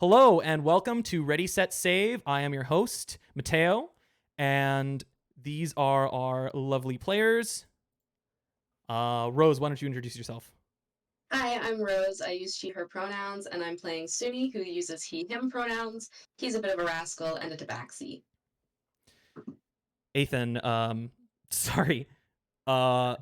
Hello and welcome to Ready Set Save. I am your host, Mateo, and these are our lovely players. Rose, why don't you introduce yourself? Hi, I'm Rose. I use she, her pronouns, and I'm playing Suni, who uses he, him pronouns. He's a bit of a rascal and a tabaxi. Ethan, sorry, uh,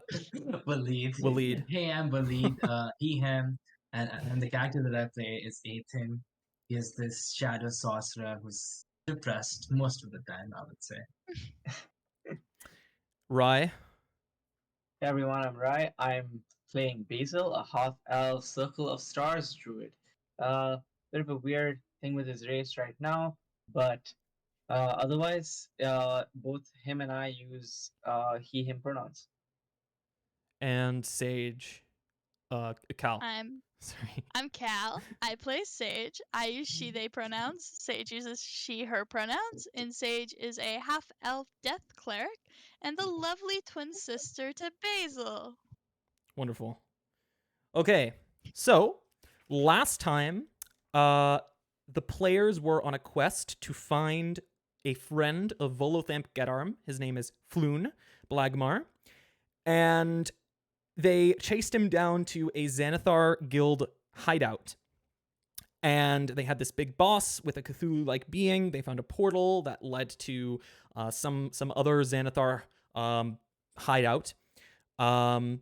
Waleed. Waleed. Hey, I'm Waleed. He, him, and the character that I play is Ethan. He is this shadow sorcerer who's depressed most of the time, I would say. Rye. Hey everyone, I'm Rai. I'm playing Basil, a half-elf Circle of Stars druid. Bit of a weird thing with his race right now, but otherwise, both him and I use he/him pronouns. And Sage. Cal. I'm Sorry. I'm Cal. I play Sage. I use she they pronouns. Sage uses she her pronouns, and Sage is a half elf death cleric and the lovely twin sister to Basil. Wonderful. Okay, so last time, the players were on a quest to find a friend of Volothamp Gedarm. His name is Floon Blagmar. And they chased him down to a Xanathar guild hideout. And they had this big boss with a Cthulhu-like being. They found a portal that led to some other Xanathar hideout. And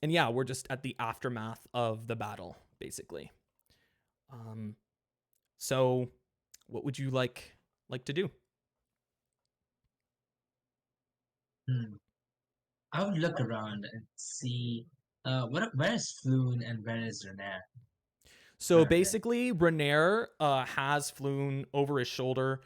yeah, we're just at the aftermath of the battle, basically. So what would you like to do? I would look around and see where is Floon and where is Renair? So Renair. basically, Renair has Floon over his shoulder.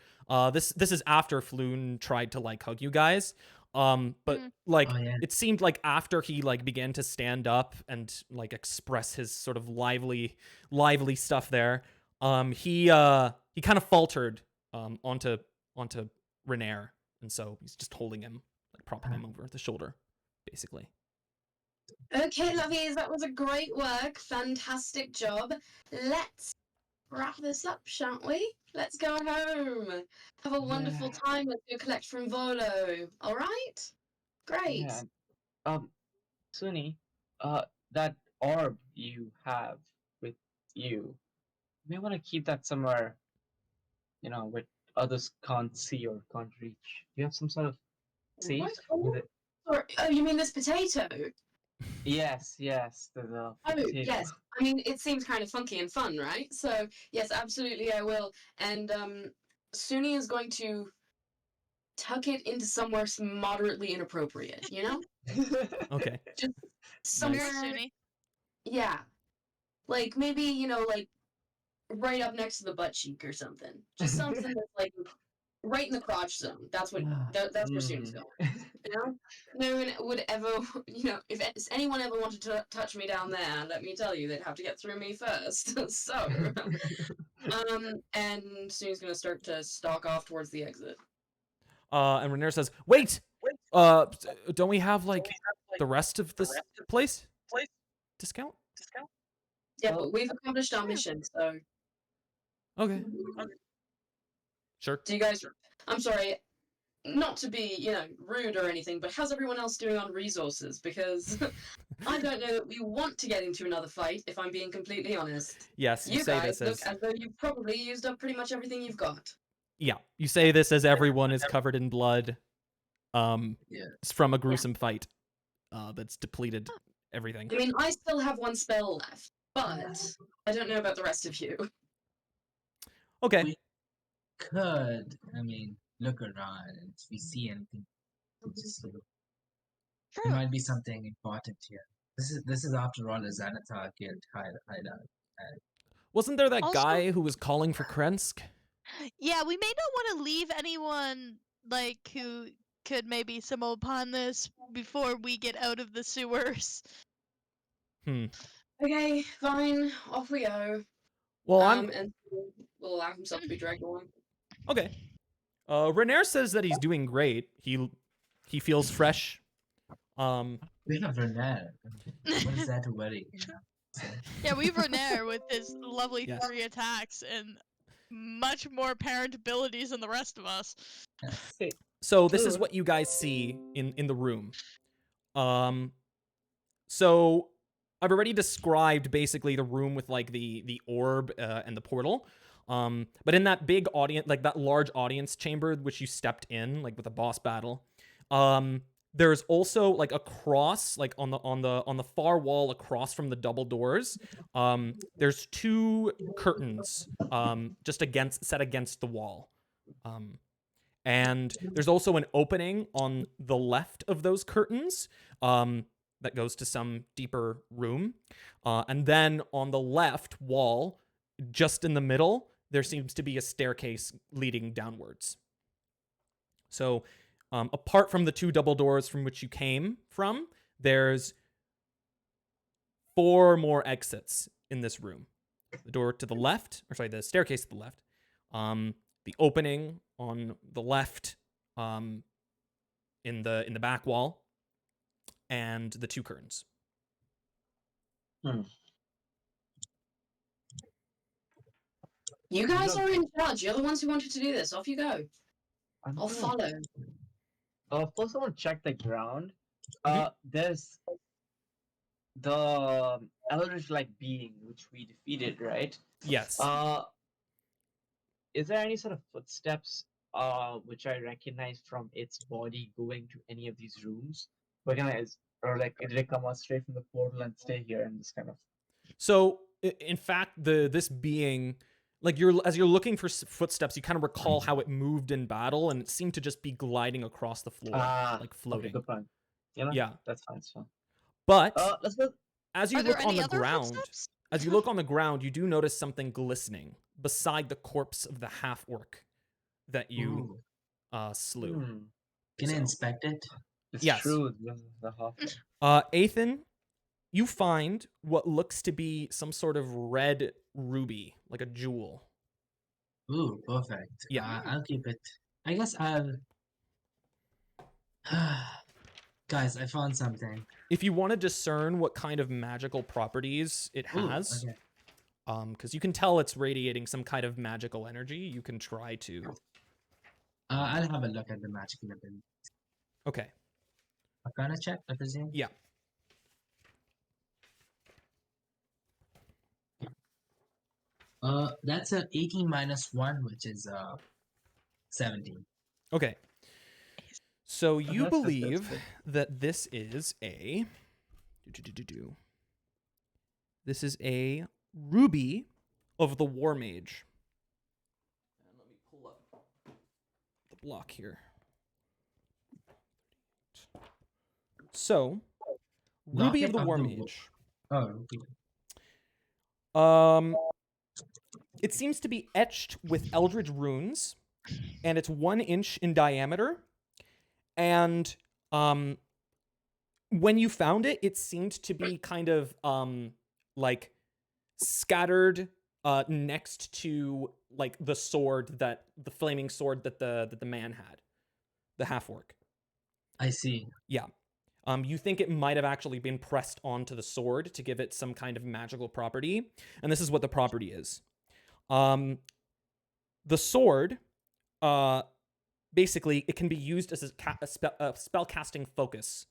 This is after Floon tried to hug you guys. But Mhm. Oh, yeah. it seemed like after he began to stand up and express his sort of lively stuff there, he kind of faltered onto Renair, and so he's just holding him, propping him over the shoulder, basically. Okay, lovies, that was a great work. Fantastic job. Let's wrap this up, shan't we? Let's go home. Have a wonderful Yeah. time. Let's go collect from Volo. All right? Great. Yeah. Suni, that orb you have with you, you may want to keep that somewhere, where others can't see or can't reach. You have some sort of safe What? with it? Sorry, oh, you mean this potato? Yes, the Oh, potato. yes. I mean, it seems kind of funky and fun, right? So, yes, absolutely, I will. And Suni is going to tuck it into somewhere moderately inappropriate, you know? Okay. Just Very somewhere. Suni. Yeah. Like, maybe, right up next to the butt cheek or something. Just something that's, right in the crotch zone. That's what. That's where Suni's going. You know? No one would ever, if anyone ever wanted to touch me down there, let me tell you, they'd have to get through me first. So, and Suni's gonna start to stalk off towards the exit. And Renair says, "Wait! Don't we have the rest of this place? Discount? Yeah, Well, but we've accomplished our mission, so. Okay. Sure. Do you guys? I'm sorry, not to be, rude or anything, but how's everyone else doing on resources? Because I don't know that we want to get into another fight, if I'm being completely honest. Yes, you You say guys this look as as though you've probably used up pretty much everything you've got. yeah. You say this as everyone is covered in blood. Yeah. It's from a gruesome fight. That's depleted everything. I mean, I still have one spell left, but I don't know about the rest of you. Okay. We could, look around and if we see anything, we just look. There True. might be something important here. This is after all a Xanathar guild hideout. Wasn't there that Also- guy who was calling for Krensk? Yeah, we may not want to leave anyone who could maybe stumble upon this before we get out of the sewers. Okay, fine, off we go. Well, And will allow himself to be dragged along. okay. Renair says that he's doing great. He feels fresh. We have Renair. What is that to worry? Yeah, we've Renair with his lovely Yeah. 3 attacks and much more parent abilities than the rest of us. Yes. So this is True. what you guys see in the room. So I've already described basically the room with like the orb and the portal. But in that big audience, like that large audience chamber which you stepped in, like with a boss battle, there's also like across, like on the far wall across from the double doors, there's 2 curtains just set against the wall. And there's also an opening on the left of those curtains that goes to some deeper room. And then on the left wall, just in the middle, there seems to be a staircase leading downwards. So apart from the 2 double doors from which you came from, there's 4 more exits in this room. The door to the left, or sorry, the staircase to the left, the opening on the left, in the back wall, and the 2 curtains. You guys are in charge. You're the ones who wanted to do this. Off you go. I'll follow. First, I want to check the ground. Mhm. There's the Eldritch-like being which we defeated, right? Yes. Is there any sort of footsteps which I recognize from its body going to any of these rooms? Or like did it come out straight from the portal and stay here and just kind of? So in fact, this being, like, as you're looking for footsteps, you kind of recall how it moved in battle, and it seemed to just be gliding across the floor, like Okay, floating. good point. You know? Yeah. That's fine. It's fine. But Let's go. as you Are there look on any the other ground, footsteps? as you look on the ground, you do notice something glistening beside the corpse of the half orc that you Ooh, slew. can I So- inspect it? It's Yes. true. This is the half. Athan, you find what looks to be some sort of red ruby, like a jewel. Ooh, perfect. Yeah. I'll keep it. I guess I'll. Guys, I found something. If you want to discern what kind of magical properties it Ooh, has, okay. because you can tell it's radiating some kind of magical energy, you can try to. I'll have a look at the magical ability. Okay. Arcana check, I presume? Yeah. That's a 18 minus 1, which is 17. Okay. So you That's believe good. that this is a. This is a ruby of the War Mage. And let me pull up the block here. So, Ruby of Locket the War Wo- Mage. Oh, okay. It seems to be etched with Eldritch runes, and it's 1 inch in diameter. And when you found it, it seemed to be kind of like scattered next to like the sword that the flaming sword that the man had, the half orc. I see. Yeah. You think it might have actually been pressed onto the sword to give it some kind of magical property, and this is what the property is. The sword, basically, it can be used as a spell casting focus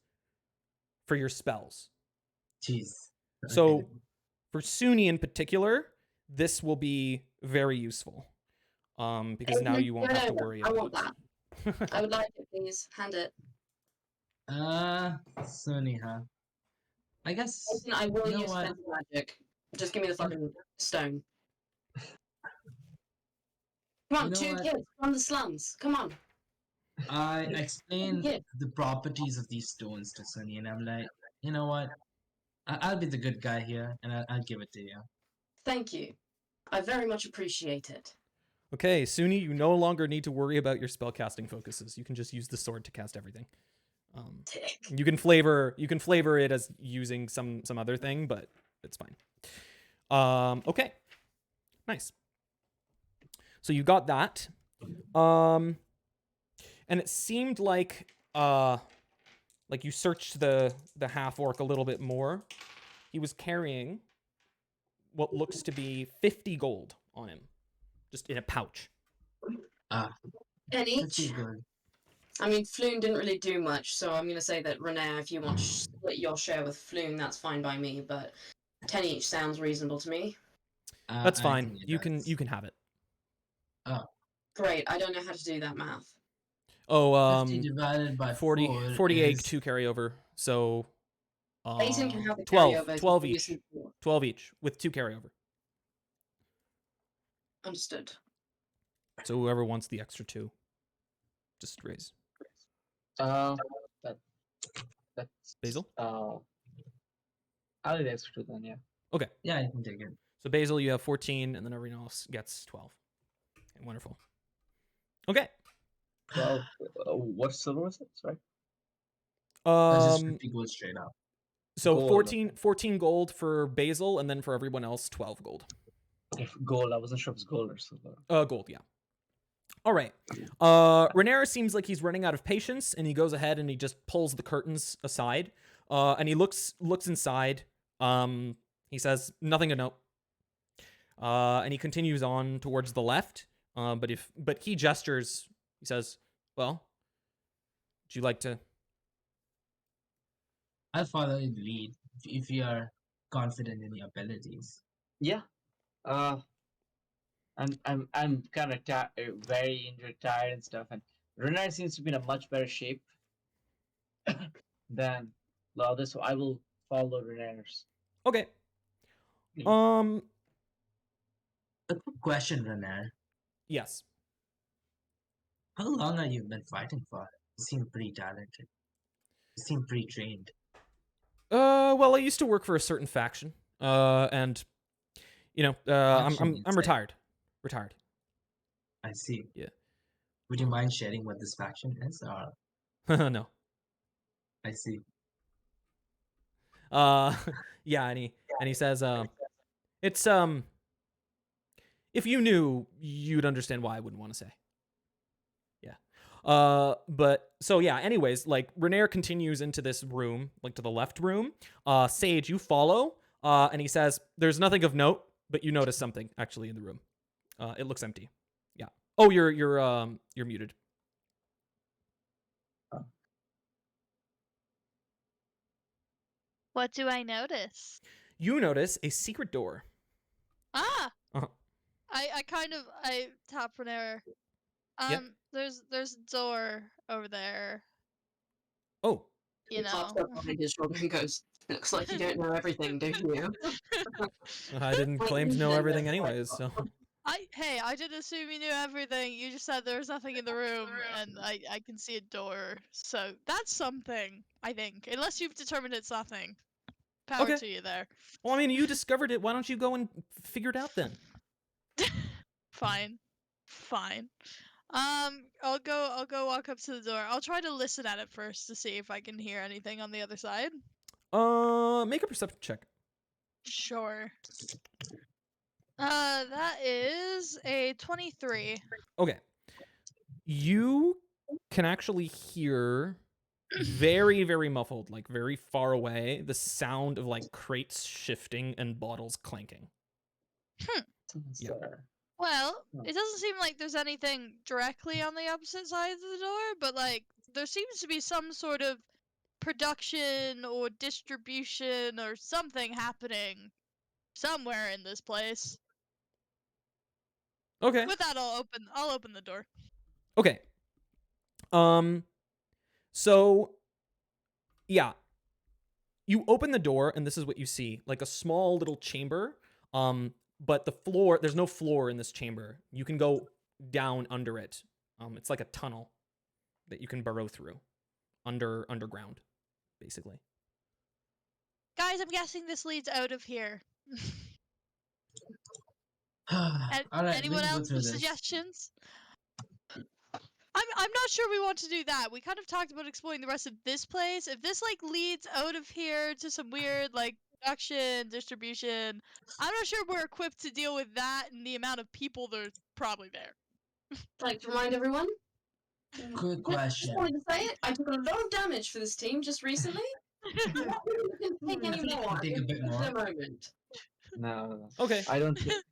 for your spells. Jeez. So, Okay. for Suni in particular, this will be very useful, because now you won't have to worry I about. want that. I would like it, please. Hand it. Sony, huh? I guess. Listen, I will you know use what? fence magic. Just give me the fucking stone. Come on, You know 2 what? kids from the slums. Come on. I explained Yeah. the properties of these stones to Sunny, and I'm like, you know what? I'll be the good guy here, and I'll give it to you. Thank you. I very much appreciate it. Okay, Suni, you no longer need to worry about your spellcasting focuses. You can just use the sword to cast everything. Tick. You can flavor it as using some other thing, but it's fine. Okay, nice. So you got that, and it seemed like you searched the half orc a little bit more. He was carrying what looks to be 50 gold on him, just in a pouch. Ah, 10 pretty each. good. I mean, Floon didn't really do much, so I'm going to say that Renee, if you want to split your share with Floon, that's fine by me, but 10 each sounds reasonable to me. That's I fine. think it You can does. have it. Oh, Great, I don't know how to do that math. Oh, 50 divided by 40, 4 48, is 2 carryover. So, Peyton can have the 12, carryover. 12 you each. see four. 12 each with 2 carryover. Understood. So whoever wants the extra 2, just raise. That that's Basil? I'll do the extra 2 then. Yeah. Okay. yeah, I can take it. So Basil, you have 14, and then everyone else gets 12. Okay, wonderful. Okay. 12. What silver was it? Sorry. Just 50 gold straight up. So Gold. 14 gold for Basil, and then for everyone else, 12 gold. If gold, I wasn't sure if it's gold or silver. Gold, yeah. All right. Renera seems like he's running out of patience, and he goes ahead and he just pulls the curtains aside, and he looks inside. He says nothing to note, and he continues on towards the left. But he gestures. He says, "Well, would you like to?" I'll follow the lead if you are confident in your abilities. Yeah. I'm kind of very injured, tired and stuff, and Renard seems to be in a much better shape than the others, so I will follow Renard's. Okay. lead. A quick question, René. Yes. How long have you been fighting for? You seem pretty talented. You seem pretty trained. Well, I used to work for a certain faction. And you know, Faction, you'd I'm say. retired. Retired. I see. Yeah. Would you mind sharing what this faction is? Or No. I see. Yeah, and he says, it's if you knew, you'd understand why I wouldn't want to say. Yeah. But so yeah, anyways, like Renair continues into this room, like to the left room. Sage, you follow, and he says, there's nothing of note, but you notice something actually in the room. It looks empty. Yeah. Oh, you're muted. What do I notice? You notice a secret door. Ah! Uh-huh. I tap for an error. Yep. There's a door over there. Oh. You He pops know. up behind his shoulder and goes, looks like you don't know everything, do you? I didn't claim to know everything anyways, so. I didn't assume you knew everything. You just said there was nothing in the room, and I can see a door. So that's something, I think. Unless you've determined it's nothing. Power Okay. to you there. Well, I mean, you discovered it. Why don't you go and figure it out then? Fine. I'll go walk up to the door. I'll try to listen at it first to see if I can hear anything on the other side. Make a perception check. Sure. That is a 23. Okay. You can actually hear very, very muffled, like very far away, the sound of like crates shifting and bottles clanking. Yeah. Well, Hmm. it doesn't seem like there's anything directly on the opposite side of the door, but like there seems to be some sort of production or distribution or something happening somewhere in this place. Okay. With that, I'll open the door. Okay. So yeah. You open the door and this is what you see, like a small little chamber. But the floor, there's no floor in this chamber. You can go down under it. It's like a tunnel that you can burrow through underground, basically. Guys, I'm guessing this leads out of here. Alright, Anyone let's go else through with this. suggestions? I'm not sure we want to do that. We kind of talked about exploring the rest of this place. If this like leads out of here to some weird like production, distribution, I'm not sure we're equipped to deal with that and the amount of people that are probably there. I'd like to remind everyone. Good Just question. wanted to say it. I took a lot of damage for this team just recently. Not really looking to take I any think you more. can take a bit For more. the moment. No. Okay. I don't think.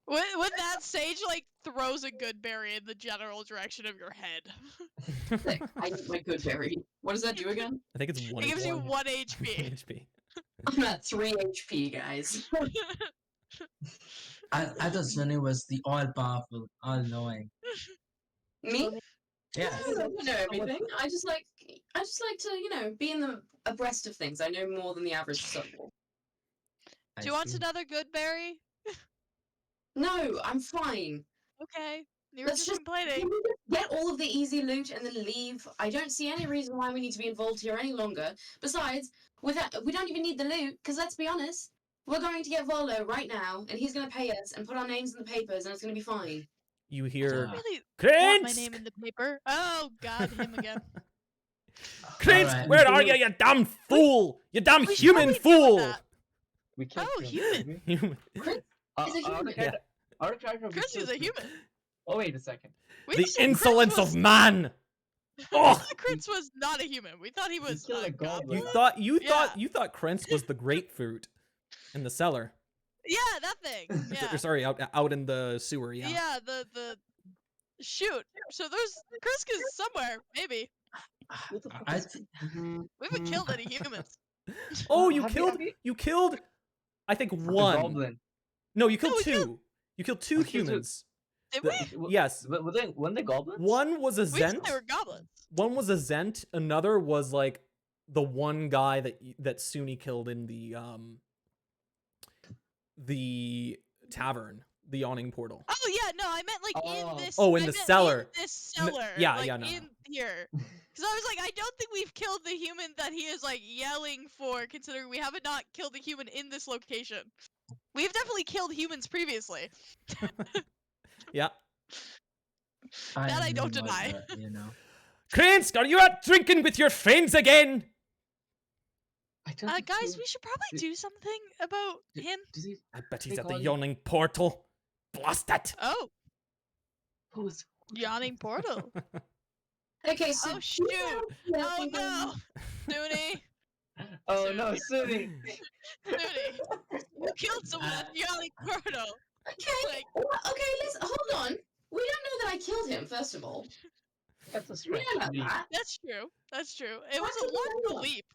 With that, Sage like throws a good berry in the general direction of your head. Sick. I eat my good berry. What does that do again? I think it's one. It gives you 1 one HP. HP. I'm at 3 HP, guys. I thought Sunny was the all-powerful, all-knowing. Me? Yeah. I don't know everything. I just like to, be in the abreast of things. I know more than the average soul. Do you want another good berry? No, I'm fine. Okay. You were Let's just Can complaining. we just get all of the easy loot and then leave? I don't see any reason why we need to be involved here any longer. Besides, we don't even need the loot, because let's be honest, we're going to get Volo right now, and he's going to pay us and put our names in the papers, and it's going to be fine. You I hear don't really want my Krantz! name in the paper. Oh God, him again. Krantz, Alright. where are you, you dumb fool? You dumb We should human probably deal with fool! that. We killed Oh, Prince, human. didn't we? Human. Chris is a human. Yeah. Our character. we Chris killed is a Prince. human. Oh wait a second. We The thought Chris insolence was- of man! we Oh! thought Chris was not a human. We thought he was killed a a goblin. goblin. You thought Krantz was the grapefruit in the cellar. Yeah, that thing. Yeah. Sorry, out in the sewer, yeah. Yeah, the shoot. So there's Krisk is somewhere, maybe. What the fuck I is- th- We haven't killed any humans. Oh, you Have killed we- you killed I think The one. goblin. No, you killed we two. killed- You killed two We killed two. humans. Did The- we? W- yes. When they goblins? One was a We thought Zent. they were goblins. One was a Zent. Another was like the one guy that Suni killed in the tavern, the yawning portal. Oh yeah, no, I meant like Oh. in this. Oh, in I the meant cellar. In this cellar. yeah, like, yeah, no, in no. here. Because I was like, I don't think we've killed the human that he is like yelling for, considering we haven't not killed the human in this location. We've definitely killed humans previously. Yeah. That I don't knew what deny. the- Kransk, are you out drinking with your friends again? I don't think Guys, he- we should probably Did- do something about him. Did he? I bet he's They at the call you- yawning portal. Blast it. Oh, Who's? yawning portal. Okay, so Oh shoot! Oh no, Suni, Oh no, Sunny. Suni, you killed someone at the yawning portal. Okay, Like, okay, let's hold on. We don't know that I killed him, first of all. That's a We stretch. don't know indeed. that. that's true. That's true. It was Actually, a large no. leap,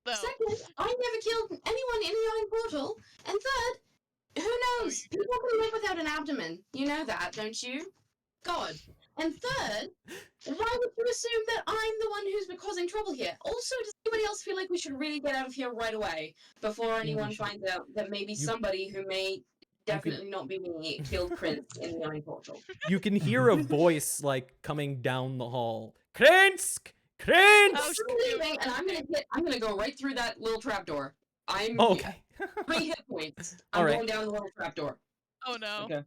though. Second, I never killed anyone in the Yawning Portal. And third, who knows? People can live without an abdomen. You know that, don't you? God. And third, why would you assume that I'm the one who's been causing trouble here? Also, does anybody else feel like we should really get out of here right away before anyone should. finds out that maybe somebody who may definitely not be me killed Prince in the Yawning Portal? You can hear a voice like coming down the hall. Kransk! Kransk! Oh, I'm leaving, and I'm gonna go right through that little trapdoor. I'm Oh, okay. 3 hit points. I'm Alright. going down the little trapdoor. Oh no. Okay.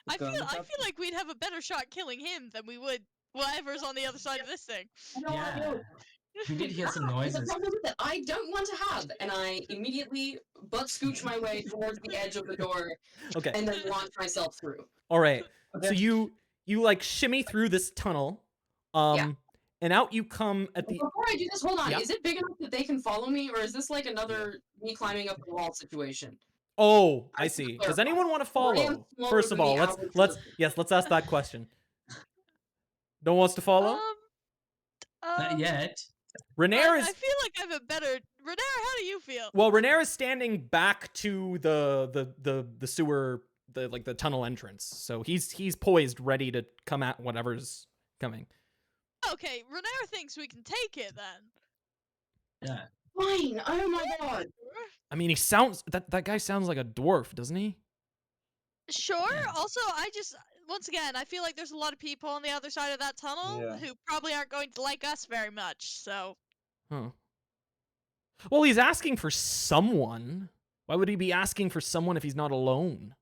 I Go on feel the top. like we'd have a better shot killing him than we would whatever's on the other side of this thing. Yeah. You did hear some It's a noises. problem that I don't want to have, and I immediately butt scooch my way towards the edge of the door Okay. and then launch myself through. All right. So Okay. you like shimmy through this tunnel. And out you come at the Before I do this, hold on. Yeah. Is it big enough that they can follow me, or is this like another me climbing up the wall situation? Oh, I I see. can Does clarify. anyone want to I am follow? smaller First of than the all, average let's ask that question. No one wants to follow? Not yet. Renair I is feel like I'm a better Renair, how do you feel? well, Renair is standing back to the sewer, the tunnel entrance. So he's poised, ready to come at whatever's coming. Okay, Renair thinks we can take it then. Yeah. Fine. Oh my god. I mean, he sounds that guy sounds like a dwarf, doesn't he? Sure. Also, I just once again, I feel like there's a lot of people on the other side of that tunnel Yeah. who probably aren't going to like us very much. So Huh. Well, he's asking for someone. Why would he be asking for someone if he's not alone?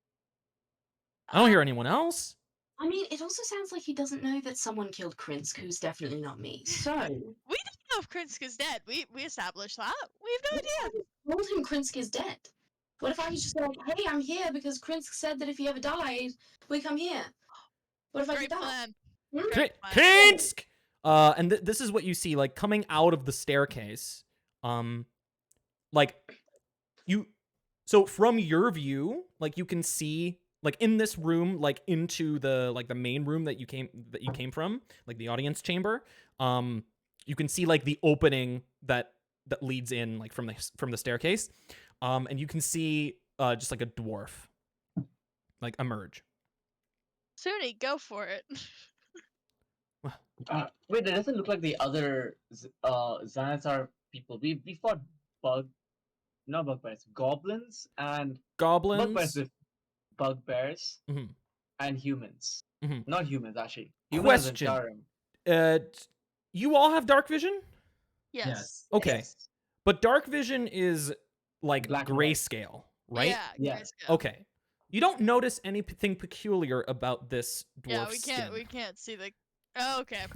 I don't hear anyone else. I mean, it also sounds like he doesn't know that someone killed Krinsk, who's definitely not me. So, we don't know if Krinsk is dead. We established that. We have no what if idea. I told him Krinsk is dead? What if I was just like, hey, I'm here because Krinsk said that if he ever died, we come here? What if I Great did that? plan. Hmm? Great plan. Krinsk! And this is what you see, like, coming out of the staircase. Like, you... So, from your view, like, you can see like in this room, like into the main room that you came from, like the audience chamber. You can see like the opening that leads in like from the staircase. And you can see just like a dwarf like emerge. Suni, go for it. Wait, it doesn't look like the other Xanathar people. We fought not bugbears, goblins and bugbears Goblins. with bugbears Mhm. and humans. Mhm. Not humans, actually. Question. Zentarum. You all have dark vision? Yes. Okay. Yes. But dark vision is like Black and white. grayscale, right? Yeah. Yeah. grayscale. Okay. You don't notice anything peculiar about this dwarf Yeah, we can't see the. Oh, okay.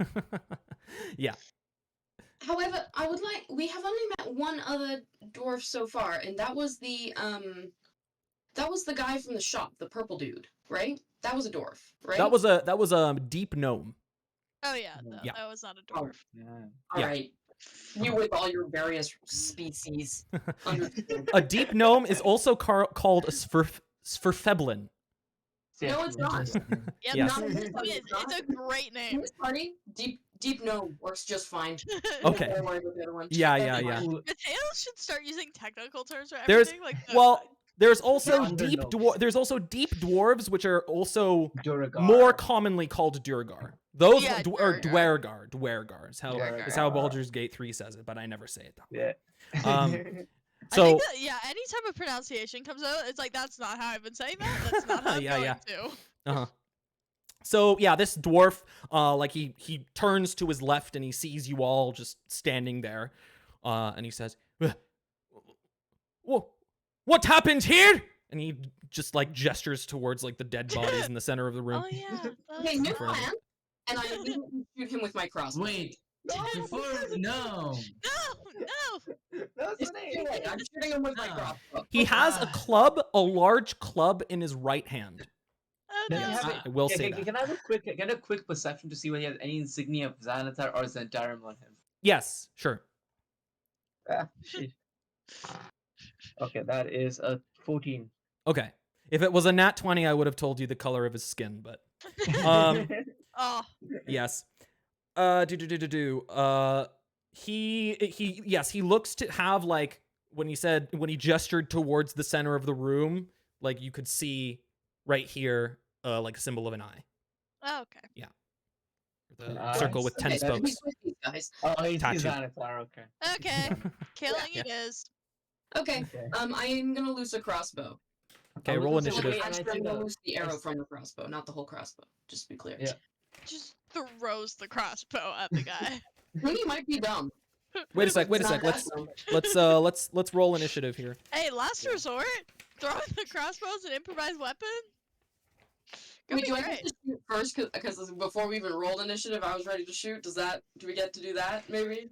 Yeah. However, we have only met one other dwarf so far, and that was the guy from the shop, the purple dude, right? That was a dwarf, right? That was a deep gnome. Oh yeah, no, Yeah. that was not a Oh. dwarf. Yeah. Yeah. Alright. You with all your various species. Understood. A deep gnome is also called a sverfeblin. No, it's not. Interesting. Yep, Yes. Not in this it's, party. it's a great In name. this party, deep no works just fine. Okay. Don't worry about the other one. Yeah, That'd yeah, be yeah. fine. Mateo should start using technical terms for There's- everything. Like Well, there's also Underdogs. there's also deep dwarves, which are also Duragar. more commonly called Durgar. Those Yeah, or Duergar. Dwergar is how Duergar. is how Baldur's Gate 3 says it, but I never say it that way. Yeah. Um, I So think that, yeah, any time a pronunciation comes out, it's like that's not how I've been saying that. That's not how I'm Yeah, going yeah. to. uh-huh. So yeah, this dwarf, like he turns to his left and he sees you all just standing there, and he says, "What happened here?" And he just like gestures towards like the dead bodies in the center of the room. Oh yeah. Okay, that's- new Forever. plan. And I immediately shoot him with my crossbow. Wait, before no. No. That's It's the too name. late. I'm shooting him with my No. crossbow. He has a club, a large club in his right hand. Oh Does he no. Yes, have I will say can, that. Can I have get a quick perception to see whether he has any insignia of Xanathar or Zentarum on him? Yes, sure. Ah, shit. Okay, that is a 14. Okay. If it was a nat 20, I would have told you the color of his skin, but Um, Oh. yes. He looks to have like when he gestured towards the center of the room, like you could see right here, like a symbol of an eye. Oh, okay. The An eye? circle with 10 Okay, spokes. he's with these guys. Oh, he's Tattoo. Xanathar, okay. Okay. Killing Yeah. it is. Okay, Okay. I am gonna loose a crossbow. Okay, I was roll gonna say, initiative. wait, and I Actually, I'm think gonna the- loose the I arrow s- from the crossbow, not the whole crossbow. Just to be clear. Yeah. Just throws the crossbow at the guy. Rooney might be dumb. Wait a sec. It's not that dumb. Let's roll initiative here. Hey, last resort, throwing the crossbows an improvised weapon. Could Wait, be do I great. get to shoot first? Because before we even rolled initiative, I was ready to shoot. Do we get to do that? Maybe.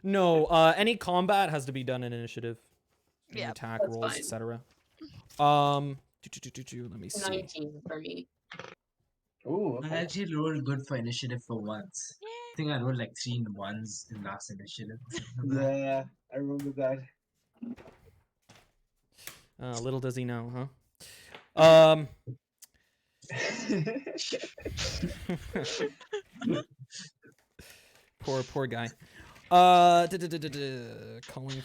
No, any combat has to be done in initiative. Any Yeah, attack that's rolls, fine. etc. Let me see. 19 for me. Ooh, I okay. actually rolled good for initiative for once. Yeah. I think I rolled like 3 ones in last initiative. or something like that. Yeah, I remember that. Little does he know, huh? Poor guy. Calling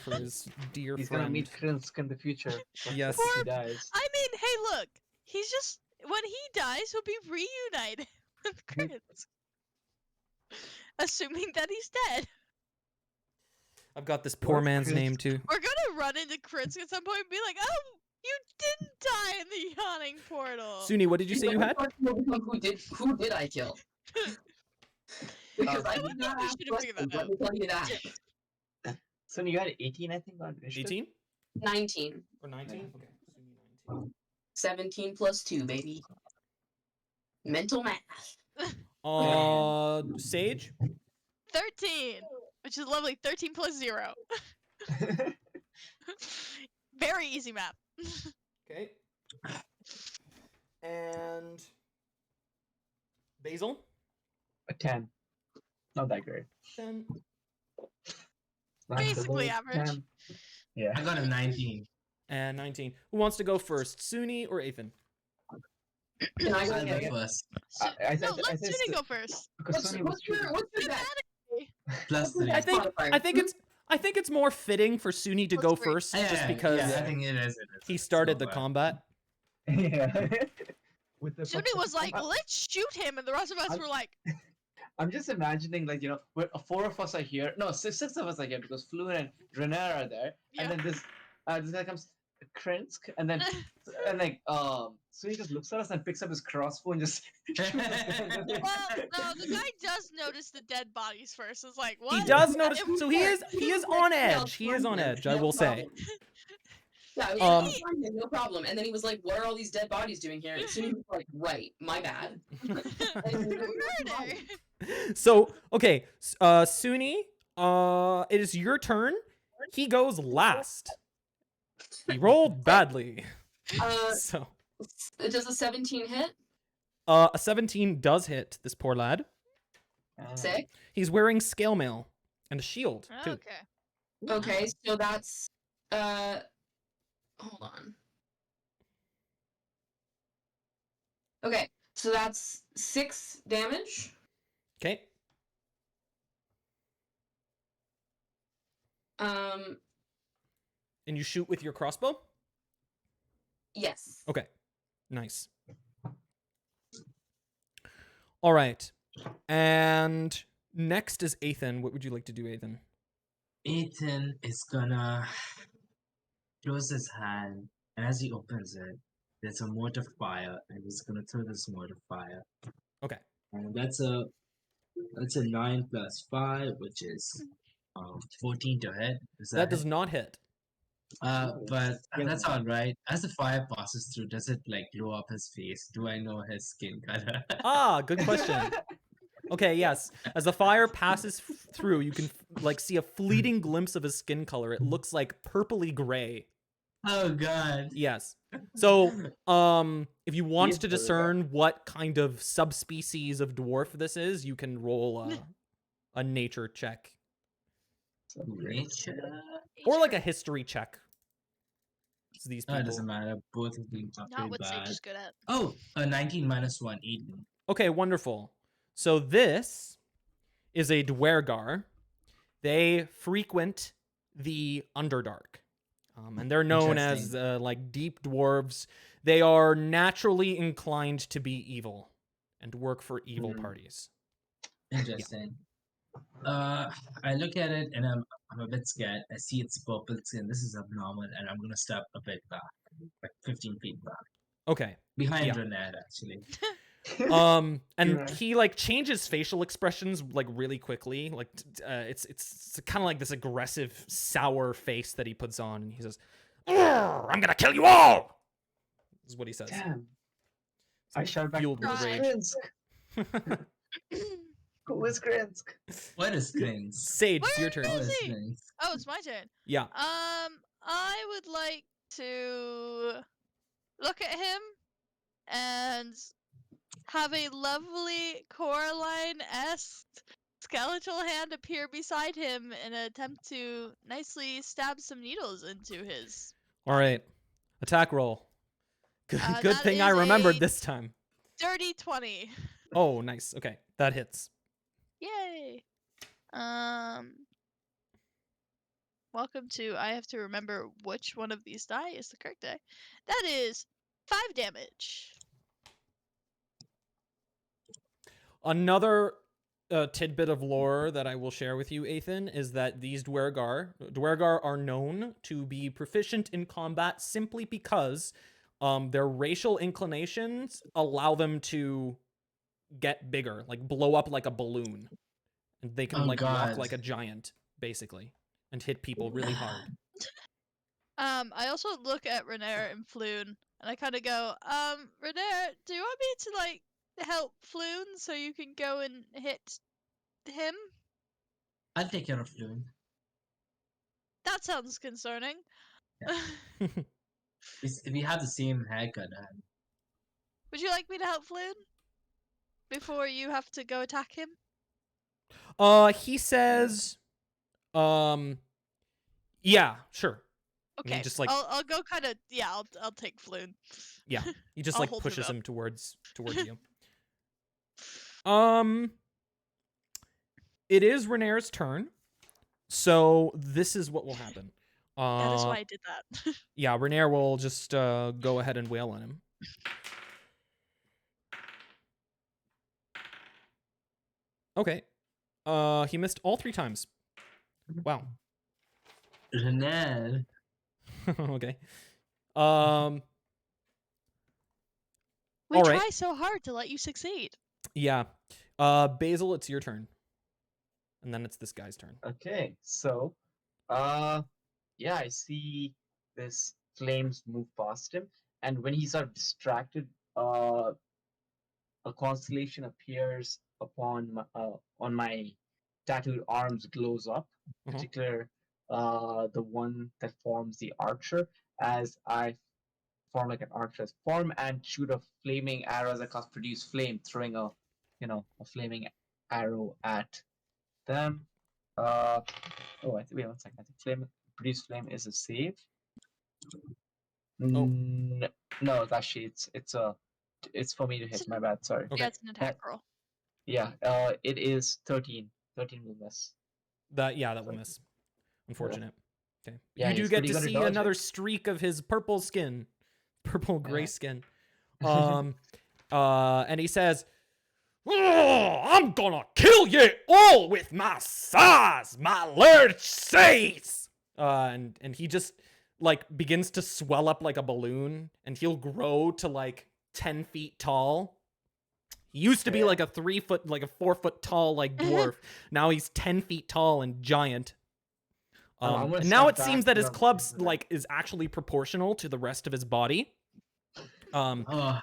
for his dear He's friend. gonna meet Krinsk in the future. Yes. If he dies. I mean, hey, look. He's just when he dies, he'll be reunited with Chris. Assuming that he's dead. I've got this poor Poor man's Chris. name too. We're gonna run into Chris at some point and be like, "Oh, you didn't die in the yawning portal." Suni, what did you say you had? Who did I kill? Because I I did not we ask should have figured questions, that let me tell you that. So you had 18, I think, on initiative? 18 19. or 19? Okay. Suni 19. 17 plus 2, baby. Mental math. Sage? 13, which is lovely. 13 plus 0. Very easy map. Okay. And Basil? A 10. Not that great. 10. Not Basically below average. 10. Yeah. I got a 19. And 19. Who wants to go first? Suni or Athan? Can I go I'll Yeah, go yeah. first. No, let said Suni go first. because Sony was shooting. what's your bet? Plus 3. I think it's more fitting for Suni to Plus go 3. first, Yeah, just yeah, because yeah, I think it is. he It's started not the bad. combat. Yeah. With the Suni was like, let's shoot him, and the rest of us I'm- were like, I'm just imagining, like, we're, 4 of us are here. No, six of us are here because Fluent and Renner are there. Yeah. And then this guy comes, Krensk, and then so he just looks at us and picks up his crossbow and just shoots us. well, no, the guy does notice the dead bodies first. It's like, what? He does notice, It was so he like- is on edge. He is on edge, I will say. Yeah, we Um, found him, no problem. And then he was like, "What are all these dead bodies doing here?" And soon he was like, "Right, my bad." Murder. So, okay, Suni, it is your turn. He goes last. He rolled badly. So, Does a 17 hit? a 17 does hit this poor lad. Sick. He's wearing scale mail and a shield, too. Okay. Okay, so that's hold on. Okay, so that's 6 damage. Okay. Um, And you shoot with your crossbow? yes. Okay. Nice. All right. And next is Ethan. What would you like to do, Ethan? Ethan is gonna close his hand, and as he opens it, there's a mote of fire, and he's gonna throw this mote of fire. Okay. And that's a 9 plus 5, which is 14 to hit. Is That that does not hit. but that's all right. As the fire passes through, does it like glow up his face? Do I know his skin color? Ah, good question. Okay, yes. As the fire passes through, you can like see a fleeting glimpse of his skin color. It looks like purpley gray. Oh god. Yes. So, if you want is to really discern what kind of subspecies of dwarf this is, you can roll a nature check Nature. or like a history check. It's these Oh, it people. doesn't matter. Both of them are Not pretty what bad. Sage is good at. Oh, 19 minus 1, 18. Okay, wonderful. So this is a Dwergar. They frequent the Underdark. And they're known as like deep dwarves. They are naturally inclined to be evil and work for evil parties. Interesting. I look at it and I'm a bit scared. I see its purple skin. This is abnormal, and I'm gonna step a bit back, like 15 feet back, Okay. behind Yeah. Renard actually. And Right. he like changes facial expressions like really quickly. Like it's kind of like this aggressive, sour face that he puts on, and he says, "I'm gonna kill you all." This is what he says. Damn. I shout back, Fueled with "Who's rage. Krensk? Who is Krensk?" What is Grins? Sage, it's Where your turn. What is is he? Grins? Oh, it's my turn. Yeah. I would like to look at him and have a lovely Coraline-esque skeletal hand appear beside him in an attempt to nicely stab some needles into his. All right. Attack roll. Good, good That thing I is remembered a- this time. Dirty 20. Oh, nice. Okay, that hits. Yay. Welcome to. I have to remember which one of these die is the correct die. That is 5 damage. Another tidbit of lore that I will share with you, Ethan, is that these Dwergar are known to be proficient in combat simply because their racial inclinations allow them to get bigger, like blow up like a balloon. And they can Oh, like walk God. like a giant, basically, and hit people really hard. I also look at Renair and Floon, and I kind of go, Renair, do you want me to like help Floon so you can go and hit him? I'll take care of Loon. That sounds concerning. We have the same haircut. Would you like me to help Floon before you have to go attack him? He says, yeah, sure. Okay, just, like- I'll go kind of I'll take Floon. Yeah, he just I'll like hold him pushes up. him towards you. It is Renair's turn, so this is what will happen. That is why I did that. Yeah, Renair will just go ahead and wail on him. Okay. He missed all 3 times. Wow. Renel. Okay. We All try right. so hard to let you succeed. Yeah. Basil, it's your turn. And then it's this guy's turn. Okay, so, yeah, I see this flames move past him, and when he's sort of distracted, a constellation appears on my tattooed arms, glows up. Mhm. Particular, the one that forms the archer, as I form like an archer's form and shoot a flaming arrow as I cast produce flame, throwing a flaming arrow at them. Wait 1 second. I think produce flame is a save. Oh. No, actually, it's for me to hit. My bad. Sorry. Okay. Yeah, it's an attack roll. Yeah. It is 13. 13 will miss. That will miss. Unfortunate. Okay. Yeah, You do he's get pretty to good at see dodging. another streak of his purple skin. Purple gray Yeah. skin. And he says, "Oh, I'm gonna kill ye all with my size, my large says." And he just like begins to swell up like a balloon, and he'll grow to like 10 feet tall. He used to be like a 3 foot, like a 4 foot tall like dwarf. Now he's 10 feet tall and giant. I'm gonna And now step it seems back that his from club him. like is actually proportional to the rest of his body. Oh,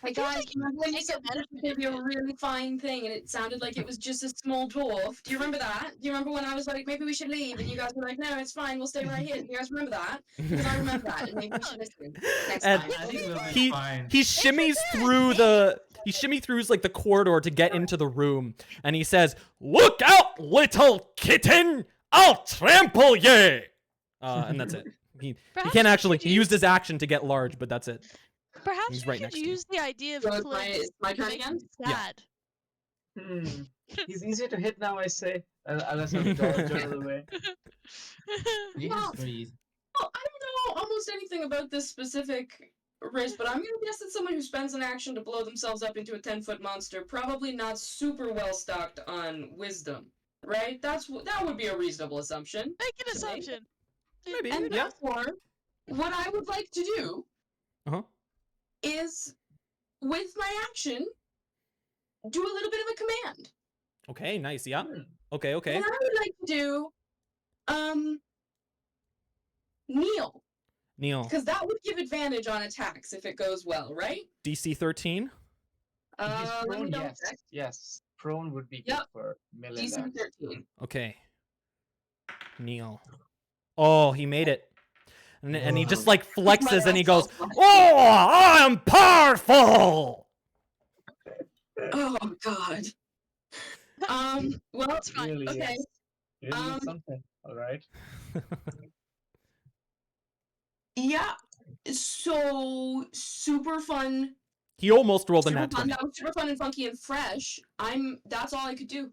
Hey feel guys, like remember when you take a said this was medicine gonna be a hit. really fine thing and it sounded like it was just a small dwarf? Do you remember that? Do you remember when I was like, maybe we should leave, and you guys were like, no, it's fine, we'll stay right here. Do you guys remember that? Because I remember that, and maybe we should listen next And time. I think we'll be he fine. he shimmies through like the corridor to get into the room, and he says, "Look out, little kitten! I'll trample ye!" And that's it. He Perhaps can't you actually. could He used his action to get large, but that's it. Perhaps He's you right could next to you. use the idea of So it's clicks it's my to turn make again? him Yeah. sad. He's easier to hit now, I say, unless I dodge out of the way. You Well, just breathe. Well, I don't know almost anything about this specific race, but I'm gonna guess that someone who spends an action to blow themselves up into a 10-foot monster, probably not super well stocked on wisdom, right? That would be a reasonable assumption. Make an Right. assumption. Maybe, And yeah. therefore, what I would like to do Uh-huh. is, with my action, do a little bit of a command. Okay, nice. Yeah. Hmm. Okay. And I would like to do, kneel, Neil, because that would give advantage on attacks if it goes well, right? DC 13. If he's Let me prone, double yes. check. Yes. Prone would be good Yep. for melee DC attacks. 13. Okay. Neil. Oh, he made it. And he just like flexes and he goes, "Oh, I'm powerful!" Oh God. Well, That's fine. Really okay. is. Really is something. All right. Yeah. So super fun. He almost rolled a Super nat fun. 20. That was super fun and funky and fresh. That's all I could do.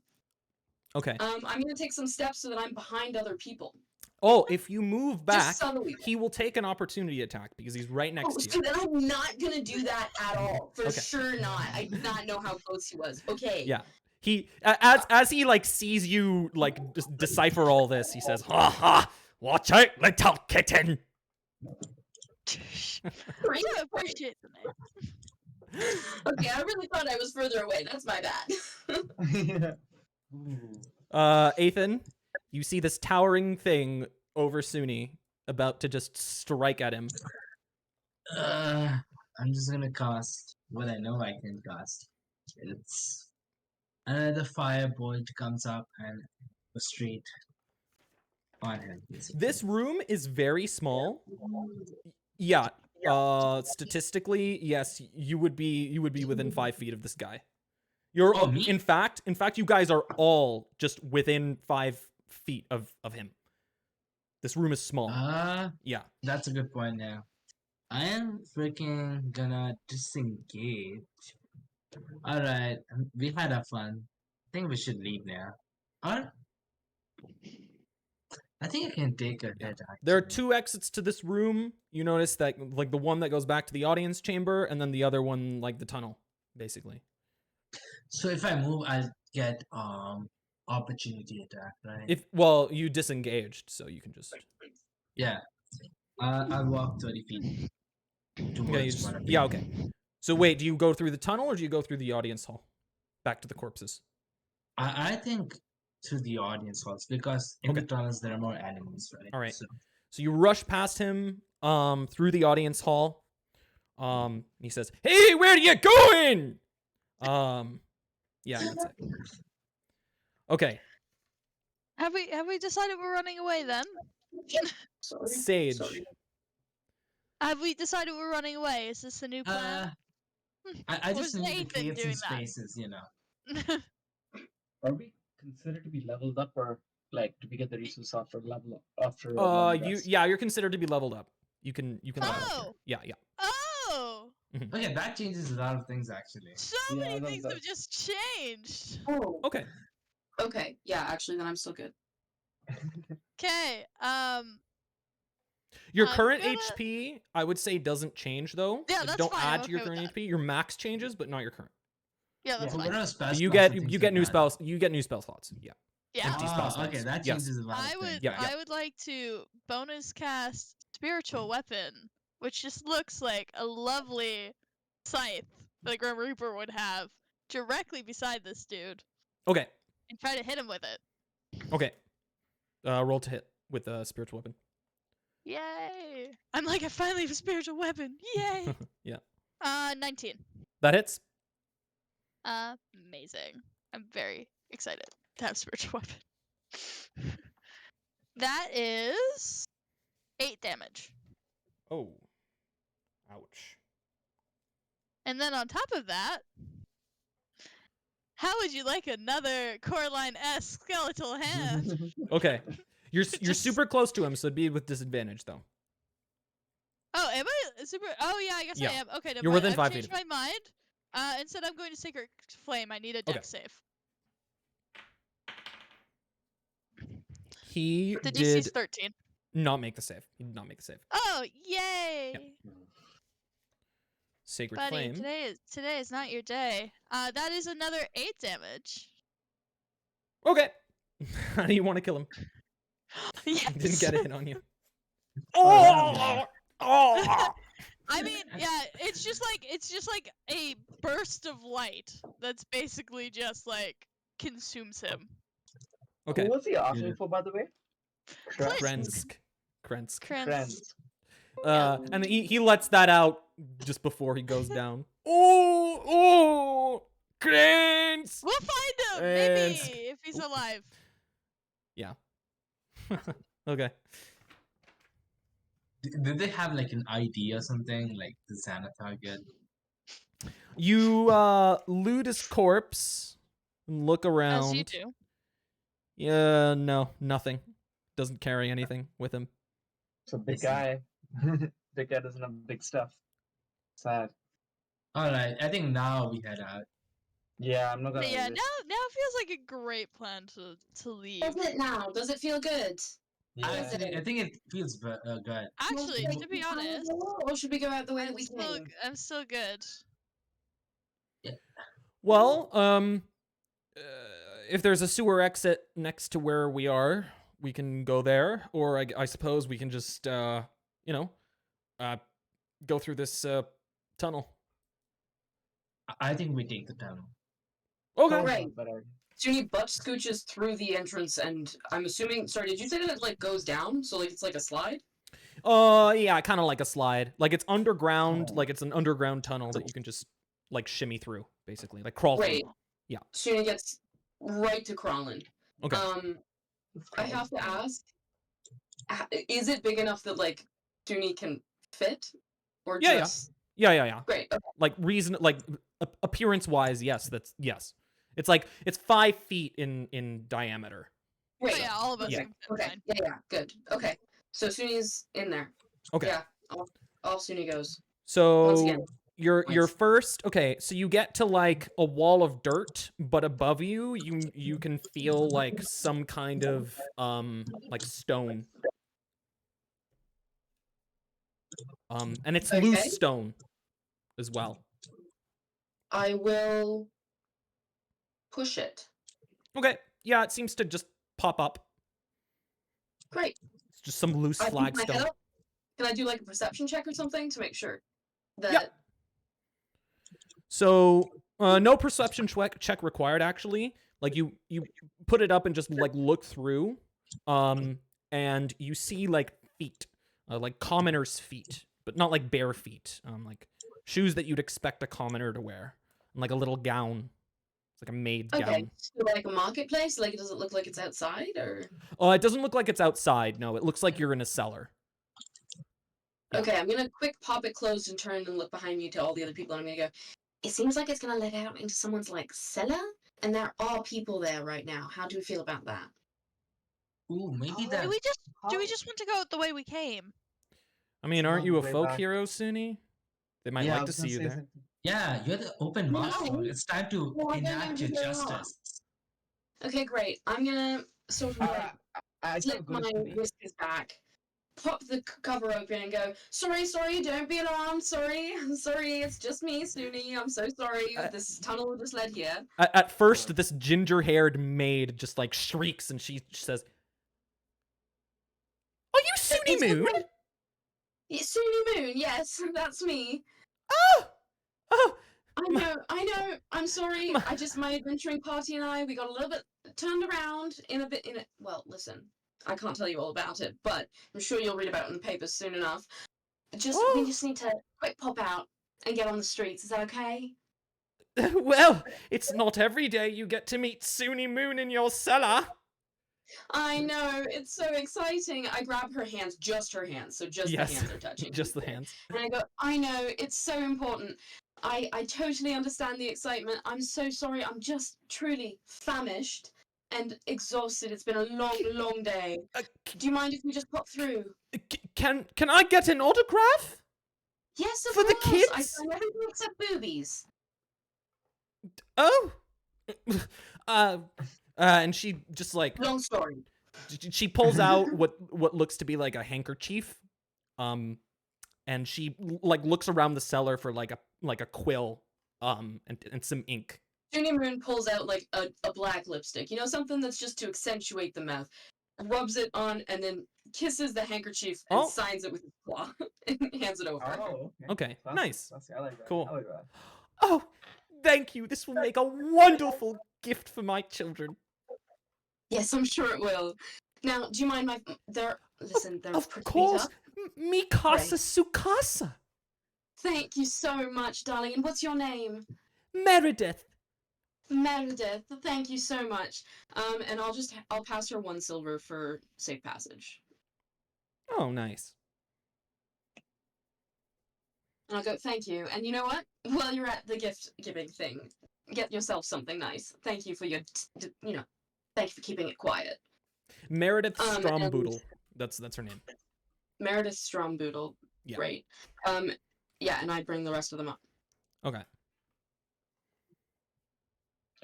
Okay. I'm gonna take some steps so that I'm behind other people. Oh, if you move back, Just subtly. he will take an opportunity attack because he's right next to So you. then I'm not gonna do that at all. For Okay. sure not. I did not know how close he was. Okay. Yeah. He as he like sees you like decipher all this, he says, "Ha ha! Watch out, little kitten!" Great. I appreciate the name. Okay, I really thought I was further away. That's my bad. Ooh. Ethan, you see this towering thing over Suni about to just strike at him. I'm just gonna cast what I know I can cast. It's another firebolt comes up and goes straight on him. Basically. This room is very small. Yeah. Statistically, yes, you would be within 5 feet of this guy. You're Oh, me? in fact, you guys are all just within 5 feet of him. This room is small. Yeah. That's a good point now. I am freaking gonna disengage. Alright, we had a fun. I think we should leave now. Or I think I can take a Yeah. hit There are actually. 2 exits to this room. You notice that, like, the one that goes back to the audience chamber, and then the other one, like, the tunnel, basically. So if I move, I'll get opportunity attack, right? Well, you disengaged, so you can just. Yeah. I'll walk 30 feet Okay, towards one of yeah, them. okay. So wait, do you go through the tunnel or do you go through the audience hall? Back to the corpses. I think to the audience halls because in the Okay. tunnels there are more enemies, right? All right. So So you rush past him through the audience hall. He says, "Hey, where are you going?" Yeah, that's it. Okay. Have we decided we're running away then? Sorry. Sage. Sorry. Have we decided we're running away? Is this the new plan? I Or just was need to Nathan create some doing that? spaces, you know. Are we considered to be leveled up, or like do we get the resource after after a long rest? You're considered to be leveled up. You can level up here. Oh! Yeah. Oh! Okay, that changes a lot of things actually. So Yeah, many that- things that- have just changed. Oh. Okay. Okay. Yeah. Actually, then I'm still good. Okay. Your I'm current gonna- HP, I would say, doesn't change though. Yeah, Like, that's don't fine, add I'm to your okay with current that. HP. Your max changes, but not your current. Yeah, that's But fine. what are spell But you slots get and things you get like new that? spells. You get new spell slots. Yeah. Yeah. Empty spell Oh, slots. okay, that Yes. changes a lot of I things. would Yeah. I would like to bonus cast spiritual weapon, which just looks like a lovely scythe that a Grim Reaper would have directly beside this dude Okay. and try to hit him with it. Okay. Roll to hit with a spiritual weapon. Yay! I'm like, I finally have a spiritual weapon. Yay! Yeah. 19. That hits. Amazing. I'm very excited to have spiritual weapon. That is 8 damage. Oh. Ouch. And then on top of that, how would you like another Coraline-esque skeletal hand? Okay. You're Just- super close to him, so it'd be with disadvantage though. Oh, am I super? Oh yeah, I guess Yeah. I am. Okay, never You're mind. within I've 5 changed feet my mind. Instead, I'm going to Sacred Flame. I need a Okay. dex save. He The did DC's 13. not make the save. He did not make the save. Oh, yay! Sacred Buddy, Flame. today is not your day. That is another 8 damage. Okay. How do you want to kill him? Yes. He didn't get a hit on you. Oh! Oh! I mean, yeah, it's just like a burst of light that's basically just like consumes him. Okay. Who was he asking for, by the way? Krensk. Krens. Friends. And he lets that out just before he goes down. Oh! Krensk! We'll find him, maybe, Krens. if he's alive. Yeah. Okay. Did they have like an ID or something like the Xanathar good? You loot his corpse and look around. As you do. Yeah, no, nothing. Doesn't carry anything with him. So big see. guy. Big guy doesn't have big stuff. Sad. All right, I think now we head out. Yeah, I'm not gonna. But yeah, risk- now it feels like a great plan to leave. Does it now? Does it feel good? Yeah. I think it feels good. Actually, Should to we be go honest, or should we go out the way that we came? I'm still good. Well, if there's a sewer exit next to where we are, we can go there, or I suppose we can just, go through this tunnel. I think we take the tunnel. Okay. Sounds Right. like better. So you butt scooches through the entrance, and I'm assuming. Sorry, did you say that it like goes down? So like it's like a slide? Yeah, kind of like a slide. Like it's underground. Oh. Like it's an underground tunnel that you can just like shimmy through, basically, like crawl Right. through. Yeah. Suni gets right to crawling. Okay. It's I have to ask: is it big enough that like Suni can fit, or Yeah, yeah. just Yeah. great? Okay. Like appearance wise, yes. Yes. It's 5 feet in diameter. Oh Great. yeah, all of us Yeah. can fit Okay. fine. Yeah. Good. Okay. So Suni's in there. Okay. Yeah. off Suni goes. So again, you're points. first. Okay, so you get to like a wall of dirt, but above you, you can feel like some kind of like stone. And it's loose Okay. stone as well. I will push it. Okay, yeah, it seems to just pop up. Great. It's just some loose I keep my head flagstone. up. Can I do like a perception check or something to make sure that? Yep. So no perception check required. Actually, like you put it up and just like look through, and you see like feet, like commoners' feet, but not like bare feet. Like shoes that you'd expect a commoner to wear, and like a little gown. It's like a maid's Okay, gown. so like a marketplace. Like, does it look like it's outside or? Oh, it doesn't look like it's outside. No, it looks like you're in a cellar. Yeah. Okay, I'm gonna quick pop it closed and turn and look behind me to all the other people. And I'm gonna go. It seems like it's gonna let out into someone's like cellar, and there are people there right now. How do you feel about that? Ooh, maybe Oh, that. Do we just want to go the way we came? I mean, aren't Love you a way folk back. hero, Suni? They might Yeah, I like to was see gonna you say there. something. Yeah, you're the open No. master. It's time to No, I don't enact your know. justice. Okay, great. I'm gonna sort of like I still slip go my to me. whiskers back, pop the cover open, and go. Sorry, don't be alarmed. Sorry, it's just me, Suni. I'm so sorry. This tunnel just led here. At first, this ginger-haired maid just like shrieks and she says, "Are you Suni It's Moon?" okay. It's Suni Moon. Yes, that's me. Oh, oh, I know. I'm sorry. My adventuring party and I, we got a little bit turned around well, listen, I can't tell you all about it, but I'm sure you'll read about it in the papers soon enough. We Oh. just need to quick pop out and get on the streets. Is that okay? well, it's not every day you get to meet Suni Moon in your cellar. I know, it's so exciting. I grab her hands, just her hands, so just Yes, the hands are touching. just the hands. And I go, I know, it's so important. I totally understand the excitement. I'm so sorry. I'm just truly famished and exhausted. It's been a long day. Do you mind if we just pop through? Can I get an autograph? Yes, of For the course. I kids? sign everything except boobies. Oh. And she just like Long story. she pulls out what looks to be like a handkerchief, and she like looks around the cellar for like a quill, and some ink. Junior Moon pulls out like a black lipstick. You know, something that's just to accentuate the mouth. Rubs it on and then kisses the handkerchief and signs it with his claw and hands it over. Oh, Okay, nice. Classy. I like that. Cool. I like that. Oh, thank you. This will make a wonderful gift for my children. Yes, I'm sure it will. Now, do you mind they're Of pretty beat course, up. Mikasa Right. Sukasa. Thank you so much, darling. And what's your name? Meredith. Meredith. Thank you so much. And I'll pass her 1 silver for safe passage. Oh, nice. And I'll go, thank you. And you know what? While you're at the gift giving thing, get yourself something nice. Thank you for thank you for keeping it quiet. Meredith Stromboodle. That's her name. Meredith Stromboodle. Yeah. Great. Yeah, and I bring the rest of them up. Okay.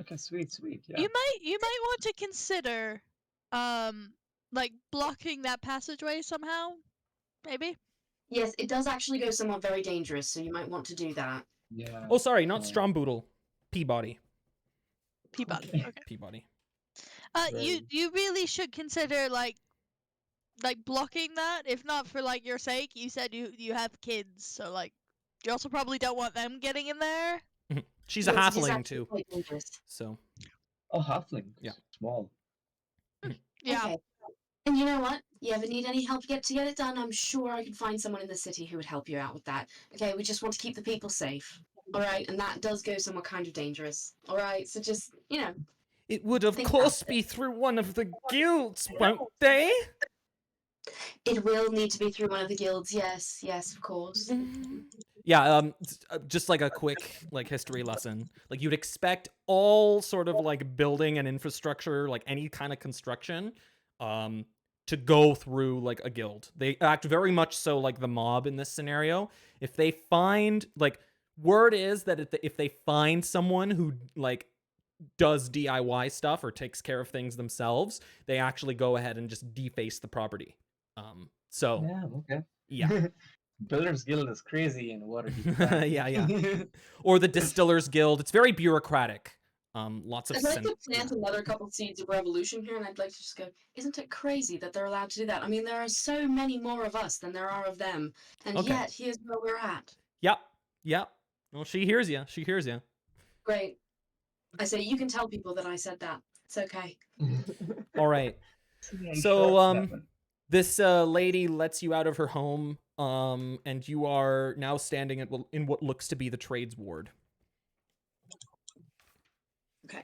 Okay, sweet. Yeah. You might want to consider, like blocking that passageway somehow, maybe. Yes, it does actually go somewhat very dangerous, so you might want to do that. Yeah. Oh, sorry, not Stromboodle. Peabody. Peabody. Okay. Okay. Peabody. You really should consider like blocking that. If not for like your sake, you said you have kids, so like you also probably don't want them getting in there. She's a Yes, it is halfling actually too. quite dangerous. So. Oh, halfling. Yeah. Small. Yeah. Okay. And you know what? You ever need any help to get it done? I'm sure I could find someone in the city who would help you out with that. Okay, we just want to keep the people safe. All right, and that does go somewhat kind of dangerous. All right, so just It would of think course about be through one of the guilds, won't they? it will need to be through one of the guilds. Yes, of course. Yeah, just like a quick like history lesson. Like you'd expect all sort of like building and infrastructure, like any kind of construction, to go through like a guild. They act very much so like the mob in this scenario. If they find like word is that if they find someone who like does DIY stuff or takes care of things themselves, they actually go ahead and just deface the property. So Yeah, okay. yeah. Builders Guild is crazy in Waterdeep. Yeah. Or the Distillers Guild. It's very bureaucratic. Lots of I'd like to plant another couple seeds of revolution here, and I'd like to just go, isn't it crazy that they're allowed to do that? I mean, there are so many more of us than there are of them, and Okay. yet here's where we're at. Yep. Well, she hears you. She hears you. Great. I say, you can tell people that I said that. It's okay. All right. So, this lady lets you out of her home, and you are now standing in what looks to be the trades ward. Okay.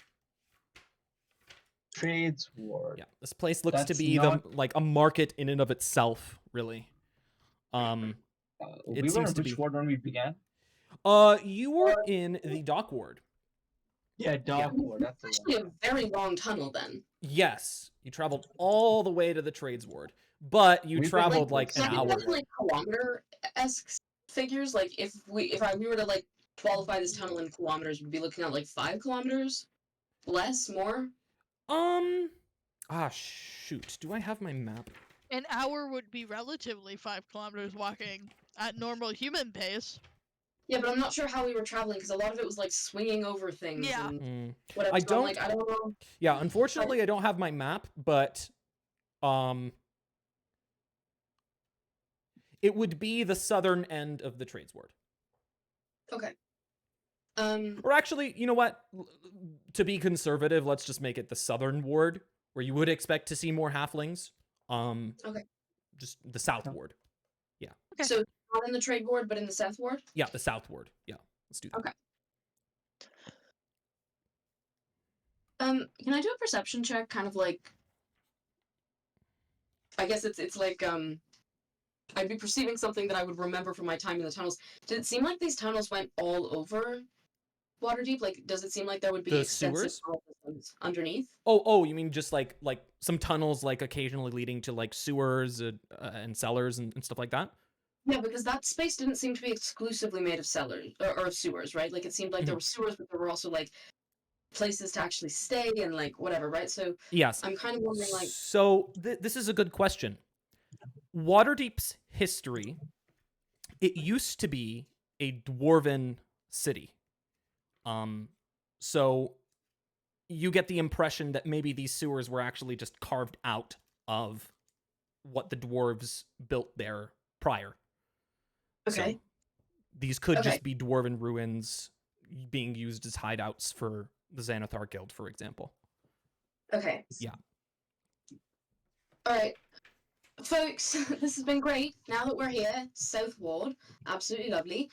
Trades ward. Yeah, this place looks to That's be not- like a market in and of itself, really. We it were seems in to which be. ward when we began? You were in the dock ward. Yeah, Dog Ward. That's the Actually, one. a very long tunnel then. Yes, you traveled all the way to the trades ward, but you We've been, traveled like, like an So I hour. think that's like kilometer-esque figures. Like if we were to like qualify this tunnel in kilometers, we'd be looking at like 5 kilometers, less, more. Shoot. Do I have my map? An hour would be relatively 5 kilometers walking at normal human pace. Yeah, but I'm not sure how we were traveling because a lot of it was like swinging over things Yeah. and whatever. I So I'm don't- like, I don't know. Yeah, unfortunately, I don't have my map, but it would be the southern end of the trades ward. Okay. Or actually, you know what? To be conservative, let's just make it the southern ward, where you would expect to see more halflings. Okay. Just the south Okay. ward. Okay. So not in the trade ward, but in the south ward. Yeah, the south ward. Yeah, let's do that. Okay. Can I do a perception check? Kind of like, I guess it's like I'd be perceiving something that I would remember from my time in the tunnels. Did it seem like these tunnels went all over Waterdeep? Like, does it seem like there would be The extensive sewers? tunnel systems underneath? Oh, you mean just like some tunnels, like occasionally leading to like sewers and cellars and stuff like that? Yeah, because that space didn't seem to be exclusively made of cellars or of sewers, right? Like it seemed like there Mhm. were sewers, but there were also like places to actually stay and like whatever, right? So Yes. I'm kind of wondering, like, So this is a good question. Waterdeep's history, it used to be a dwarven city. So you get the impression that maybe these sewers were actually just carved out of what the dwarves built there prior. okay, So these could Okay. just be dwarven ruins being used as hideouts for the Xanathar Guild, for example. okay, Yeah. all right, folks, this has been great. Now that we're here, South Ward, absolutely lovely.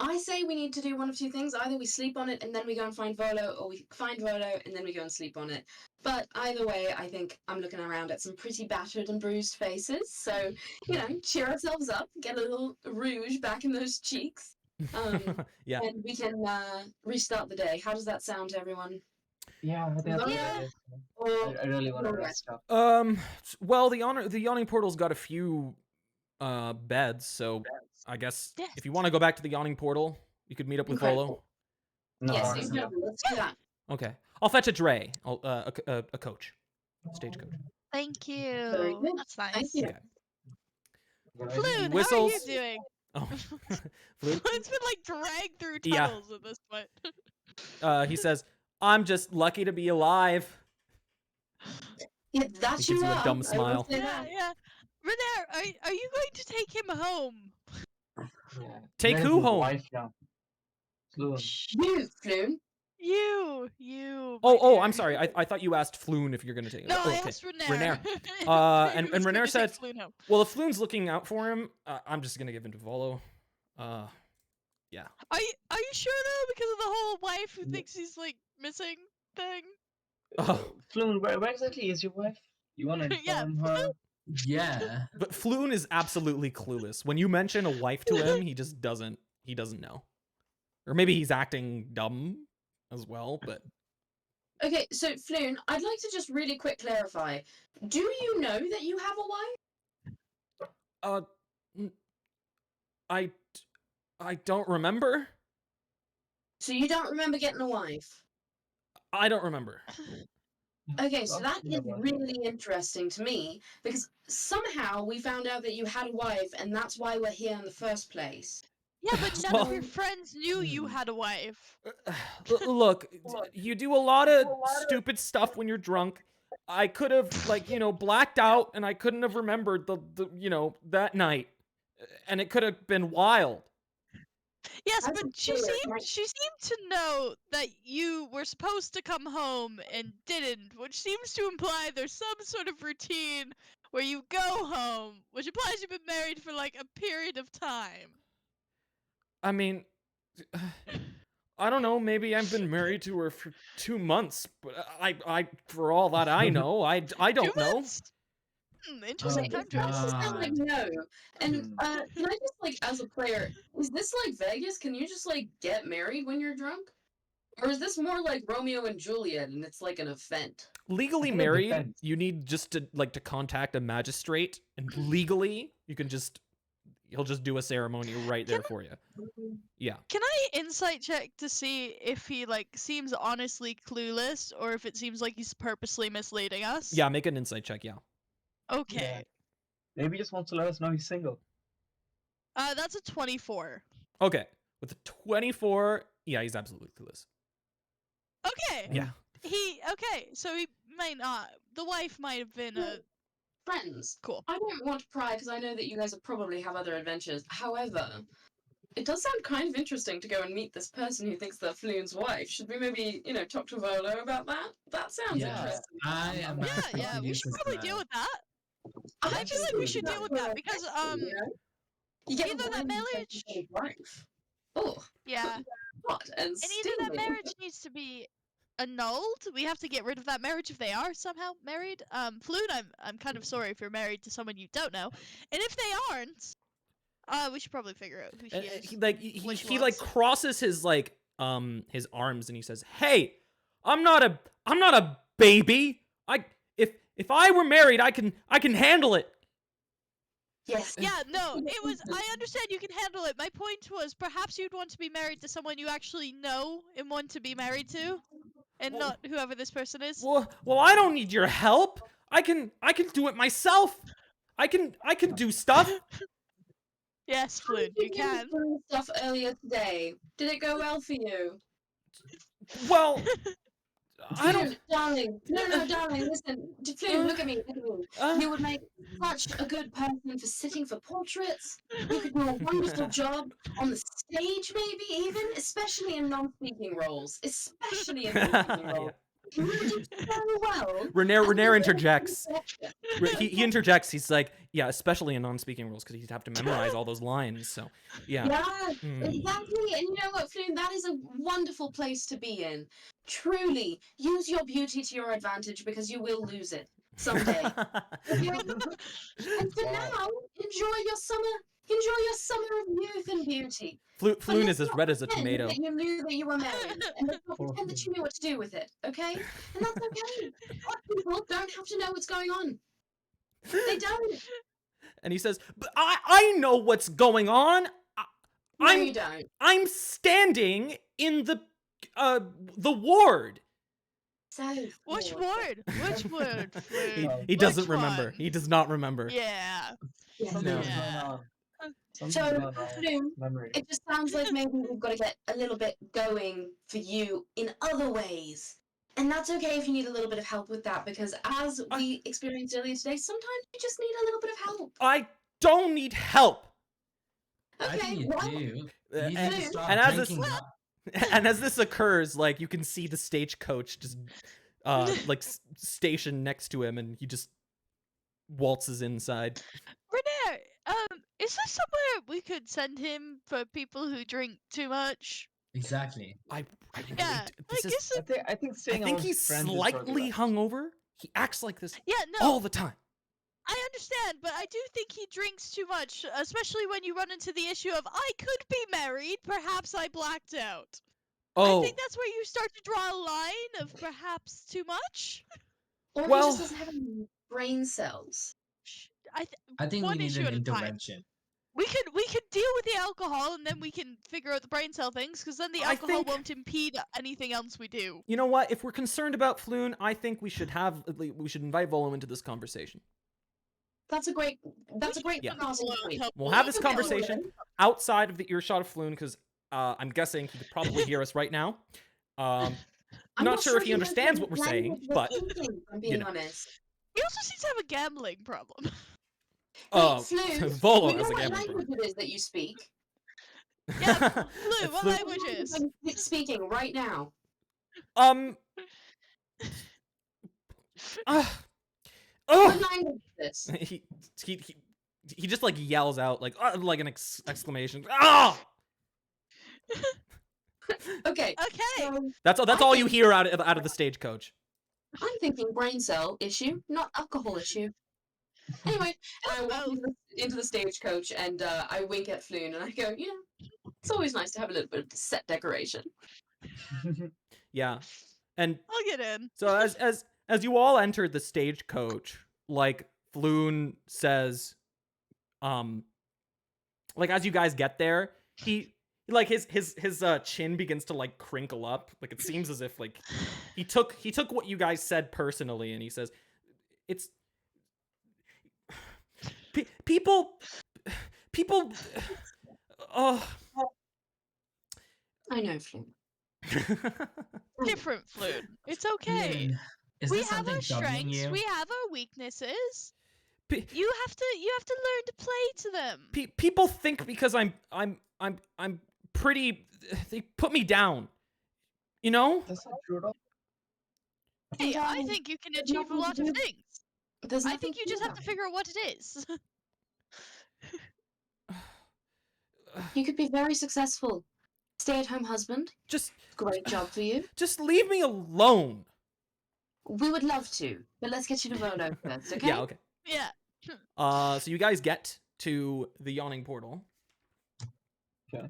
I say we need to do one of two things. Either we sleep on it and then we go and find Volo, or we find Volo and then we go and sleep on it. But either way, I think I'm looking around at some pretty battered and bruised faces. So, cheer ourselves up, get a little rouge back in those cheeks, Yeah. and we can restart the day. How does that sound to everyone? Yeah, I think that's Yeah. good. Or I really want to Alright. rest up. Well, the Yawning Portal's got a few beds, so I guess Yes. if you want to go back to the Yawning Portal, you could meet up with Incredible. Volo. No, yes, no. incredible. Let's do that. Okay. I'll fetch a Dre, a coach, stage coach. Thank you. Very good. That's nice. Thank you. Okay. Floon, how are you whistles. doing? Oh. Flute? Floon's been like dragged through Yeah. tunnels at this point. He says, "I'm just lucky to be alive." Yeah, that He you gives you a are. dumb I will smile. say Yeah, that. yeah. Renair, are you going to take him home? Yeah. Take Where's who his home? wife now? Fluent. You, Floon. You. Oh, my I'm dear. sorry. I thought you asked Floon if you're gonna take it. No, Oh, I okay. asked Renair. Renair. If And he was Renair going to take said, Floon home. "Well, if Floon's looking out for him, I'm just gonna give him to Volo." Are you sure though? Because of the whole wife who Yeah. thinks he's like missing thing. Oh, Fluent, where exactly is your wife? You want to Yeah, inform her? Yeah. but Floon is absolutely clueless. When you mention a wife to him, he just doesn't. He doesn't know, or maybe he's acting dumb as well. But Okay, so Floon, I'd like to just really quick clarify. Do you know that you have a wife? I don't remember. So you don't remember getting a wife? I don't remember. Okay, so that Talk to me is about really interesting to me because somehow we found out that you had a wife, and that's why we're here in the first place. Yeah, but none Well- of your friends knew you had a wife. Look, you do a lot of stupid stuff when you're drunk. I could have, like, blacked out, and I couldn't have remembered the that night, and it could have been wild. Yes, That's but she weird, seemed right? she seemed to know that you were supposed to come home and didn't, which seems to imply there's some sort of routine where you go home, which implies you've been married for like a period of time. I mean, I don't know. Maybe I've been married to her for 2 months, but I for all that I know, I don't 2 know. months? Interesting Oh, time That choice. just sounds like no. And Hmm. can I just like, as a player, is this like Vegas? Can you just like get married when you're drunk? Or is this more like Romeo and Juliet and it's like an event? Legally I think it married, depends. you need just to contact a magistrate, and legally you can he'll just do a ceremony right there for you. Yeah. Can I insight check to see if he like seems honestly clueless or if it seems like he's purposely misleading us? Yeah, make an insight check, yeah. Okay. Maybe he just wants to let us know he's single. That's a 24. Okay. With a 24, yeah, he's absolutely clueless. Okay. Yeah. Okay, so he might not. The wife might have been a Friends, cool. I don't want to pry because I know that you guys will probably have other adventures. However, it does sound kind of interesting to go and meet this person who thinks they're Floon's wife. Should we maybe, talk to Volo about that? That sounds Yeah, interesting. I am Yeah, actually yeah, we curious should as probably well. deal with that. I I feel just like we think should deal with that because you get either a that random marriage- person's wife. Oh, yeah, hot and and either that steamy. marriage needs to be annulled. We have to get rid of that marriage if they are somehow married. Floon, I'm kind of sorry if you're married to someone you don't know, and if they aren't, we should probably figure out who she And, is. he like crosses his his arms and he says, "Hey, I'm not a baby. If I were married, I can handle it." Yes. Yeah, no, it was. I understand you can handle it. My point was perhaps you'd want to be married to someone you actually know and want to be married to, and Well- not whoever this person is. Well, I don't need your help. I can do it myself. I can do stuff. Yes, How did Floon, you do can. doing stuff earlier today? Did it go well for you? Well, I don't. Floon, darling. No, darling, listen. Floon, look at me. You would make such a good person for sitting for portraits. You could do a wonderful job on the stage, maybe even, especially in non-speaking roles. Especially in non-speaking roles. You would do so well. Renier interjects. He interjects. He's like, yeah, especially in non-speaking roles because he'd have to memorize all those lines. So, yeah. Yeah, Hmm. exactly. And you know what, Floon? That is a wonderful place to be in. Truly, use your beauty to your advantage because you will lose it someday. Okay? And for Wow. now, enjoy your summer. Enjoy your summer of youth and beauty. But Floon let's is as not red as a pretend tomato. That you knew that you were married, and let's not Poor pretend that Floon. you knew what to do with it. Okay? And that's okay. Hot people don't have to know what's going on. They don't. And he says, "But I know what's going on. No, I'm you don't. I'm standing in the ward." So Which forward. word? Which word, Floon? He doesn't Which remember. one? He does not remember. Yeah. Yes. No. Something's going on. Something's So, going on. Floon, Memory. it just sounds like maybe we've got to get a little bit going for you in other ways. And that's okay if you need a little bit of help with that, because as we experienced earlier today, sometimes you just need a little bit of help. I don't need help. I think Okay, you well, do. You And- need to stop and as this- drinking up. And as this occurs, like, you can see the stagecoach just stationed next to him, and he just waltzes inside. Renier, is there somewhere we could send him for people who drink too much? Exactly. I Yeah, this like, is, is it- I think I staying think amongst he's friends is for the slightly best. hungover. He acts like this yeah, no, all the time. I understand, but I do think he drinks too much, especially when you run into the issue of I could be married, perhaps I blacked out. Oh, I think that's where you start to draw a line of perhaps too much. Or he Well- just doesn't have any brain cells. I think we one need issue an at a time. intervention. We could deal with the alcohol and then we can figure out the brain cell things because then the I alcohol think- won't impede anything else we do. you know what? If we're concerned about Floon, I think we should invite Volo into this conversation. That's a great Yeah. crossing point. We'll have this Okay. conversation outside of the earshot of Floon because I'm guessing he could probably hear us right now. I'm not sure if he knows understands what we're saying, language we're but, thinking, if I'm being know. honest. He also seems to have a gambling problem. Flu, Volo we know has a what gambling language it is that you speak. Yeah, problem. Flu, what Flu- language is? I'm speaking right now. Oh, What language is this? he just like yells out like an exclamation. Ah! Okay. Okay. So That's I all you think- hear out of the stagecoach. I'm thinking brain cell issue, not alcohol issue. Anyway, and I walk into the stagecoach and I wink at Floon and I go, you know, it's always nice to have a little bit of set decoration. Yeah, and I'll get in. so as you all entered the stagecoach, like Floon says, like as you guys get there, he like his chin begins to like crinkle up. Like it seems as if like he took what you guys said personally, and he says, "It's people." Oh. I know, Floon. Different Floon. It's okay. Ian, is We this have something our troubling strengths. you? We have our weaknesses. P- You have to learn to play to them. People think because I'm pretty, they put me down. You know? That's not true at all. Hey, I No, think you can there's achieve a nothing to lot of do- things. There's I nothing think you do just have to about it. figure out what it is. You could be very successful. Stay-at-home husband. Just Great job for you. just leave me alone. We would love to, but let's get you to Volo first, okay? Yeah, okay. Yeah. So you guys get to the yawning portal. Okay.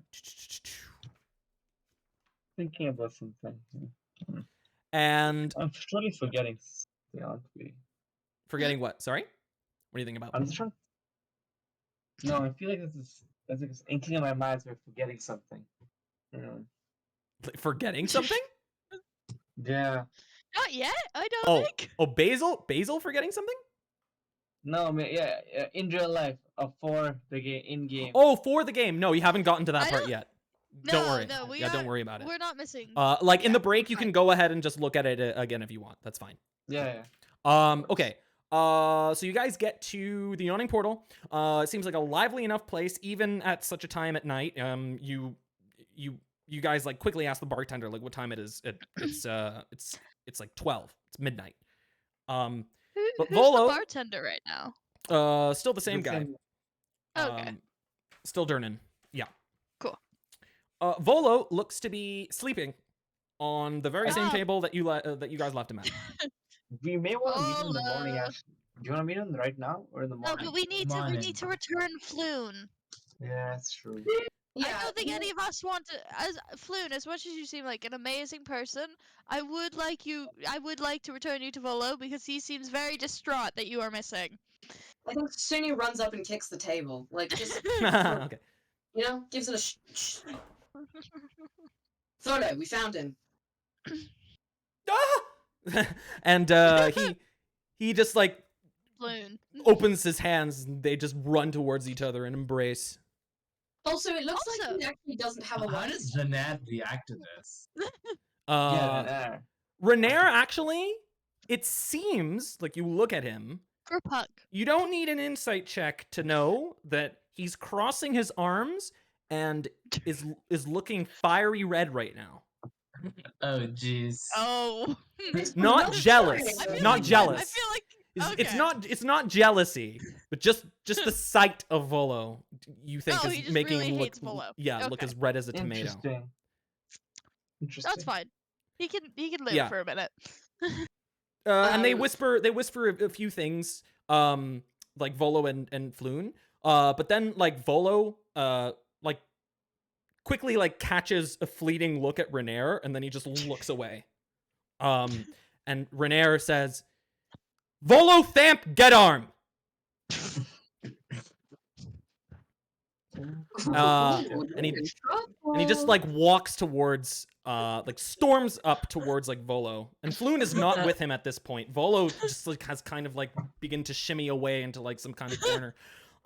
Thinking about something. And I'm totally forgetting something, aren't we? forgetting what? Sorry? What do you think about? I'm just trying. No, I feel like there's like this inkling in my mind we're forgetting something. Like, forgetting something? Yeah. Not yet, I don't Oh, think. oh, Basil forgetting something? No, I mean, yeah, in real life, for the game, in game. Oh, for the game. No, you haven't gotten to that I part don't- yet. No, Don't worry. no, we yeah, don't are- worry about it. We're not missing. Like in the yeah, break, you fine. can go ahead and just look at it again if you want. That's fine. Yeah. Okay. So you guys get to the yawning portal. It seems like a lively enough place, even at such a time at night. You guys like quickly ask the bartender like what time it is. It's like 12. It's midnight. But Who's Volo- the bartender right now? Still the same guy. Okay. Still Durnan. Yeah. Cool. Volo looks to be sleeping on the very same Ah. table that you guys left him at. We may want to meet him in the morning. Hola. Actually, do you want to meet him right now or in the No, morning? but we need Morning. to return Floon. Yeah, that's true. Yeah, I don't think you- any of us want to. As Floon, as much as you seem like an amazing person, I would like to return you to Volo because he seems very distraught that you are missing. I think Suni runs up and kicks the table. Like, just, Okay. you know, gives it a shh. Volo, we found him. Ah! And he just like Floon. opens his hands and they just run towards each other and embrace. Also, it looks like Also- he actually doesn't have a How one. does Jeanette react to this? Yeah, Renair actually, it seems like you look at him, For Puck. you don't need an insight check to know that he's crossing his arms and is looking fiery red right now. Oh, jeez. Oh. Not jealous. I feel Not like- jealous. I feel like It's not jealousy, but just the sight of Volo you think Oh, he is just making really him look hates Volo. look Okay. as red as a tomato. Interesting. that's fine. He can live Yeah. for a minute. And they Um, whisper a few things, like Volo and Floon. But then like Volo, like quickly like catches a fleeting look at Renair, and then he just looks away. And Renair says, "Volothamp, get arm!" And he just like walks towards like storms up towards like Volo. And Floon is not with him at this point. Volo just like has kind of like begin to shimmy away into like some kind of corner,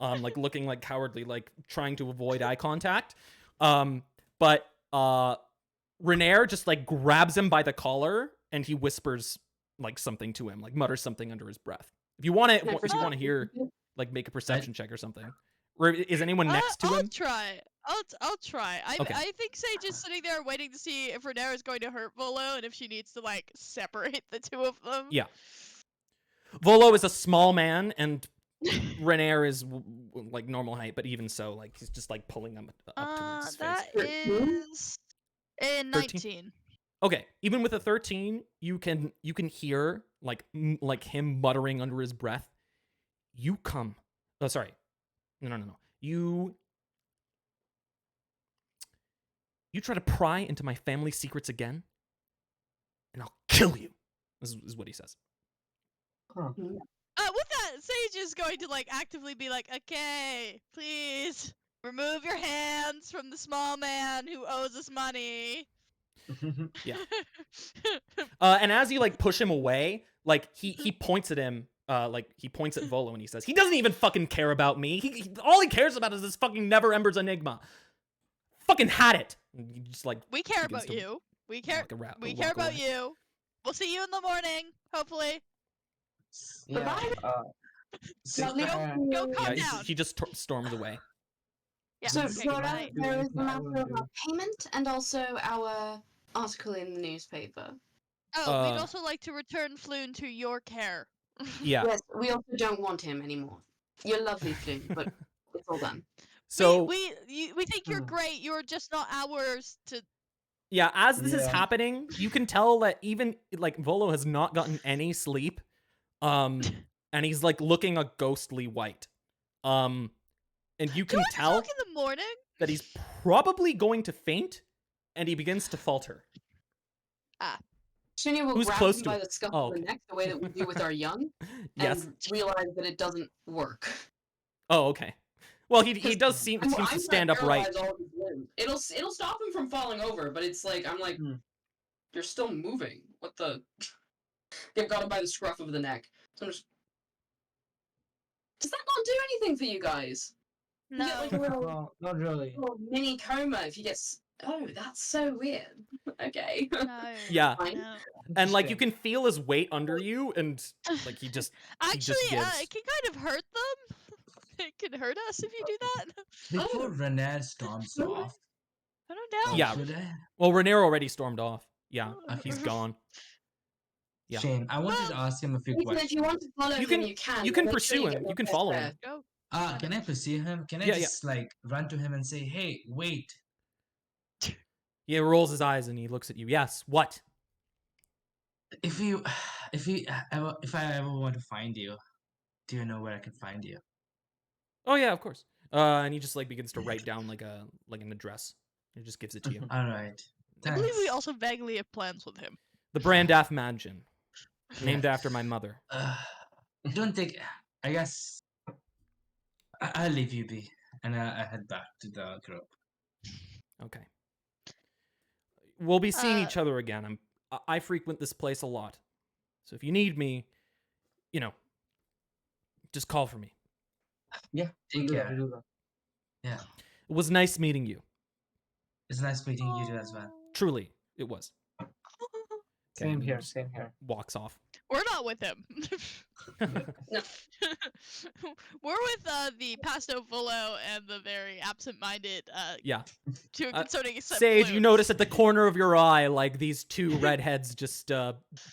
like looking like cowardly, like trying to avoid eye contact. But Renair just like grabs him by the collar and he whispers like something to him, like mutters something under his breath. If you want to hear, like make a perception check or something. Or is anyone next to I'll him? try. I'll try. Okay. I think Sage is sitting there waiting to see if Renera is going to hurt Volo and if she needs to like separate the two of them. Yeah. Volo is a small man, and Renair is like normal height, but even so, like he's just like pulling him up towards his face. That is a 19. Okay, even with a 13, you can hear like him muttering under his breath. You come. Oh, sorry. No. You try to pry into my family secrets again, and I'll kill you. This is what he says. Huh. With that, Sage is going to like actively be like, okay, please remove your hands from the small man who owes us money. Yeah. And as you like push him away, like he points at him, like he points at Volo and he says, "He doesn't even fucking care about me. He all he cares about is this fucking Never Embers enigma. Fucking had it." And he just like We care about you. We care. We care about you. We'll see you in the morning, hopefully. Yeah. Go calm Yeah, down. he just storms away. Yeah. So, okay, Flora, goodbye. there is the I matter will of do. our payment and also our article in the newspaper. Oh, we'd also like to return Floon to your care. Yeah. Yes, we also don't want him anymore. You're lovely, Flynn, but it's all done. So we think you're great. You're just not ours to. yeah, as this is Yeah. happening, you can tell that even like Volo has not gotten any sleep. And he's like looking a ghostly white. And you can tell Talk in the morning. that he's probably going to faint, and he begins to falter. Shinya will Who's grab close him to by it? the scuff Oh, of the okay. neck, the way that we do with our young, Yes. and realize that it doesn't work. Oh, okay. Well, he does seem I'm to trying stand to upright. paralyze all of his limbs. It'll stop him from falling over, but it's like I'm like, you're still moving. What the? They've got him by the scruff of the neck. So I'm just. Does that not do anything for you guys? You get like a No. No, not really. little mini coma if you get. Oh, that's so weird. Okay. No. Yeah, Fine. No. and like you Interesting. can feel his weight under you, and like he just Actually, gives. it can kind of hurt them. It can hurt us if you do that. Before Renair storms off, I don't know. Yeah. should I? Well, Renair already stormed off. Yeah, Okay. he's gone. Yeah. Shane, I wanted to ask him a few Ethan, if questions. you want to follow You him, can- you can. you can but make pursue sure him. get You your can best follow there. him. Go. Can I pursue him? Can I Yeah, yeah. just like run to him and say, "Hey, wait"? He rolls his eyes and he looks at you. Yes. What? If I ever want to find you, do you know where I can find you? Oh yeah, of course. And he just like begins to write down like an address. He just gives it to you. All right. I believe we Thanks. also vaguely have plans with him. The Brandaff Mansion, named Yeah. after my mother. Don't think. I guess I'll leave you be, and I head back to the group. Okay. We'll be seeing Uh, each other again. I frequent this place a lot, so if you need me, you know, just call for me. Yeah. Take we'll do that, care. we'll do that. Yeah, It was nice meeting you. it's nice meeting you too as well. Truly, it was. Okay, Same and he here. just Same here. Walks off. We're not with him. No. We're with the Pasto Volo and the very absent-minded Yeah. two concerning except Sage, you Floon. notice at the corner of your eye, like these two redheads just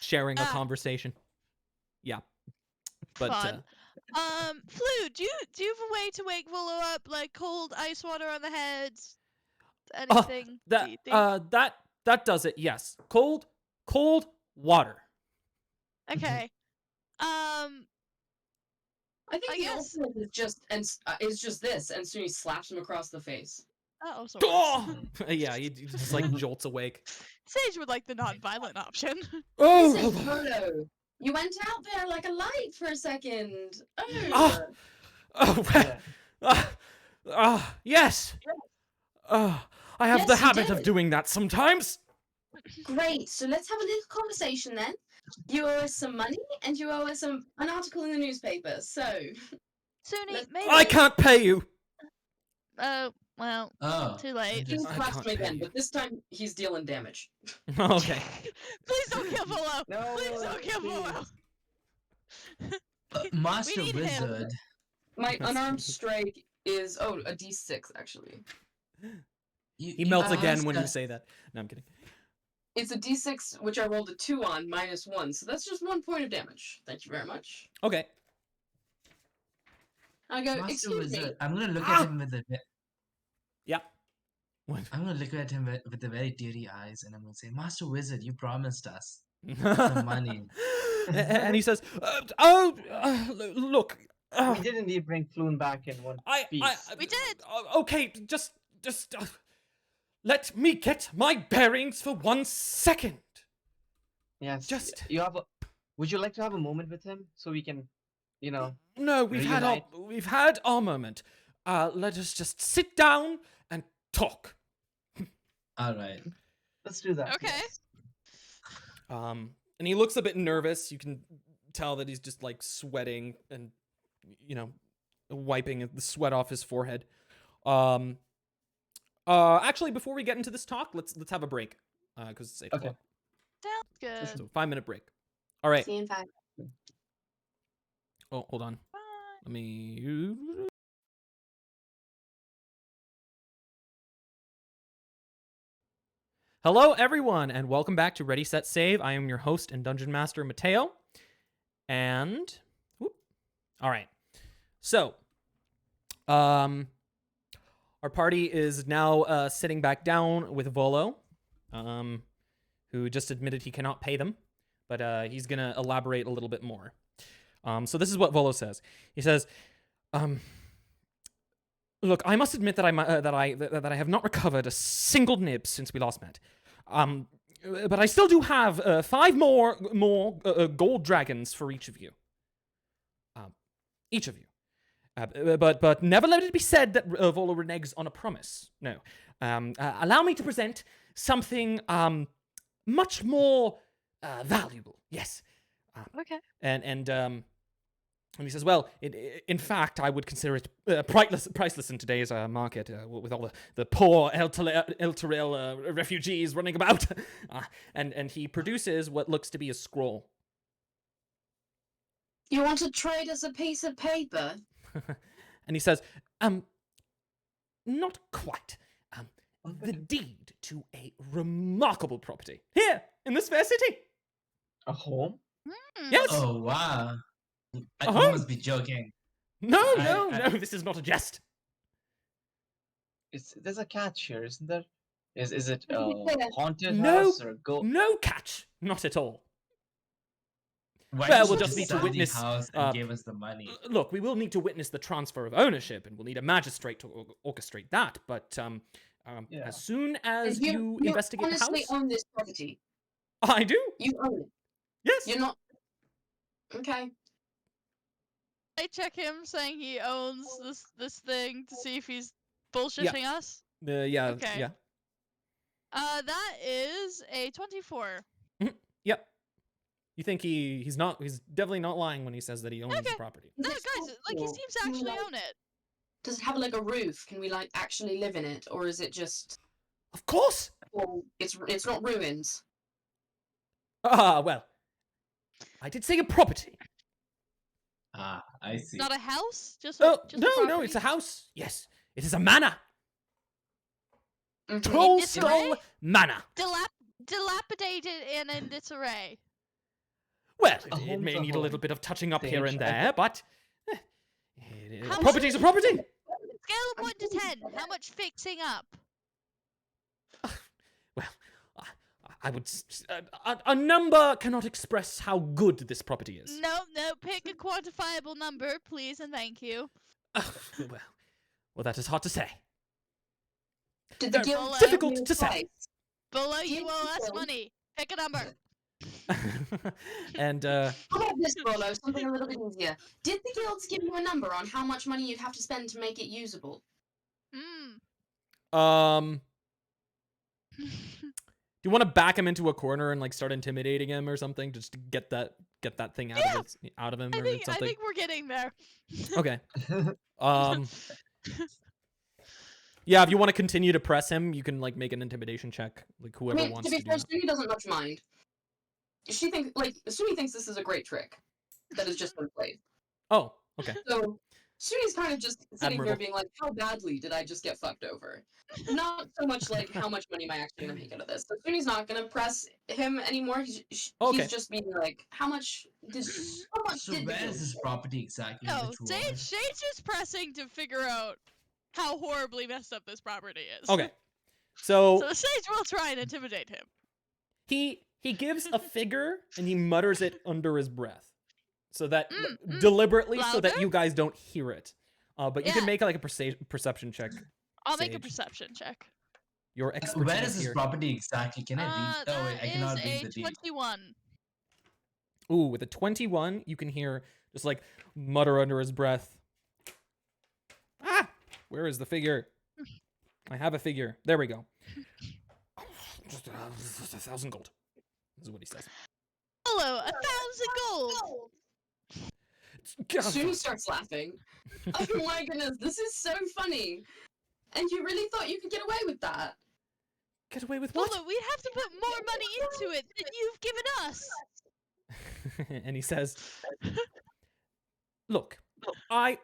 sharing a Ah. conversation. Yeah. But Fun. Flu, do you have a way to wake Volo up, like cold ice water on the heads? Anything? do you think? that does it. Yes. Cold water. Okay. I think I the guess- ultimate is just this, and soon he slaps him across the face. That also Oh! works. Yeah, he just like jolts awake. Sage would like the non-violent option. Listen, Oh! Frodo, you went out there like a light for a second. Oh. Ah! Oh, Yeah. Yes. I have Yes, the you habit of did. doing that sometimes. Great. So let's have a little conversation then. You owe us some money, and you owe us an article in the newspaper. So, Suni, Let's- maybe. I can't pay you. Well, Oh, too late. he's I blasted can't me pay again, you. but this time he's dealing damage. Okay. Please don't kill Volo. No, Please don't kill Volo. Master need him. Wizard. My That's unarmed stupid. strike is a d6 actually. He melts you again asked when you us- say that. No, I'm kidding. It's a d6 which I rolled a 2 on -1, so that's just 1 point of damage. Thank you very much. Okay. I go, Master excuse me. Wizard. I'm gonna look Ah! at him with the. Yeah. What? I'm gonna look at him with the very teary eyes, and I'm gonna say, Master Wizard, you promised us the the money. And he says, look. We did indeed bring Floon back in one piece. We did. Okay, just let me get my bearings for 1 second. Yes. just- You have a. Would you like to have a moment with him so we can, No, we've had our moment. Let us just sit down and talk. All right. let's do that. Okay. yes. And he looks a bit nervous. You can tell that he's just like sweating and wiping the sweat off his forehead. Actually, before we get into this talk, let's have a break. Because it's 8 Okay. o'clock. Sounds good. So 5-minute break. All right. See you in 5. Oh, hold on. Bye. Let me. Hello, everyone, and welcome back to Ready, Set, Save. I am your host and dungeon master, Mateo. And, all right. So, our party is now sitting back down with Volo, who just admitted he cannot pay them, but he's gonna elaborate a little bit more. So this is what Volo says. He says, "Look, I must admit that I have not recovered a single nib since we last met. But I still do have 5 more gold dragons for each of you. Each of you. But never let it be said that Volo reneges on a promise. No. Allow me to present something much more valuable. Yes. Okay. And he says, well, in fact, I would consider it priceless in today's market, with all the poor El Terrell refugees running about. And he produces what looks to be a scroll. You want to trade us a piece of paper? And he says, not quite. The deed to a remarkable property. Here, in this fair city. A home? Yes. Oh, wow. You Uh-huh. must be joking. No, I- this is not a jest. There's a catch here, isn't there? Is it Yeah. a haunted No. house or a ghost? No catch. Not at all. Why Well, did we'll you just need to sell the witness, house and give us the money. Look, we will need to witness the transfer of ownership, and we'll need a magistrate to orchestrate that. But Yeah. as soon as you you investigate the honestly house, own this property. I do. You own it. Yes. You're not. Okay. I check him saying he owns this thing to see if he's bullshitting us. Yeah. Okay. Yeah. That is a 24. Yep. You think he's definitely not lying when he says that he owns the Okay. property. No, Is it guys, like he possible? seems to Can we, actually like- own it. Does it have like a roof? Can we like actually live in it, or is it just? Of course. Well, it's not ruins. Well, I did say a property. Ah, I see. Not a house, just Oh, just no, a no, it's a property? house. Yes, it is a manor. Mhm. Troll disarray? Skull Manor. Dilapidated and in disarray. Well, A it home's may a need a little home. bit of touching up Sage, here and I there, think- but How property's a much- property. Scale of 1 to 10. How much fixing up? Well, I would. A number cannot express how good this property is. No, pick a quantifiable number, please and thank you. Well, that is hard to say. Did the They're guild Well, difficult give you to say. advice? Bolo, Do you you owe us know- money. Pick a number. And How about this, Bolo? Something a little bit easier. Did the guilds give you a number on how much money you'd have to spend to make it usable? Mm. do you want to back him into a corner and like start intimidating him or something, just to get that thing out of him I or think something? we're getting there. Okay. Yeah, if you want to continue to press him, you can like make an intimidation check, like I whoever mean, wants to be to do fair, that. Suni doesn't much mind. Suni thinks this is a great trick that has just been played. Oh, okay. So Suni's kind of just sitting Admirable. here being like, how badly did I just get fucked over? Not so much like, how much money am I actually going to make out of this? So Suni's not going to press him anymore. Okay. He's just being like, how much So did the where guild is this say? property exactly? No, Which Sage ward? is pressing to figure out how horribly messed up this property is. Okay. So So Sage will try and intimidate him. he gives a figure and he mutters it under his breath, so that Mm. deliberately, so that Louder? you guys don't hear it. But you can Yeah. make like a perception check. I'll make a Sage. perception check. Your expertise Where is this here. property exactly? Can I read? Oh wait, I cannot That read is the a deed. 21. Ooh, with a 21, you can hear just like mutter under his breath. Ah, where is the figure? I have a figure. There we go. Just 1,000 gold. This is what he says. Hello, 1,000 gold. Suni starts laughing. Oh my goodness, this is so funny. And you really thought you could get away with that? Get away with what? Hold on, we have to put more money into it than you've given us. And he says, look, I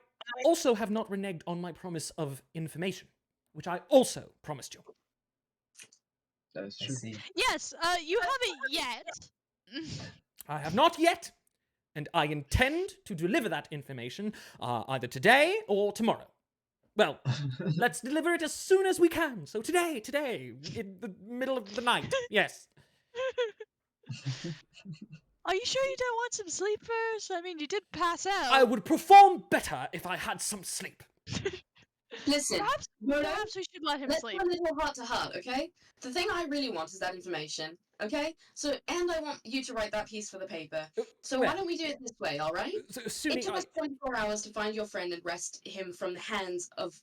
also have not reneged on my promise of information, which I also promised you. That is I true. see. Yes, you haven't yet. I have not yet, and I intend to deliver that information either today or tomorrow. Well, let's deliver it as soon as we can. So today, in the middle of the night. Yes. Are you sure you don't want some sleepers? I mean, you did pass out. I would perform better if I had some sleep. Listen, Perhaps Bolo, we should let him let's sleep. have a little heart to heart, okay? The thing I really want is that information, okay? So, and I want you to write that piece for the paper. So Well, why don't we do it this way, all right? So, It Suni, took us 24 hours to find your friend and wrest him from the hands of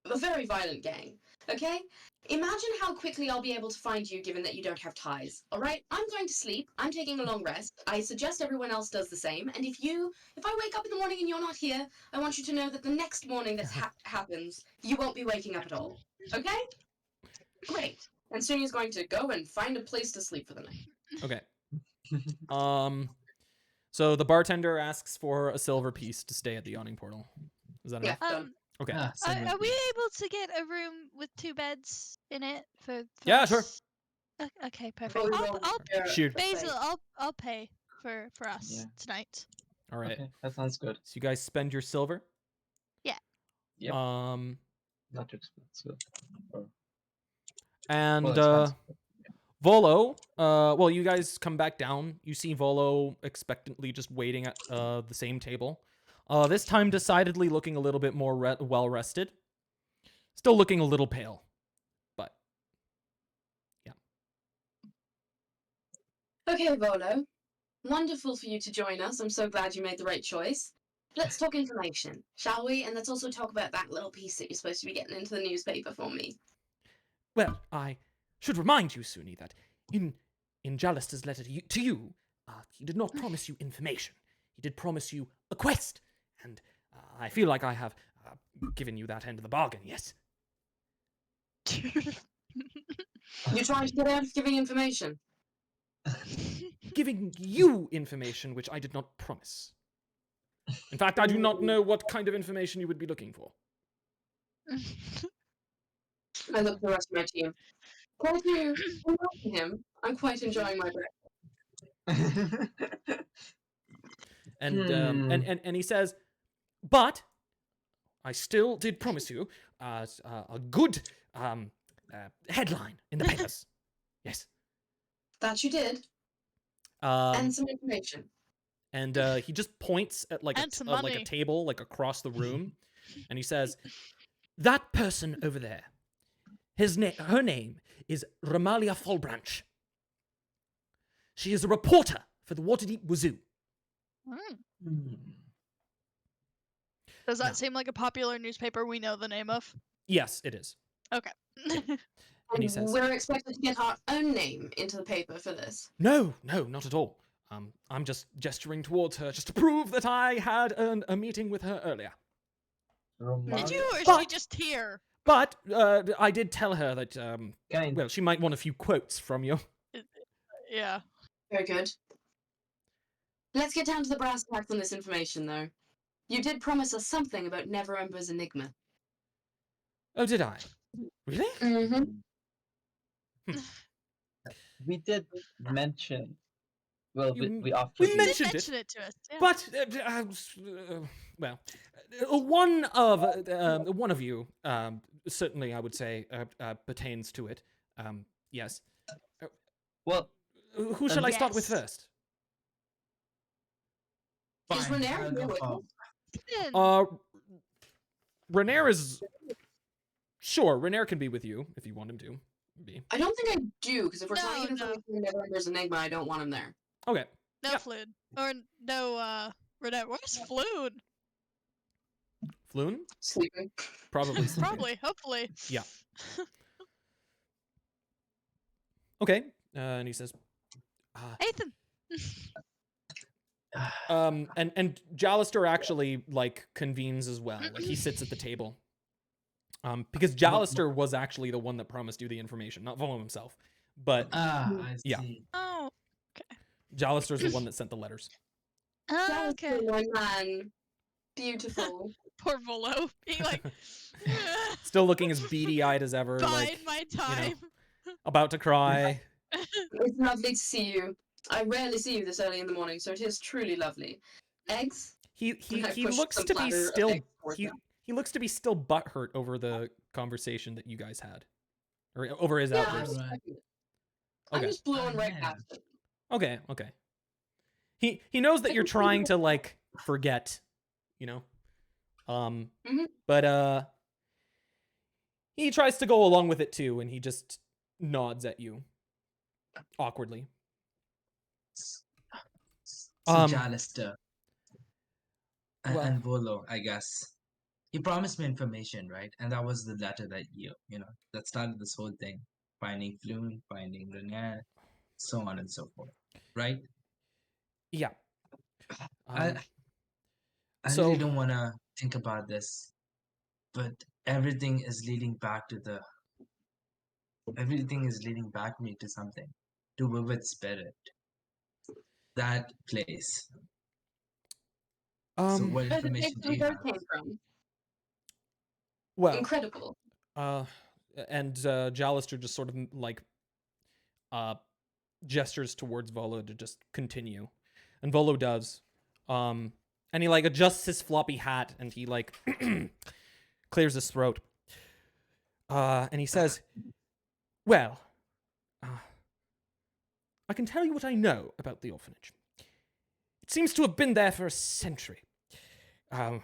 a very violent gang, okay? Imagine how quickly I'll be able to find you given that you don't have ties, all right? I'm going to sleep. I'm taking a long rest. I suggest everyone else does the same. And if I wake up in the morning and you're not here, I want you to know that the next morning that happens, you won't be waking up at all, okay? Great. And Suni's going to go and find a place to sleep for the night. Okay. So the bartender asks for a silver piece to stay at the yawning portal. Is that Yeah, enough? done. Okay. Ah, silver Are we piece. able to get a room with 2 beds in it for Yeah, sure. us? Okay, perfect. But we I'll will share Shoot. a place. Basil, I'll pay for us Yeah. tonight. All right. Okay, that sounds good. So you guys spend your silver. Yeah. Yep. Not too expensive. And expensive. Volo, well, you guys come back down. You see Volo expectantly just waiting at the same table. This time decidedly looking a little bit more well rested. Still looking a little pale, but yeah. Okay, Volo. Wonderful for you to join us. I'm so glad you made the right choice. Let's talk information, shall we? And let's also talk about that little piece that you're supposed to be getting into the newspaper for me. Well, I should remind you, Suni, that in Jalister's letter to you, he did not promise you information. He did promise you a quest, and I feel like I have given you that end of the bargain, yes. You're trying to get out of giving information. Giving you information which I did not promise. In fact, I do not know what kind of information you would be looking for. I look at the rest of my team. Glad you welcome him. I'm quite enjoying my breakfast. And he says, but I still did promise you a good headline in the papers. Yes. That you did. And some information. And he just points at like And some like a money. table like across the room, and he says, "That person over there, Her name is Ramalia Fallbranch. She is a reporter for the Waterdeep Wazoo. Hmm. Hmm. Does that No. seem like a popular newspaper we know the name of? Yes, it is. Okay. And he says, we're expected to get our own name into the paper for this. No, not at all. I'm just gesturing towards her just to prove that I had a meeting with her earlier. Did you, or is she But- just here? But I did tell her that, Can I, well, she might want a few quotes from you. Yeah. Very good. Let's get down to the brass tacks on this information, though. You did promise us something about Neverember's enigma. Oh, did I? Really? Mm-hmm. we did mention. Well, You- we offered. we You mentioned did it. mention it to us. Yeah. But well, one of you certainly I would say pertains to it. Yes. Well, Who shall I start with Yes. first? Is Fine, Renair I'll here go with first. Finn. Renair is sure. Renair can be with you if you want him to be. I don't think I do, because if we're No, talking information on Neverember's enigma, I don't want him there. Okay. No yeah. Flood. Or no, Renette. Where's Flood? Floon? Sleeping. Probably. sleeping. Probably, hopefully. Yeah. Okay. And he says, Ethan. and Jallister actually like convenes as well. Like he sits at the table. Because Jallister was actually the one that promised you the information, not Volo himself. But I Yeah. see. Oh. Jallister's the one that sent the letters. Oh, okay. My man. Beautiful. Poor Volo. Being like, Still looking as beady-eyed as ever, bide like my time. about to cry. It's lovely to see you. I rarely see you this early in the morning, so it is truly lovely. Eggs? He I he pushed looks some to be platter of still eggs towards he him. he looks to be still butthurt over the conversation that you guys had, or over his Yeah, I'm outburst. just, Right. I'm Okay. just blowing Oh, right man. past it. Okay. He knows that you're trying to like forget, you know. Mhm. But he tries to go along with it too, and he just nods at you awkwardly. So Um, Jallister well- and Volo, I guess. He promised me information, right? And that was the letter that that started this whole thing. Finding Floon, finding Renee, so on and so forth. Right? Yeah. I so- really don't wanna think about this, but everything is leading me to something. To Vivid Spirit. That place. So what Where the information do you bird have? came from. well, Incredible. and Jallister just sort of like gestures towards Volo to just continue, and Volo does. And he like adjusts his floppy hat and he like clears his throat. And he says, "Well, I can tell you what I know about the orphanage. It seems to have been there for a century. From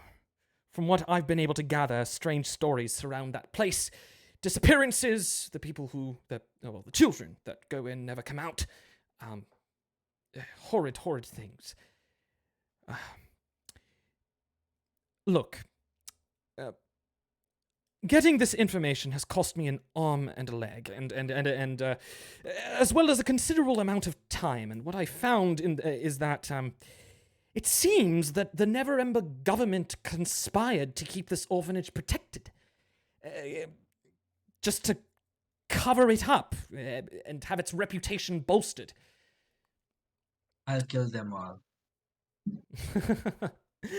what I've been able to gather, strange stories surround that place. Disappearances, the children that go in never come out. Horrid things. Look, getting this information has cost me an arm and a leg, and as well as a considerable amount of time. And what I found is that it seems that the Neverember government conspired to keep this orphanage protected, just to cover it up and have its reputation bolstered." I'll kill them all.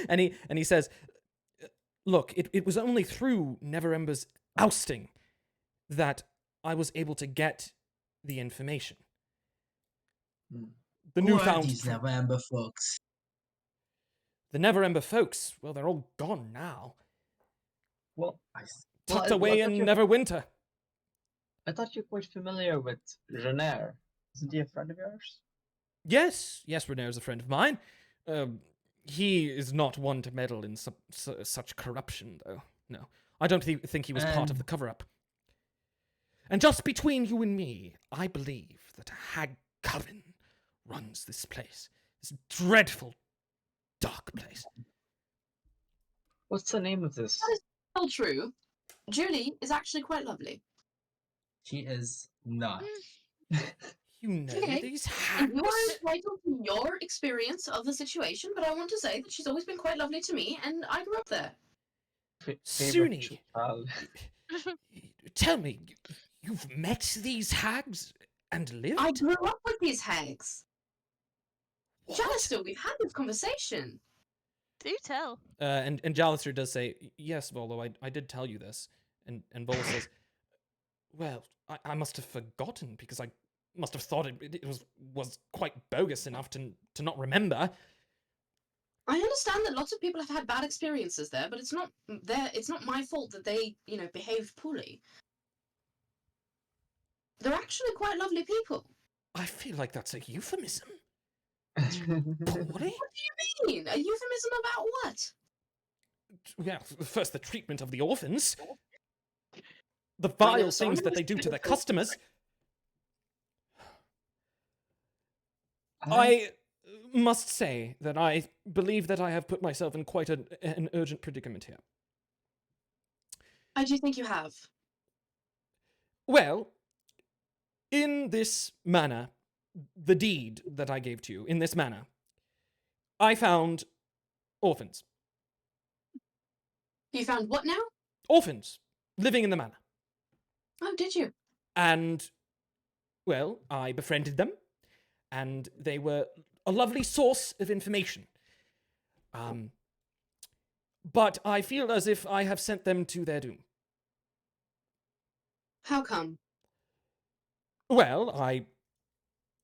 and he says, "Look, it was only through Neverember's ousting that I was able to get the information. Hmm. The Who are newfound these November folks? the Neverember folks. Well, they're all gone now, well, tucked I away thought in you- Neverwinter. I thought you're quite familiar with Renair. Isn't he a friend of yours? Yes, Renair is a friend of mine. He is not one to meddle in such corruption, though. No, I don't think he was part of the cover-up." And just between you and me, I believe that a hag coven runs this place. This dreadful, dark place. What's the name of this? That is still true. Julie is actually quite lovely. She is not. You know Okay. these And hags? you are entitled to your experience of the situation, but I want to say that she's always been quite lovely to me, and I grew up there. Favorite Suni, child. tell me, you've met these hags and lived? I grew up with these hags. What? Jalister, we've had this conversation. Do tell. And Jalister does say, yes, Volo, I did tell you this. And Volo says, well, I must have forgotten because I must have thought it was quite bogus enough to not remember. I understand that lots of people have had bad experiences there, but it's not my fault that they, behaved poorly. They're actually quite lovely people. I feel like that's a euphemism. Poorly? Poorly? What do you mean? A euphemism about what? Well, first the treatment of the orphans. The vile so things I'm that they do to their customers. I I must say that I believe that I have put myself in quite an urgent predicament here. I do think you have. Well, in this manner, the deed that I gave to you, in this manner, I found orphans. You found what now? Orphans living in the manor. Oh, did you? And, well, I befriended them, and they were a lovely source of information. But I feel as if I have sent them to their doom. How come? Well, I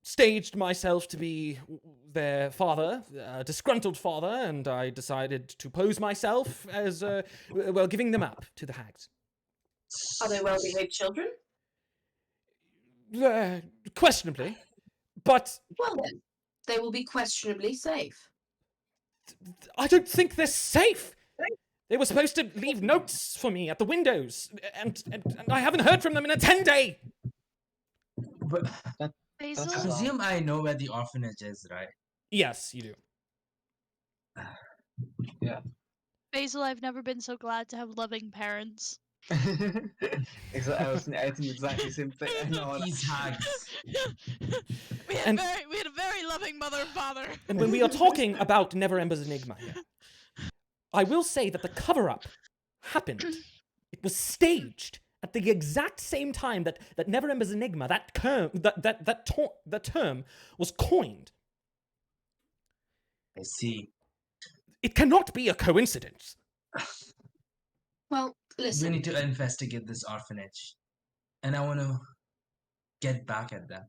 staged myself to be their father, a disgruntled father, and I decided to pose myself as, giving them up to the hags. Are they well-behaved children? Questionably. But Well then, they will be questionably safe. I don't think they're safe. They were supposed to leave notes for me at the windows, and I haven't heard from them in a 10-day. But Basil? I That's presume I know where the orphanage is, right? Yes, you do. Basil, I've never been so glad to have loving parents. I think exactly the same thing. I know. These hags. we had And- a very loving mother and father. And when we are talking about Never Ember's Enigma here, I will say that the cover-up happened. It was staged at the exact same time that Never Ember's Enigma, that term was coined. I see. It cannot be a coincidence. Well, We listen. need to investigate this orphanage. And I want to get back at them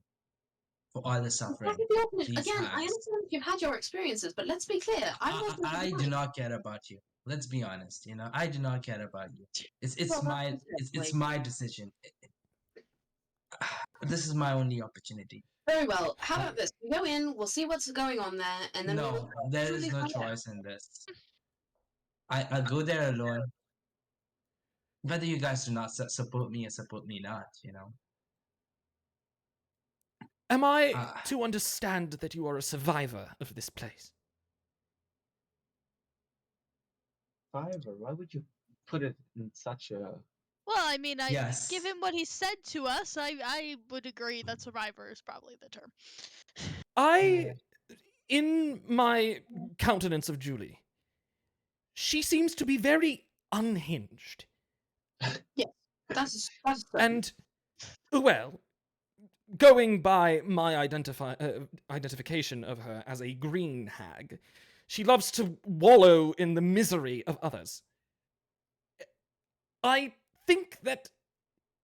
for all the suffering. Back at the orphanage. These Again, I hags. understand if you've had your experiences, but let's be clear. I do not care about you. Let's be honest. I do not care about you. It's Well, my that's it's my decision. This is my only opportunity. Very well. How about this? We go in, we'll see what's going on there, and then we No, will there is truly no find out. choice in this. I'll go there alone. Whether you guys do not support me or support me not. Am I Ah. to understand that you are a survivor of this place? Fiverr, why would you put it in such a... Well, I mean, Yes. given what he said to us, I would agree that survivor is probably the term. In my countenance of Julie, she seems to be very unhinged. That's And, well, going by my identification of her as a green hag, she loves to wallow in the misery of others. I think that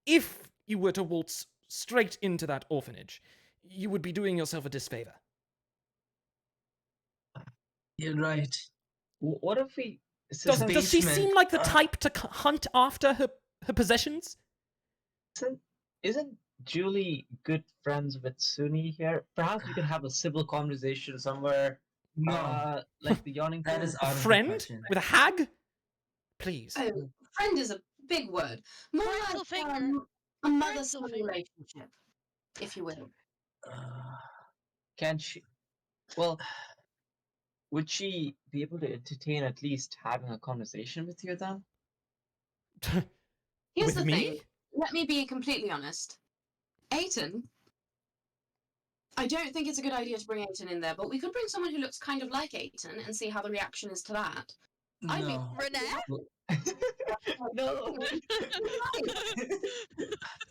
if you were to waltz straight into that orphanage, you would be doing yourself a disfavor. You're right. What if we... Does she basement, seem like the type to hunt after her possessions? Isn't Julie good friends with Suni here? Perhaps we can have a civil conversation somewhere. No, Like the Yawning that Pool. is A out of the friend question. with a hag? Please. Oh, friend is a big word. More Parental like, finger. A mother-son Parental figure. relationship, if you will. Can she? Well, would she be able to entertain at least having a conversation with you then? Here's With the me? thing. Let me be completely honest. Aiton, I don't think it's a good idea to bring Aiton in there, but we could bring someone who looks kind of like Aiton and see how the reaction is to that. I mean, No. Renee? No. No.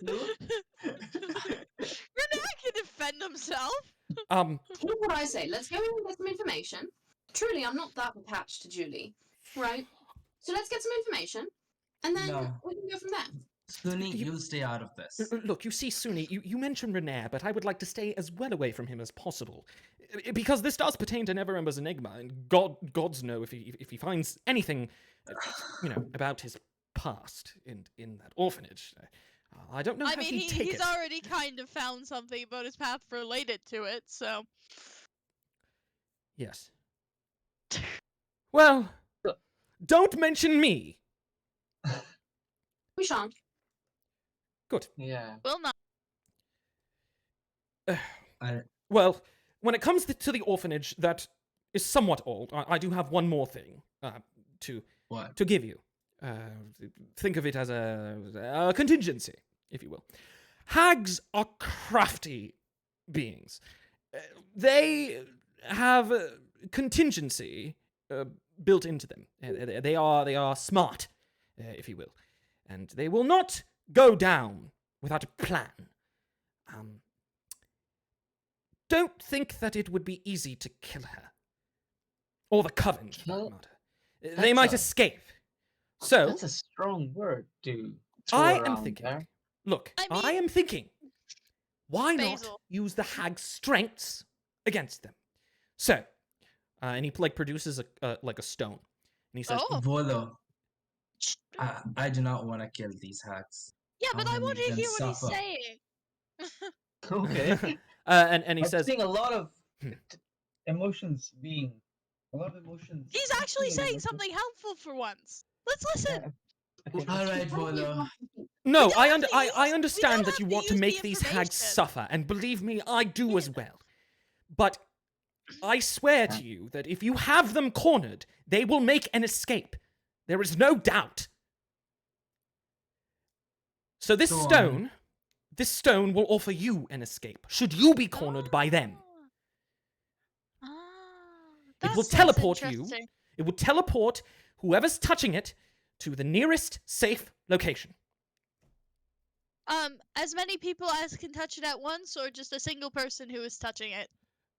Renee can defend himself. Here's what I say. Let's go in and get some information. Truly, I'm not that attached to Julie, right? So let's get some information, and then No. we can go from there. Sunny, you'll stay out of this. Look, you see, Suni, you mentioned Renair, but I would like to stay as well away from him as possible. Because this does pertain to Neverember's Enigma, and gods know if he finds anything, about his past in that orphanage. I don't know I how mean, he'd take he's it. already kind of found something about his path related to it, so. Yes. Well, don't mention me. We shan't. Good. Yeah. Will not. Well, when it comes to the orphanage, that is somewhat old. I do have one more thing What? to give you. Think of it as a contingency, if you will. Hags are crafty beings. They have contingency built into them. They are smart, if you will, and they will not go down without a plan. Don't think that it would be easy to kill her, or the coven, for that matter. They might escape. So That's a strong word to I throw am around thinking. there. Look, I I mean, am thinking. Why not Basil. use the hag's strengths against them? So, and he produces a stone, and he says, Oh. Volo, I do not want to kill these hags. Yeah, but I wanna want make to them hear what he's suffer. saying. Okay. and he I'm says, seeing a lot of Hmm. emotions being. A lot of emotions. He's actually saying something helpful for once. Let's listen. Okay. All right, Volo. "No, don't I have to I use- understand we don't that you have to want to use the make these hags information. suffer, and believe me, I do as well. But I swear to you that if you have them cornered, they will make an escape. There is no doubt. So this Go on. stone will offer you an escape, should you be cornered by them. Ah, It that will sounds teleport you. interesting. It will teleport whoever's touching it to the nearest safe location. As many people as can touch it at once, or just a single person who is touching it?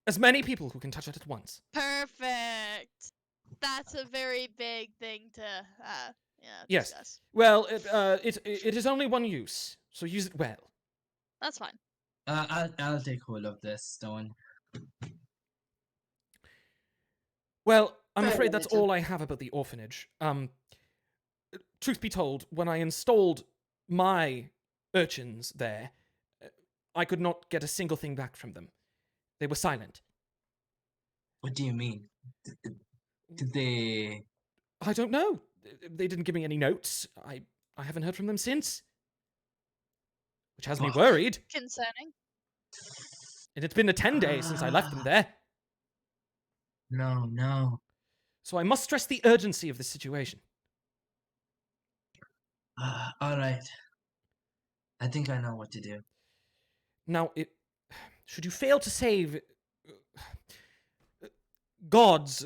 As many people who can touch it at once. Perfect. That's a very big thing to Yes. discuss. Well, it is only one use, so use it well. That's fine. I'll take hold of this stone. Well, I'm Very afraid that's little. all I have about the orphanage. Truth be told, when I installed my urchins there, I could not get a single thing back from them. They were silent. What do you mean? Did they? I don't know. They didn't give me any notes. I haven't heard from them since. Which has me Fuck. worried. Concerning. And it's been 10 days since I left them there. No. So I must stress the urgency of this situation. All right. I think I know what to do. Now, should you fail to save gods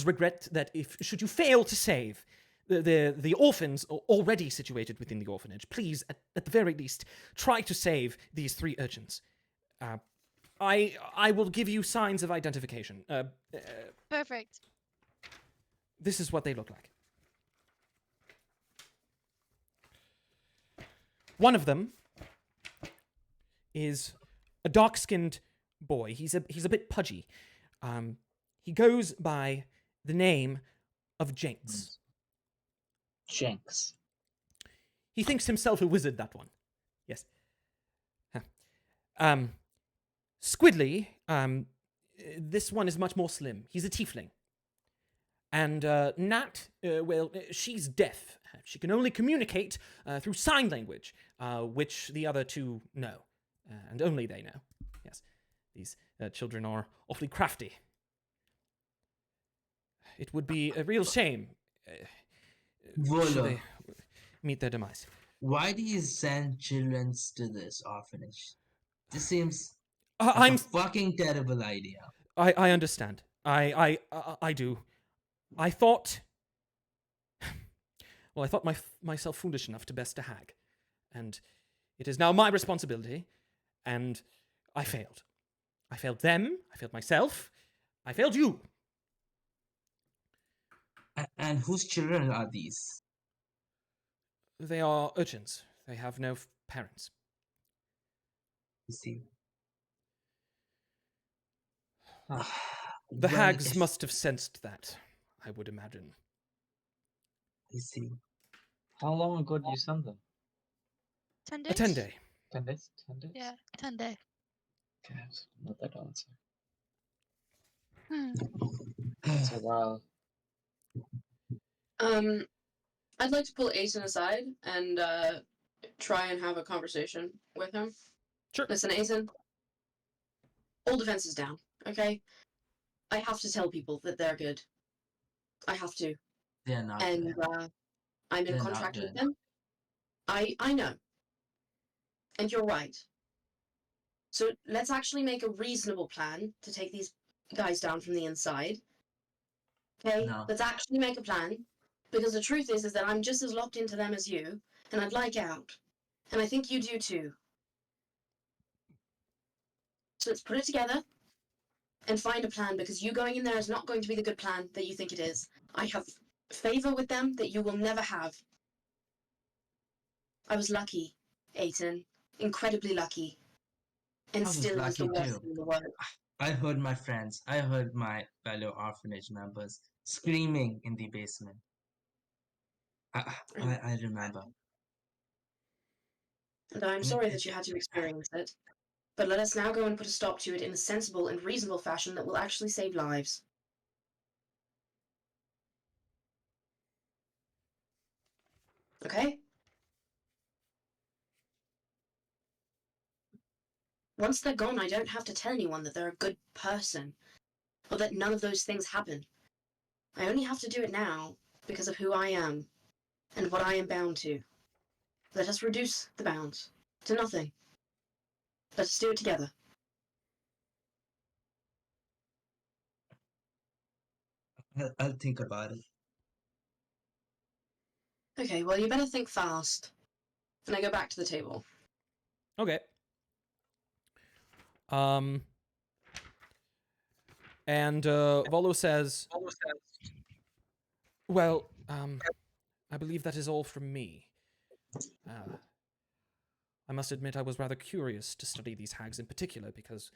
regret that should you fail to save the orphans already situated within the orphanage, please at the very least try to save these 3 urchins. I will give you signs of identification. Perfect. This is what they look like. One of them is a dark-skinned boy. He's a bit pudgy. He goes by the name of Jenks. Jenks. He thinks himself a wizard, that one. Yes. Squidly, this one is much more slim. He's a tiefling. And Nat, she's deaf, She can only communicate through sign language, which the other two know, and only they know. Yes, these children are awfully crafty. It would be a real shame should Volo, they meet their demise. why do you send children to this orphanage? This seems I, like I'm a fucking terrible idea. I understand. I do. I thought. Well, I thought myself foolish enough to best a hag, and it is now my responsibility, and I failed. I failed them. I failed myself. I failed you. And whose children are these? They are urchins. They have no parents. You see. Huh. The Well, hags if- must have sensed that, I would imagine. I see. How long ago did you send them? 10 A days? 10 day. 10 days? 10 days? Yeah, 10 day. Okay, not that answer. Hmm. It's a while. I'd like to pull Asen aside and try and have a conversation with him. Sure. Listen, Asen. All defenses down, okay? I have to tell people that they're good. I have to. They're not And good. I'm in They're not contract with good. them. I know. And you're right. So let's actually make a reasonable plan to take these guys down from the inside. Okay? No. Let's actually make a plan. Because the truth is that I'm just as locked into them as you, and I'd like out. And I think you do too. So let's put it together and find a plan, because you going in there is not going to be the good plan that you think it is. I have favor with them that you will never have. I was lucky, Aiton. Incredibly lucky. And I was still it was the lucky worst too. thing in the world. I heard my friends, I heard my fellow orphanage members screaming in the basement. I remember. And I'm And sorry that you had to experience it. But let us now go and put a stop to it in a sensible and reasonable fashion that will actually save lives. Okay? Once they're gone, I don't have to tell anyone that they're a good person, or that none of those things happen. I only have to do it now because of who I am, and what I am bound to. Let us reduce the bounds to nothing. Let us do it together. I'll think about it. Okay, well, you better think fast. And I go back to the table. Okay. And Volo says, well, I believe that is all from me. I must admit I was rather curious to study these hags in particular because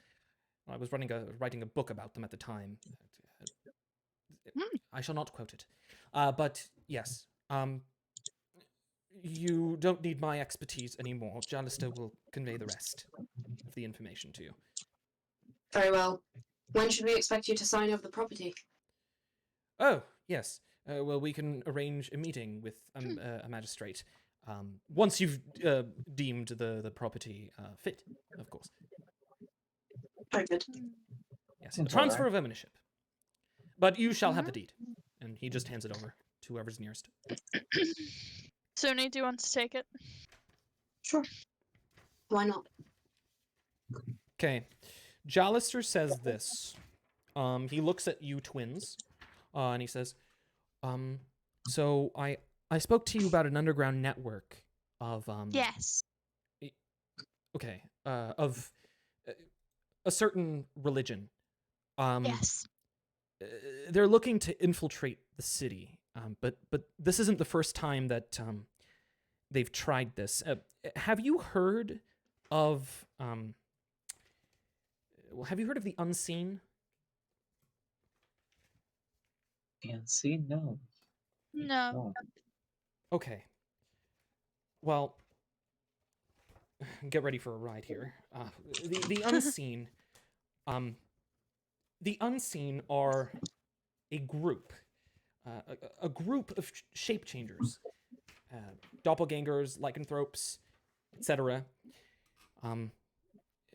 I was writing a book about them at the time. I shall not quote it. But yes, you don't need my expertise anymore. Jallister will convey the rest of the information to you. Very well. When should we expect you to sign over the property? Oh, yes. Well, we can arrange a meeting with a magistrate once you've deemed the property fit, of course. Very good. Yes, Seems a transfer alright. of ownership. But you shall have the deed. And he just hands it over to whoever's nearest. Suni, do you want to take it? Sure. Why not? Okay. Jallister says this. He looks at you twins, and he says, so I spoke to you about an underground network of Yes. okay, of a certain religion. Yes. They're looking to infiltrate the city, but this isn't the first time that they've tried this. Have you heard of the Unseen? Can't see? No. No. No. Okay. Well, get ready for a ride here. The Unseen, the Unseen are a group, a group of shape changers doppelgangers, lycanthropes, etc.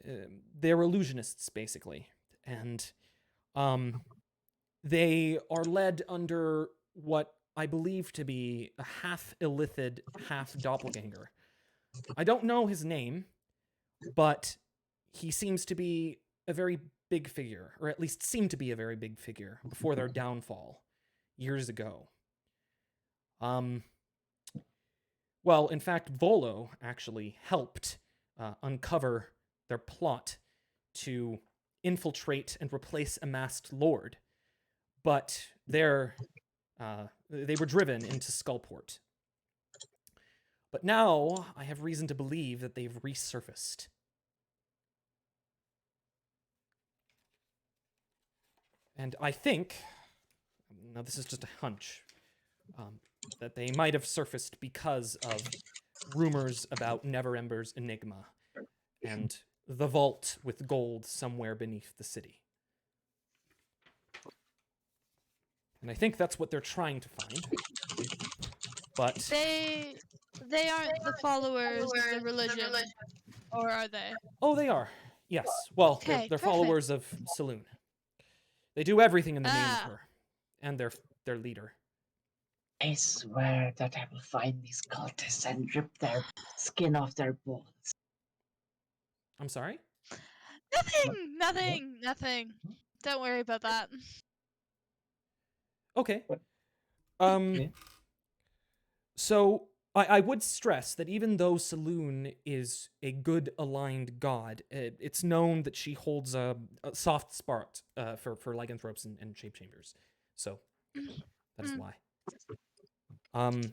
They're illusionists, basically. And they are led under what I believe to be a half illithid, half doppelganger. I don't know his name, but he seems to be a very big figure, or at least seemed to be a very big figure before their downfall years ago. Well, in fact, Volo actually helped uncover their plot to infiltrate and replace a masked lord, but they were driven into Skullport. But now I have reason to believe that they've resurfaced. And I think, now this is just a hunch, that they might have surfaced because of rumors about Neverember's enigma and the vault with gold somewhere beneath the city. And I think that's what they're trying to find. But They aren't the followers of the religion, or are they? oh, they are. Yes. Well, Okay, they're perfect. followers of Saloon. They do everything in the name of Ah. her and their leader. I swear that I will find these cultists and rip their skin off their bones. I'm sorry? Nothing. Don't worry about that. Okay. What? Um. So I would stress that even though Saloon is a good aligned god, it's known that she holds a soft spot for lycanthropes and shape chambers. So that is why.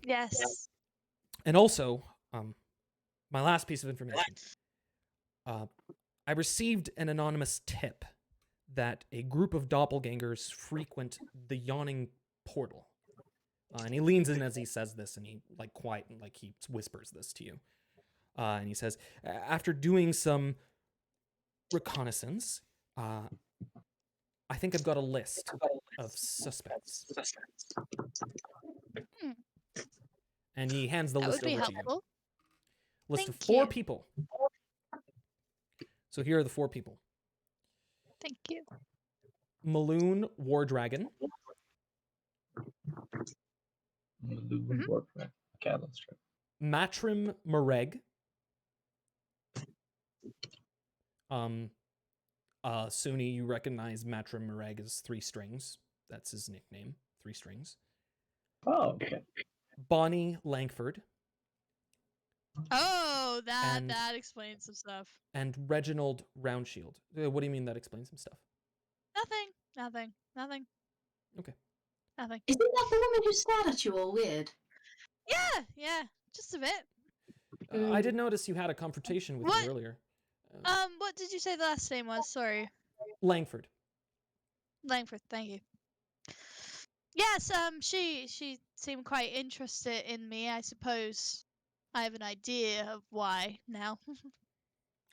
Yes. And also, my last piece of information. I received an anonymous tip that a group of doppelgangers frequent the yawning portal. And he leans in as he says this, and he he whispers this to you. And he says, after doing some reconnaissance, I think I've got a list of suspects. And he hands the That list would be over to you. helpful. List of Thank 4 you. people. So here are the 4 people. Thank you. Maloon War Dragon, Malune Warcraft. Okay, let's try. Matrim Mareg. Suni, you recognize Matrim Mareg as 3 strings. That's his nickname, 3 strings. Oh, okay. Bonnie Langford Oh, that And- explains some stuff. and Reginald Roundshield. What do you mean that explains some stuff? Nothing. Okay. Nothing. Isn't that the woman who stared at you all weird? Yeah, just a bit. I did notice you had a confrontation with What? me earlier. What did you say the last name was? Sorry. Langford. Langford, thank you. Yes, she seemed quite interested in me, I suppose. I have an idea of why now.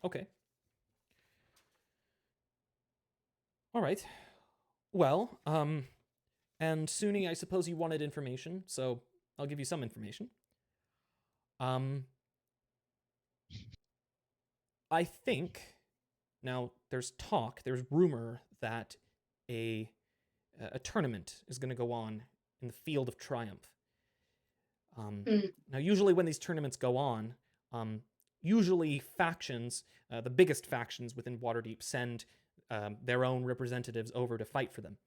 Okay. All right. Well, and Suni, I suppose you wanted information, so I'll give you some information. I think now there's rumor that a tournament is going to go on in the Field of Triumph. Now, usually when these tournaments go on, usually factions, the biggest factions within Waterdeep, send their own representatives over to fight for them.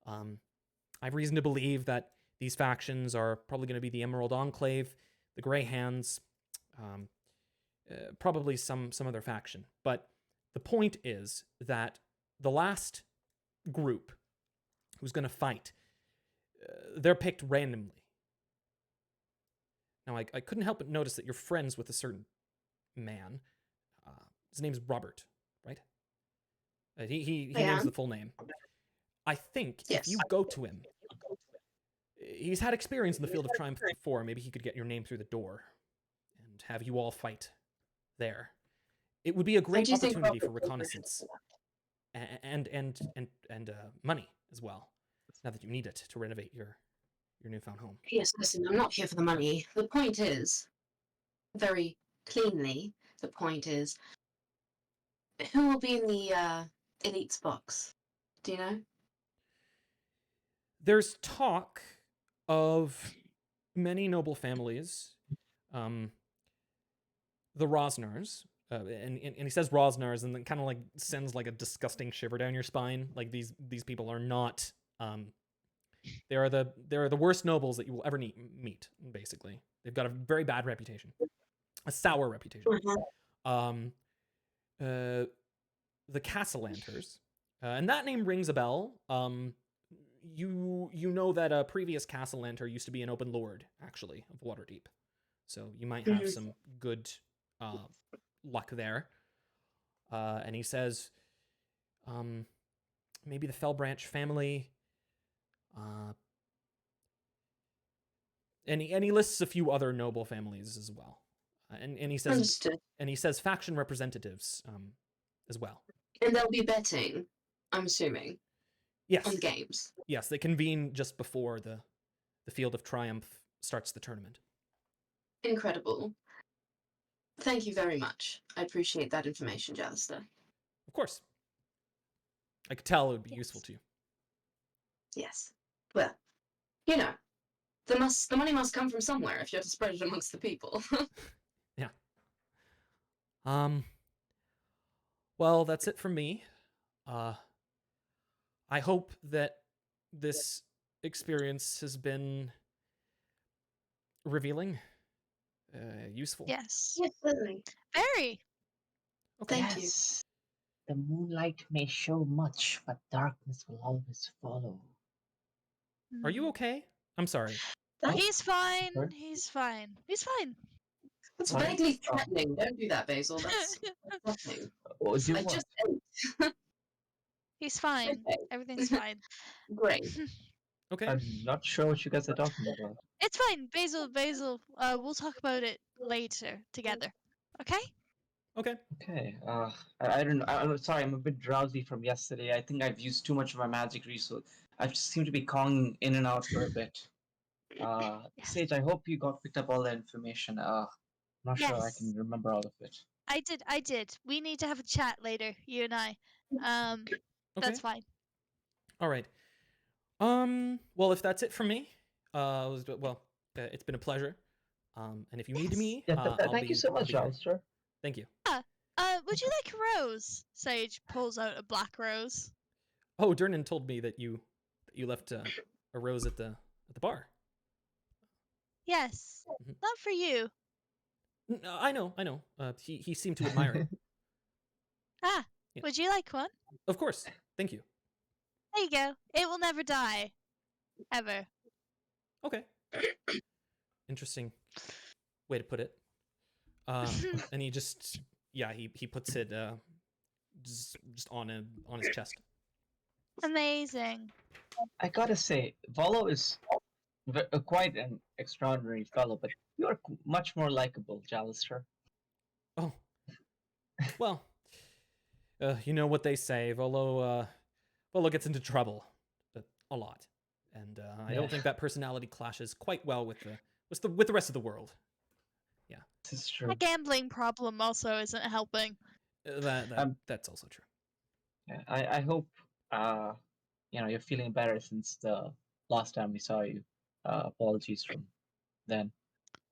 I have reason to believe that these factions are probably going to be the Emerald Enclave, the Grey Hands, probably some other faction. But the point is that the last group who's going to fight, they're picked randomly. Now, I couldn't help but notice that you're friends with a certain man. His name's Robert, right? He names the full name. I think if you go to him, he's had experience in the Field of Triumph before. Maybe he could get your name through the door and have you all fight there. It would be a great opportunity for reconnaissance and money as well. Now that you need it to renovate your newfound home. Yes, listen, I'm not here for the money. The point is, very cleanly, the point is, who will be in the elites box? Do you know? There's talk of many noble families, the Rosnars, and he says Rosnars, and then kind of like sends like a disgusting shiver down your spine. Like these people are not. They are the worst nobles that you will ever meet. Basically, they've got a very bad reputation, a sour reputation. The Castellanters, and that name rings a bell. You know that a previous Castellanter used to be an open lord, actually, of Waterdeep, so you might have some good luck there. And he says, maybe the Fellbranch family. And he lists a few other noble families as well. And he says Understood. and he says faction representatives as well. And they'll be betting, I'm assuming, Yes. on games. Yes, they convene just before the Field of Triumph starts the tournament. Incredible. Thank you very much. I appreciate that information, Jalister. Of course. I could tell it would be useful to you. Yes. Well, you know, the money must come from somewhere if you're to spread it amongst the people. Yeah. Well, that's it from me. I hope that this experience has been revealing, useful. Yes. Yes, certainly. Very. Okay. Thank you. Yes. The moonlight may show much, but darkness will always follow. Are you okay? I'm sorry. He's fine. Sorry? He's fine. He's fine. That's Sorry? vaguely threatening. Don't do that, Basil. That's threatening. Oh, do I what? just ate. He's fine. Okay. Everything's fine. Great. Okay. I'm not sure what you guys are talking about. It's fine. Basil, we'll talk about it later together. Okay? Okay. Okay. I don't know. I'm sorry. I'm a bit drowsy from yesterday. I think I've used too much of my magic resource. I just seem to be calling in and out for a bit. Yes. Sage, I hope you picked up all that information. I'm not sure I can Yes. remember all of it. I did. We need to have a chat later, you and I. Okay. That's fine. All right. Well, if that's it from me, it's been a pleasure. And if you need me, Yeah, I'll thank you so I'll much, be here. Alistair. Thank you. Would you like a rose? Sage pulls out a black rose. Oh, Durnan told me that you left a rose at the bar. Yes. Mhm. Not for you. I know. He seemed to admire it. Ah, Yeah. would you like one? Of course. Thank you. There you go. It will never die. Ever. Okay. Interesting way to put it. And he just he puts it just on his chest. Amazing. I gotta say, Volo is quite an extraordinary fellow, but you're much more likable, Jalister. Oh. Well, you know what they say. Volo gets into trouble a lot, and I don't Yeah. think that personality clashes quite well with the rest of the world. Yeah, This is true. A gambling problem also isn't helping. That's also true. Yeah, I hope you're feeling better since the last time we saw you. Apologies from then.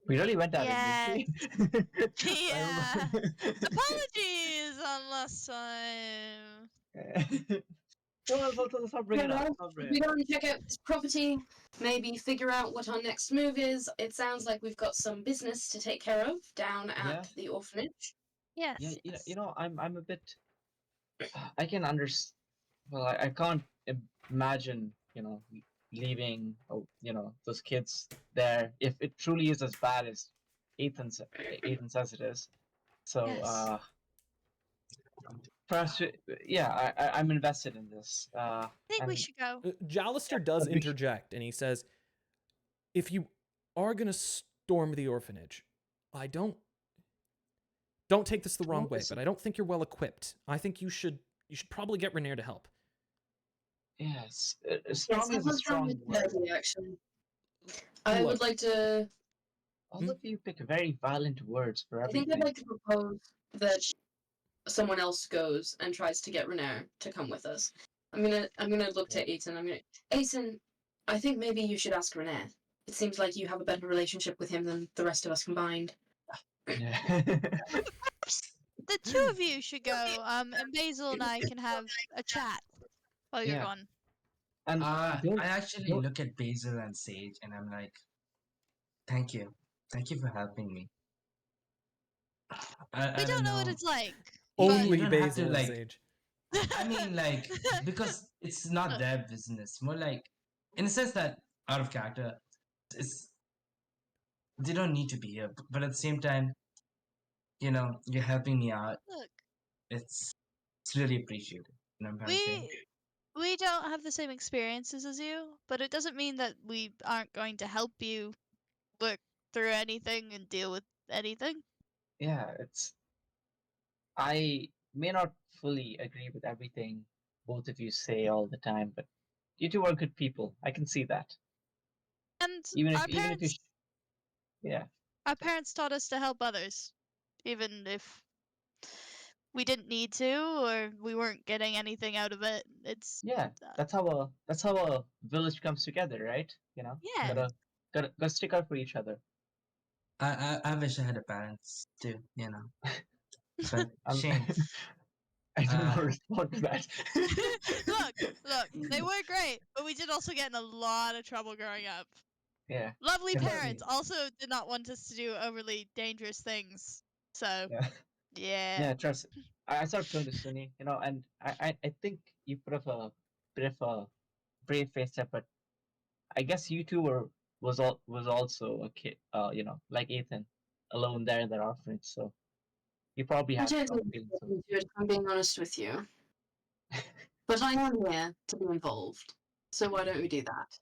We really went at it, didn't we? Yeah. Apologies on last time. Let's not bring it up. Well, we go and check out this property, maybe figure out what our next move is. It sounds like we've got some business to take care of down at Yeah. the orphanage. Yes. Yeah, yes. I'm a bit. I can understand. Well, I can't imagine, leaving, those kids there if it truly is as bad as Ethan says it is. So, Yes. perhaps, I'm invested in this. I think we and should go. Jalister does but we sh- interject, and he says, "If you are gonna storm the orphanage, I don't take this the wrong way, but I don't think you're well equipped. I think you should probably get Rainier to help." Yes, storming is a I've strong done word. with actually. I Look. would like to. All of you pick very violent words for I think everything. I'd like to propose that someone else goes and tries to get Renair to come with us. I'm gonna look to Aiton. Aiton, I think maybe you should ask Renair. It seems like you have a better relationship with him than the rest of us combined. Yeah. The two of you should go. And Basil and I can have a chat while you're Yeah. gone. And I don't, actually don't look at Basil and Sage, and I'm like, thank you for helping me. We I don't don't know what know. it's like. Only You don't have to Basil and like. Sage. I mean, like, because it's not their business. More like, in a sense that out of character, it's they don't need to be here. But at the same time, you're helping me out. Look, It's really appreciated. You know what I'm trying to say? we don't have the same experiences as you, but it doesn't mean that we aren't going to help you work through anything and deal with anything. yeah, I may not fully agree with everything both of you say all the time, but you two are good people. I can see that. And Even our if you, parents yeah, our parents taught us to help others, even if we didn't need to or we weren't getting anything out of it. It's yeah, that's how a village comes together, right? yeah. Gotta stick up for each other. I wish I had a parents too. But I'm, shame. I don't know how Uh, to respond to that. Look, they were great, but we did also get in a lot of trouble growing up. Yeah, Lovely definitely. parents also did not want us to do overly dangerous things. So, Yeah. yeah. Yeah, trust. I started talking to Sunny, and I think you put up a bit of a brave face there, but I guess you two was also a kid, like Ethan, alone there in that orphanage. So you probably I had don't strong think feelings. it's good, if I'm being honest with you. But I am here to be involved. So why don't we do that?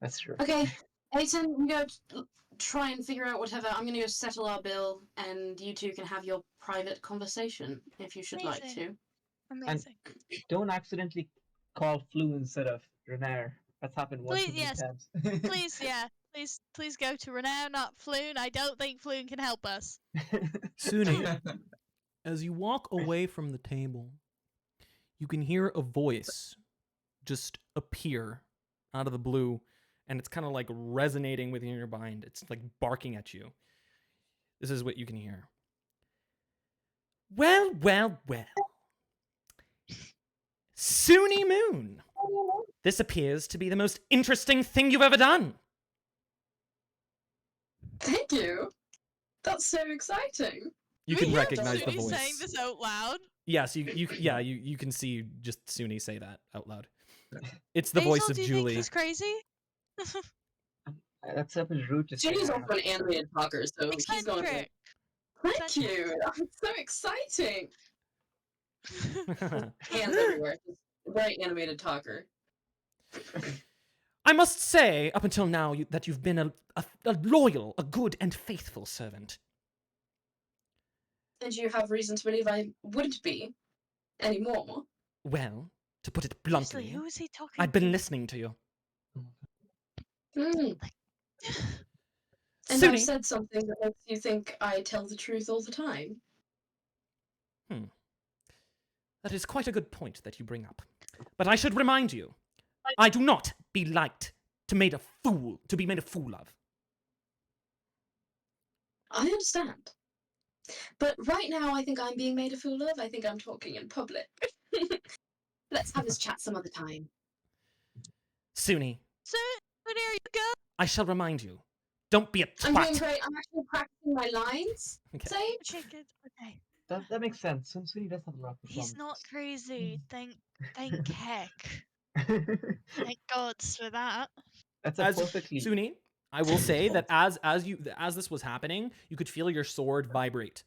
That's true. Okay, Aiton, you go try and figure out whatever. I'm gonna go settle our bill, and you two can have your private conversation if you should like Amazing. to. Amazing. Don't accidentally call Flu instead of Renair. That's happened one too Please, many yes. times. Please, yeah. Please go to Renown, not Floon. I don't think Floon can help us. Suni, as you walk away from the table, you can hear a voice just appear out of the blue, and it's kind of like resonating within your mind. It's like barking at you. This is what you can hear. Well, well, well. Suni Moon, this appears to be the most interesting thing you've ever done. Thank you. That's so exciting. You We can hear recognize the Suni voice. saying this out loud. Yes, you can see just Suni say that out loud. It's the Basil, voice of do you Julie. think he's crazy? That's a bit rude to say. Jenny's I also have an to say. animated talker, so he's going Eccentric. like, thank you. That's so exciting. Hands everywhere. Just very animated talker. I must say, up until now, that you've been a loyal, a good, and faithful servant. And you have reason to believe I wouldn't be anymore. Well, to put it Seriously, bluntly, who is he talking I've been to? listening to you. Mm. And I've Suni, said something that makes you think I tell the truth all the time. that is quite a good point that you bring up. But I should remind you, I do not be liked to be made a fool of. I understand. But right now, I think I'm being made a fool of. I think I'm talking in public. Let's have this chat some other time. Suni, So, there you go. I shall remind you, don't be a I'm doing twat. great. I'm actually practicing my lines. Okay. Say, Okay, good. Okay. That makes sense. Sunny does have a lot of He's not performance. crazy. Thank heck. Thank gods for that. That's a As perfectly. Suni, I will say that as this was happening, you could feel your sword vibrate.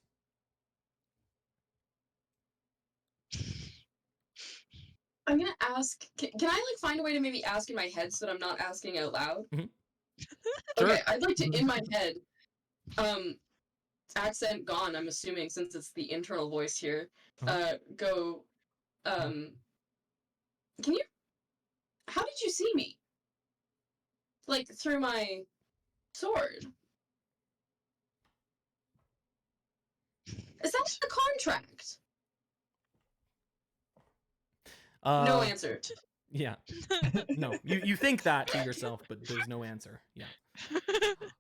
I'm gonna ask. Can I like find a way to maybe ask in my head so that I'm not asking out loud? Mhm. Okay, Sure. I'd like to in my head. Accent gone. I'm assuming since it's the internal voice here. Go. Can you? How did you see me? like through my sword. Is that the contract? No answer. Yeah. No. You think that to yourself, but there's no answer. Yeah.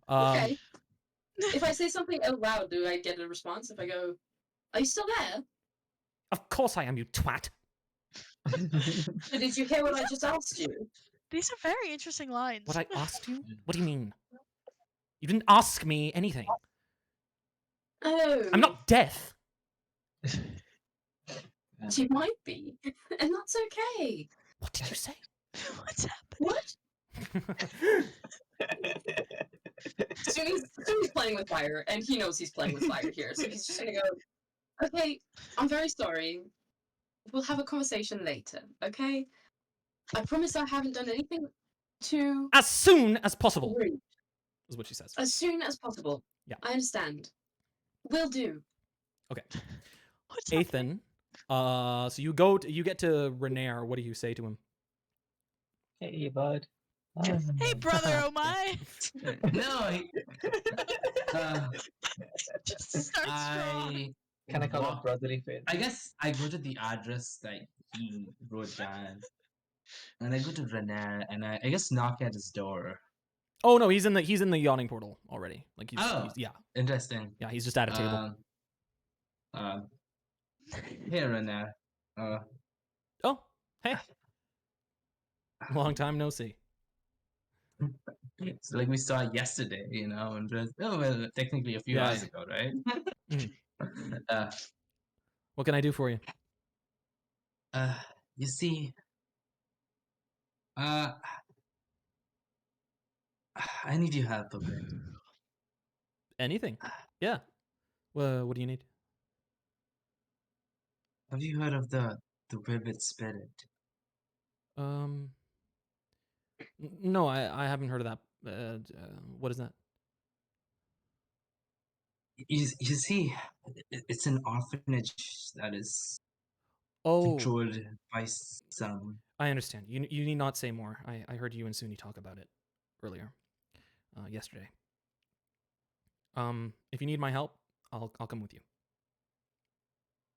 Okay. If I say something out loud, do I get a response? If I go, "Are you still there?" Of course I am, you twat. So did you hear what I just asked you? These are very interesting lines. What I asked you? What do you mean? You didn't ask me anything. Oh. I'm not deaf. You might be, and that's okay. What did you say? What's happening? What? Soon's playing with fire, and he knows he's playing with fire here, so he's just gonna go, "Okay, I'm very sorry. We'll have a conversation later, okay? I promise I haven't done anything to As soon as possible, rude. is what she says. As soon as possible. Yeah. I understand. Will do." Okay. What's happening? Ethan, so you get to Renair. What do you say to him? Hey, bud. Hey, brother, oh my! No, Just start strong. I Can I call walk- it brotherly face? I guess I go to the address that he wrote down, and I go to René, and I guess knock at his door. Oh no, he's in the yawning portal already. Like Oh. yeah, Interesting. he's just at a table. Hey René. Oh, hey, long time no see. It's like we saw yesterday, and well, technically a few Yeah, hours yeah. ago, right? Mhm. What can I do for you? You see, I need your help a bit. Anything? Yeah. Well, what do you need? Have you heard of the Vivid Spirit? No, I haven't heard of that. What is that? You see, it's an orphanage that is Oh, controlled by some. I understand. You need not say more. I heard you and Suni talk about it earlier, yesterday. If you need my help, I'll come with you.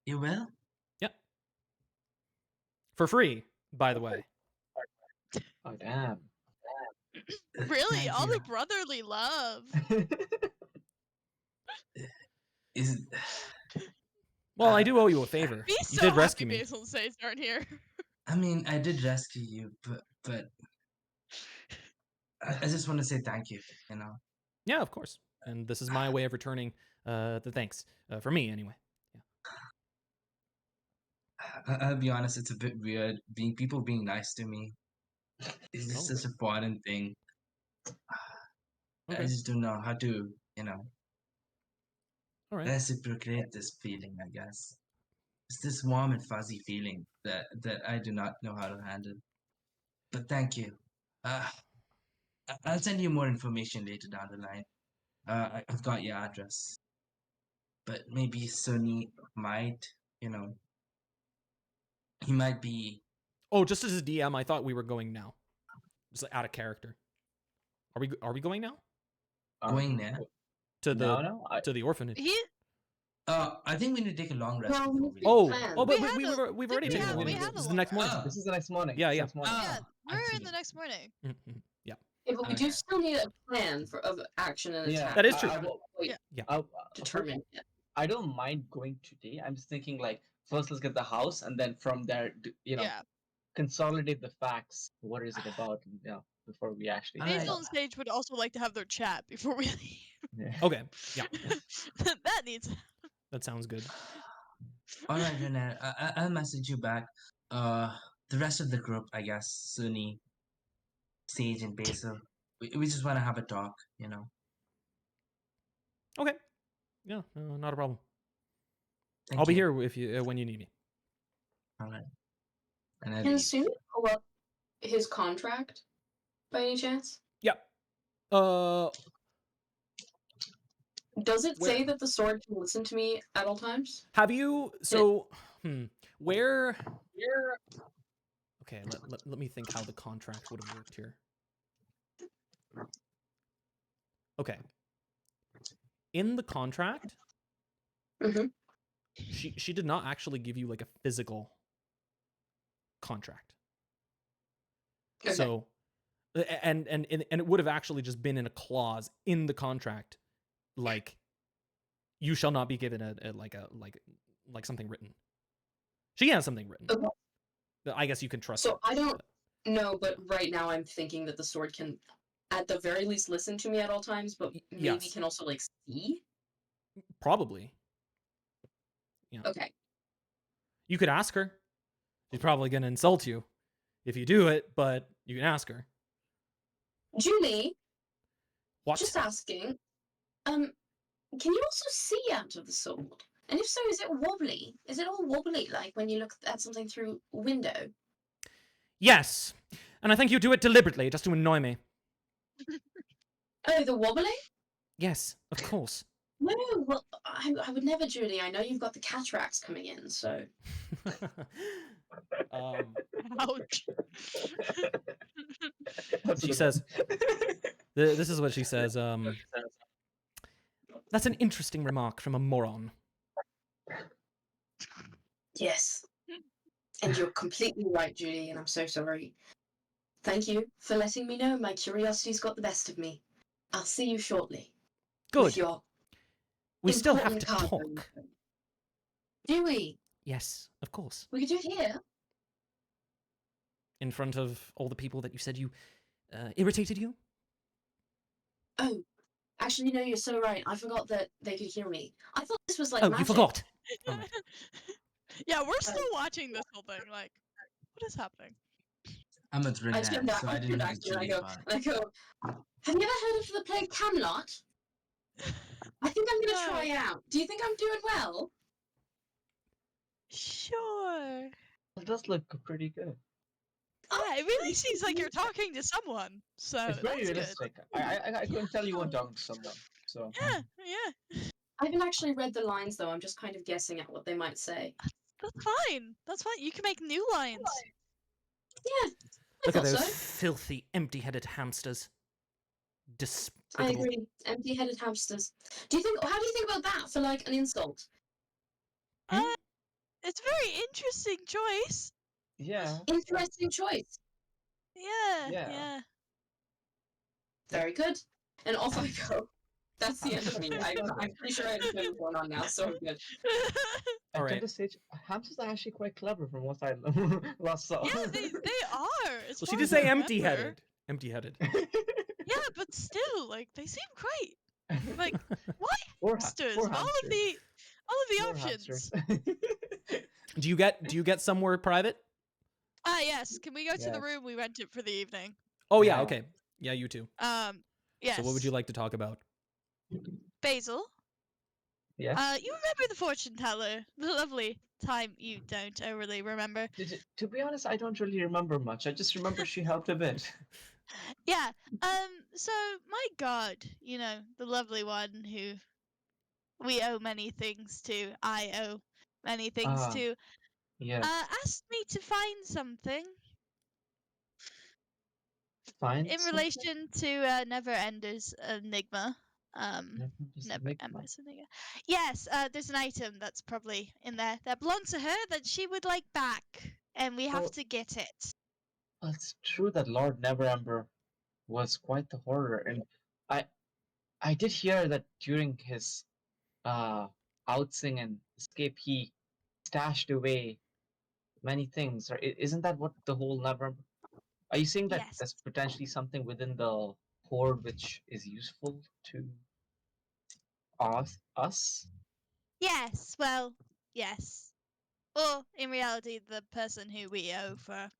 You will? Yeah. For free, by the way. Oh, damn. Really? Thank All you. the brotherly love. Is Well, I do owe you a favor. Be You so did happy rescue me. Basil and Sage aren't here. I mean, I did rescue you, but I just want to say thank you. Yeah, of course. And this is my way of returning the thanks for me anyway. I'll be honest, it's a bit weird people being nice to me. It's just Oh. such a foreign thing. I Okay. just don't know how to, All right. reciprocate this feeling, I guess. It's this warm and fuzzy feeling that I do not know how to handle. But thank you. I'll send you more information later down the line. I've got your address. But maybe Sunny might, he might be. Oh, just as a DM, I thought we were going now. Just out of character. Are we going now Going there? to the No. to the orphanage? He I think we need to take a long rest Well, before we Oh, leave. plan. oh, but We we've had a- we've didn't already we taken have- a long we rest. had This a is the next long morning. rest. This is the next morning. Yeah, This is yeah. next morning. yeah, I we're in see. the next morning. Mhm. Yeah, but we do Okay. still need a plan of action and Yeah, attack. That is We true. haven't quite Yeah. determined yet. I don't mind going today. I'm just thinking like first let's get the house, and then from there, Yeah. consolidate the facts. What is it about? Before we actually. Alright. Basil and Sage would also like to have their chat before we leave. Yeah. Okay. Yeah. That needs. That sounds good. All right, Renee. I'll message you back. The rest of the group, I guess, Sunny, Sage, and Basil. We just want to have a talk, Okay. Yeah, not a problem. Thank I'll be you. here if you when you need me. All right. And I Can leave. Sue pull up his contract by any chance? Yeah. Does it say Where? that the sword can listen to me at all times? Have you where? Okay, let me think how the contract would have worked here. Okay. In the contract, Mm-hmm. she did not actually give you like a physical contract. Okay. So, and it would have actually just been in a clause in the contract, like, you shall not be given like something written. She has something written. Okay. I guess you can trust So it. I don't know, but right now I'm thinking that the sword can, at the very least, listen to me at all times, but maybe Yes. can also like see. Probably. Okay. You could ask her. She's probably going to insult you if you do it, but you can ask her. Julie, What? just asking. Can you also see out of the sword? And if so, is it wobbly? Is it all wobbly like when you look at something through a window? Yes. And I think you do it deliberately just to annoy me. Oh, the wobbly? Yes, of course. No, well, I would never, Julie. I know you've got the cataracts coming in, so. Ouch. She says, this is what she says. That's an interesting remark from a moron. Yes. And you're completely right, Julie, and I'm so sorry. Thank you for letting me know. My curiosity's got the best of me. I'll see you shortly. Good. With your We still have to important cargo. talk. Do we? Yes, of course. We could do it here. In front of all the people that you said you irritated you? Oh, actually, no, you're so right. I forgot that they could hear me. I thought this was like Oh, magic. you forgot. All right. Yeah, we're still watching this whole thing. Like, what is happening? I'm a thriller, I turn back, so I didn't know the and I Julie go, part. have you ever heard of the play Camelot? I think I'm gonna No. try out. Do you think I'm doing well? Sure. It does look pretty good. Yeah, it really seems like you're talking to someone. So It's very that's good. realistic. I couldn't tell you weren't talking to someone. So Yeah, yeah. I haven't actually read the lines though. I'm just kind of guessing at what they might say. That's fine. That's fine. You can make new lines. Yeah, I Look at thought those so. filthy, empty-headed hamsters. I Despicable. agree. Empty-headed hamsters. Do you think? How do you think about that for like an insult? It's a very interesting choice. yeah, Interesting choice. Yeah, Yeah. yeah. Very good. And off I go. That's the end of me. I'm pretty sure I understand what's going on now, so I'm good. at Alright. this stage, hamsters are actually quite clever from what I last saw. Yeah, they are. As Well, she far did as say I remember. empty-headed. Empty-headed. Yeah, but still, like they seem great. Like why Four hamsters? four Of all of hamsters. the Four options. hamsters. Do you get somewhere private? Ah, yes. Can we go to the Yes. room we rented for the evening? Oh yeah, Yeah. okay. Yeah, you too. Yes. So what would you like to talk about? Basil? Yes. You remember the fortune teller? The lovely time you don't overly remember. To be honest, I don't really remember much. I just remember she helped a bit. Yeah. So my god, you know, the lovely one who we owe many things to, I owe many things Ah, to, yes. asked me to find something Find in something? relation to Never Ender's Enigma. Just Never make Ender's Enigma. Yes, there's an item that's probably in there that belongs to her that she would like back, and we have Well- to get it. Well, it's true that Lord Neverember was quite the horror, and I did hear that during his outsing and escape, he stashed away many things. Or isn't that what the whole Neverember? Are you saying that Yes. there's potentially something within the horde which is useful to us? Yes, well, yes. Or, in reality, the person who we owe for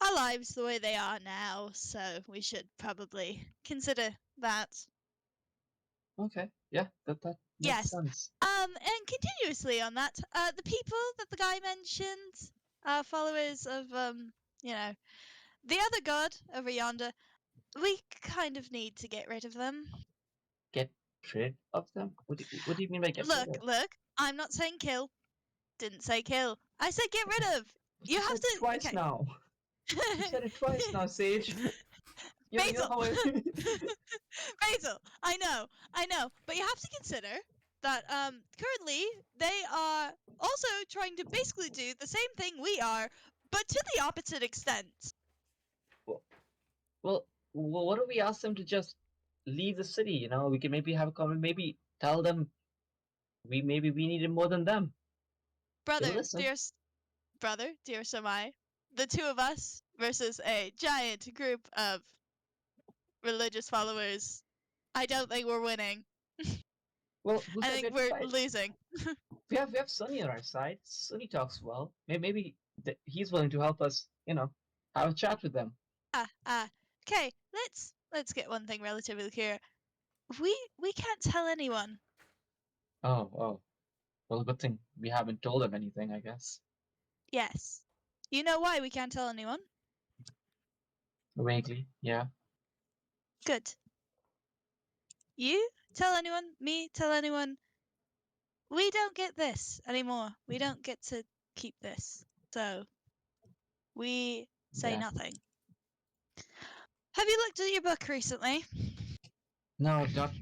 our lives the way they are now, so we should probably consider that. Okay, yeah, that makes Yes. sense. And continuously on that, the people that the guy mentioned are followers of, you know, the other god over yonder. We kind of need to get rid of them. Get rid of them? What do you mean by get rid of? Look, I'm not saying kill. Didn't say kill. I said get rid of. You have said to. it twice Okay. now. You said it twice now, Sage. Basil! how I- Basil, I know, but you have to consider that currently they are also trying to basically do the same thing we are, but to the opposite extent. well, what if we ask them to just leave the city? You know, we can maybe have a comment. Maybe tell them we need it more than them. They'll Brother, listen. dear Samai, the two of us versus a giant group of religious followers. I don't think we're winning. Well, who I said we think had to we're fight? losing. We have Sunny on our side. Sunny talks well. Maybe he's willing to help us. You know, have a chat with them. Okay, let's get one thing relatively clear. We can't tell anyone. Oh. Well, good thing we haven't told them anything, I guess. Yes. You know why we can't tell anyone? Vaguely, yeah. Good. You tell anyone, me tell anyone. We don't get this anymore. We don't get to keep this. So we say Yeah. nothing. Have you looked at your book recently? No, I've not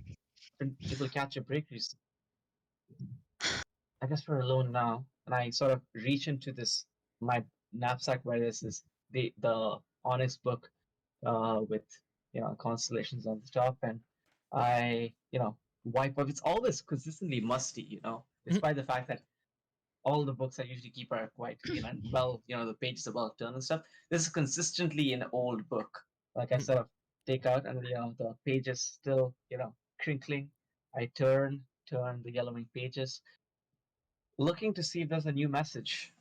been able to catch a break recently. I guess we're alone now, and I sort of reach into my knapsack where this is the Onyx book, with constellations on the top, and I wipe off. It's always consistently musty, despite the fact that all the books I usually keep are quite clean and well, the pages are well turned and stuff. This is consistently an old book. Like I sort of take out and the pages still crinkling. I turn the yellowing pages, looking to see if there's a new message.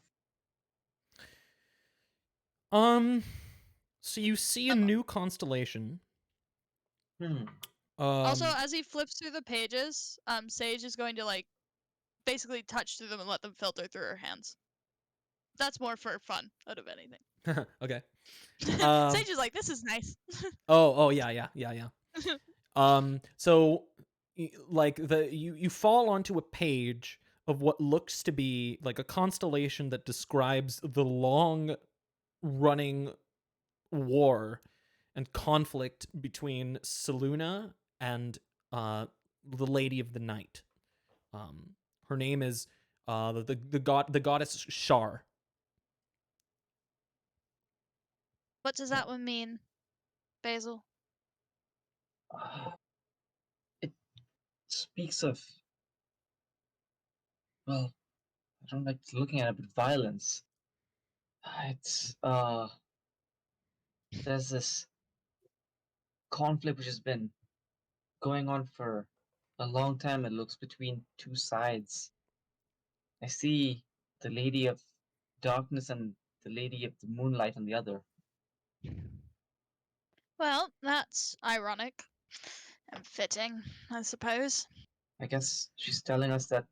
So you see a new constellation. Also, as he flips through the pages, Sage is going to basically touch through them and let them filter through her hands. That's more for fun out of anything. Okay. Sage is like, this is nice. Oh yeah. So you fall onto a page of what looks to be like a constellation that describes the long running war and conflict between Seluna and the Lady of the Night. Her name is the goddess Shar. What does that one mean, Basil? It speaks of, well, I don't like looking at it, but violence. It's there's this conflict which has been going on for a long time. It looks between two sides. I see the Lady of Darkness and the Lady of the Moonlight on the other. Well, that's ironic and fitting, I suppose. I guess she's telling us that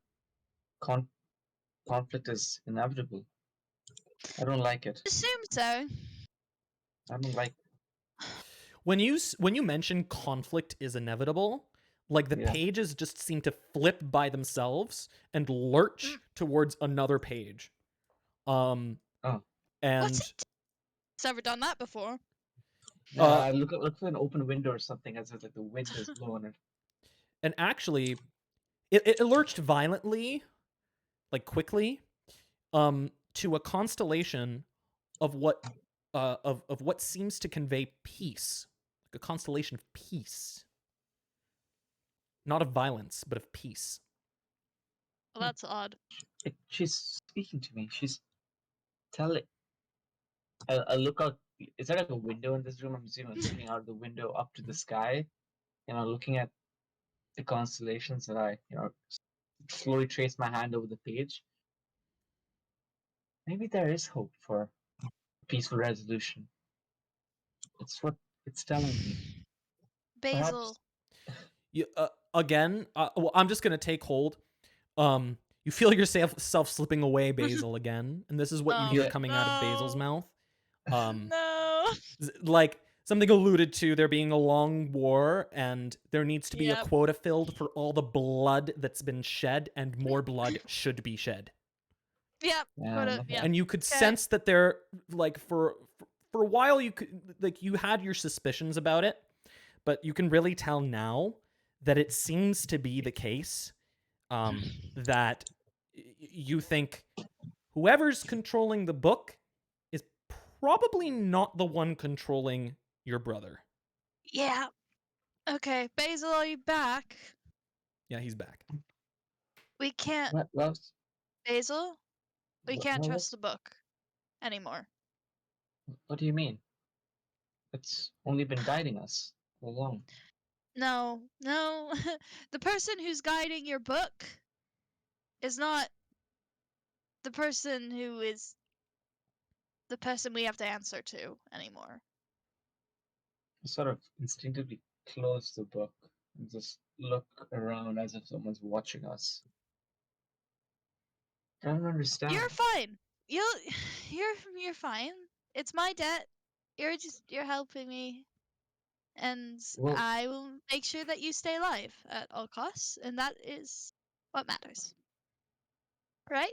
conflict is inevitable. I don't like it. Assume so. I don't like. When you mention conflict is inevitable, like the pages just seem to flip by themselves and lurch towards another page. And What's it? It's never done that before. Look for an open window or something, as if like the wind is blowing it. And actually, it lurched violently, like quickly, to a constellation of what seems to convey peace, like a constellation of peace, not of violence, but of peace. Well, that's odd. She's speaking to me. She's telling. I look out. Is there like a window in this room? I'm assuming looking out the window up to the sky, looking at the constellations that I, slowly trace my hand over the page. Maybe there is hope for peaceful resolution. It's what it's telling me. Basil. You, again, well, I'm just gonna take hold. You feel yourself slipping away, Basil, again, and this is what you hear coming out of Basil's mouth. No. Like something alluded to there being a long war, and there needs to be a quota filled for all the blood that's been shed, and more blood should be shed. Yep. Yeah, Yep. And you could sense that they're like for for a while you could like you had your suspicions about it, but you can really tell now that it seems to be the case that you think whoever's controlling the book is probably not the one controlling your brother. Yeah. Okay, Basil, are you back? Yeah, he's back. We can't, Well, Basil. We can't well, trust the book anymore. what do you mean? It's only been guiding us all along. No, no. The person who's guiding your book is not the person who is the person we have to answer to anymore. I sort of instinctively close the book and just look around as if someone's watching us. I don't understand. You're fine. You'll you're fine. It's my debt. You're helping me. And Well, I will make sure that you stay alive at all costs, and that is what matters. Right?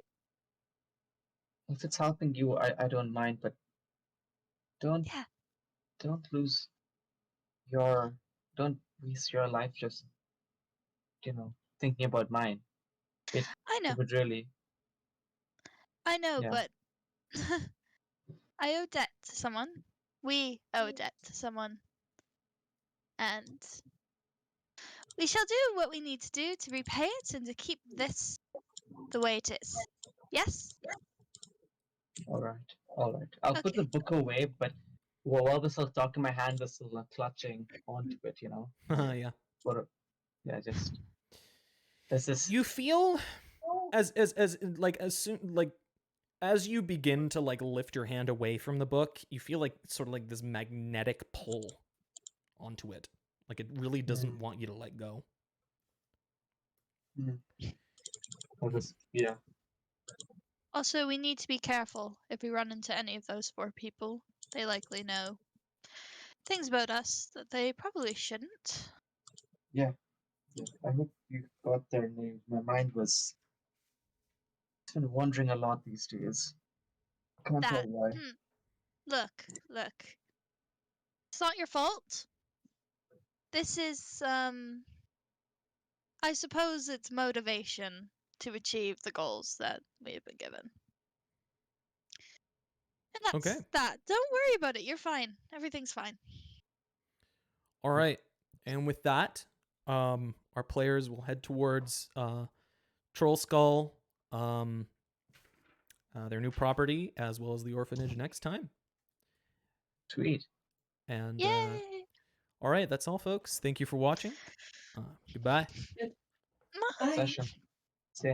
if it's helping you, I don't mind, but don't Yeah. don't lose your don't waste your life just thinking about mine. I know. It would really I know, yeah. but I owe debt to someone. We owe debt to someone. And we shall do what we need to do to repay it and to keep this the way it is. Yes? All right, all right. I'll put the Okay. book away, but while this was talking, my hand was still clutching onto it. Yeah. But yeah, just there's this. You feel as soon like as you begin to like lift your hand away from the book, you feel like sort of like this magnetic pull onto it. Like it really doesn't want you to let go. Yeah. Also, we need to be careful if we run into any of those four people. They likely know things about us that they probably shouldn't. Yeah. I hope you got their names. My mind was it's been wandering a lot these days. Can't tell That, why. look. It's not your fault. This is, I suppose it's motivation to achieve the goals that we have been given. And that's Okay. that. Don't worry about it. You're fine. Everything's fine. All right. And with that, our players will head towards Troll Skull, their new property, as well as the orphanage next time. Sweet. And Yay! all right, that's all, folks. Thank you for watching. Goodbye. Bye. Session. See.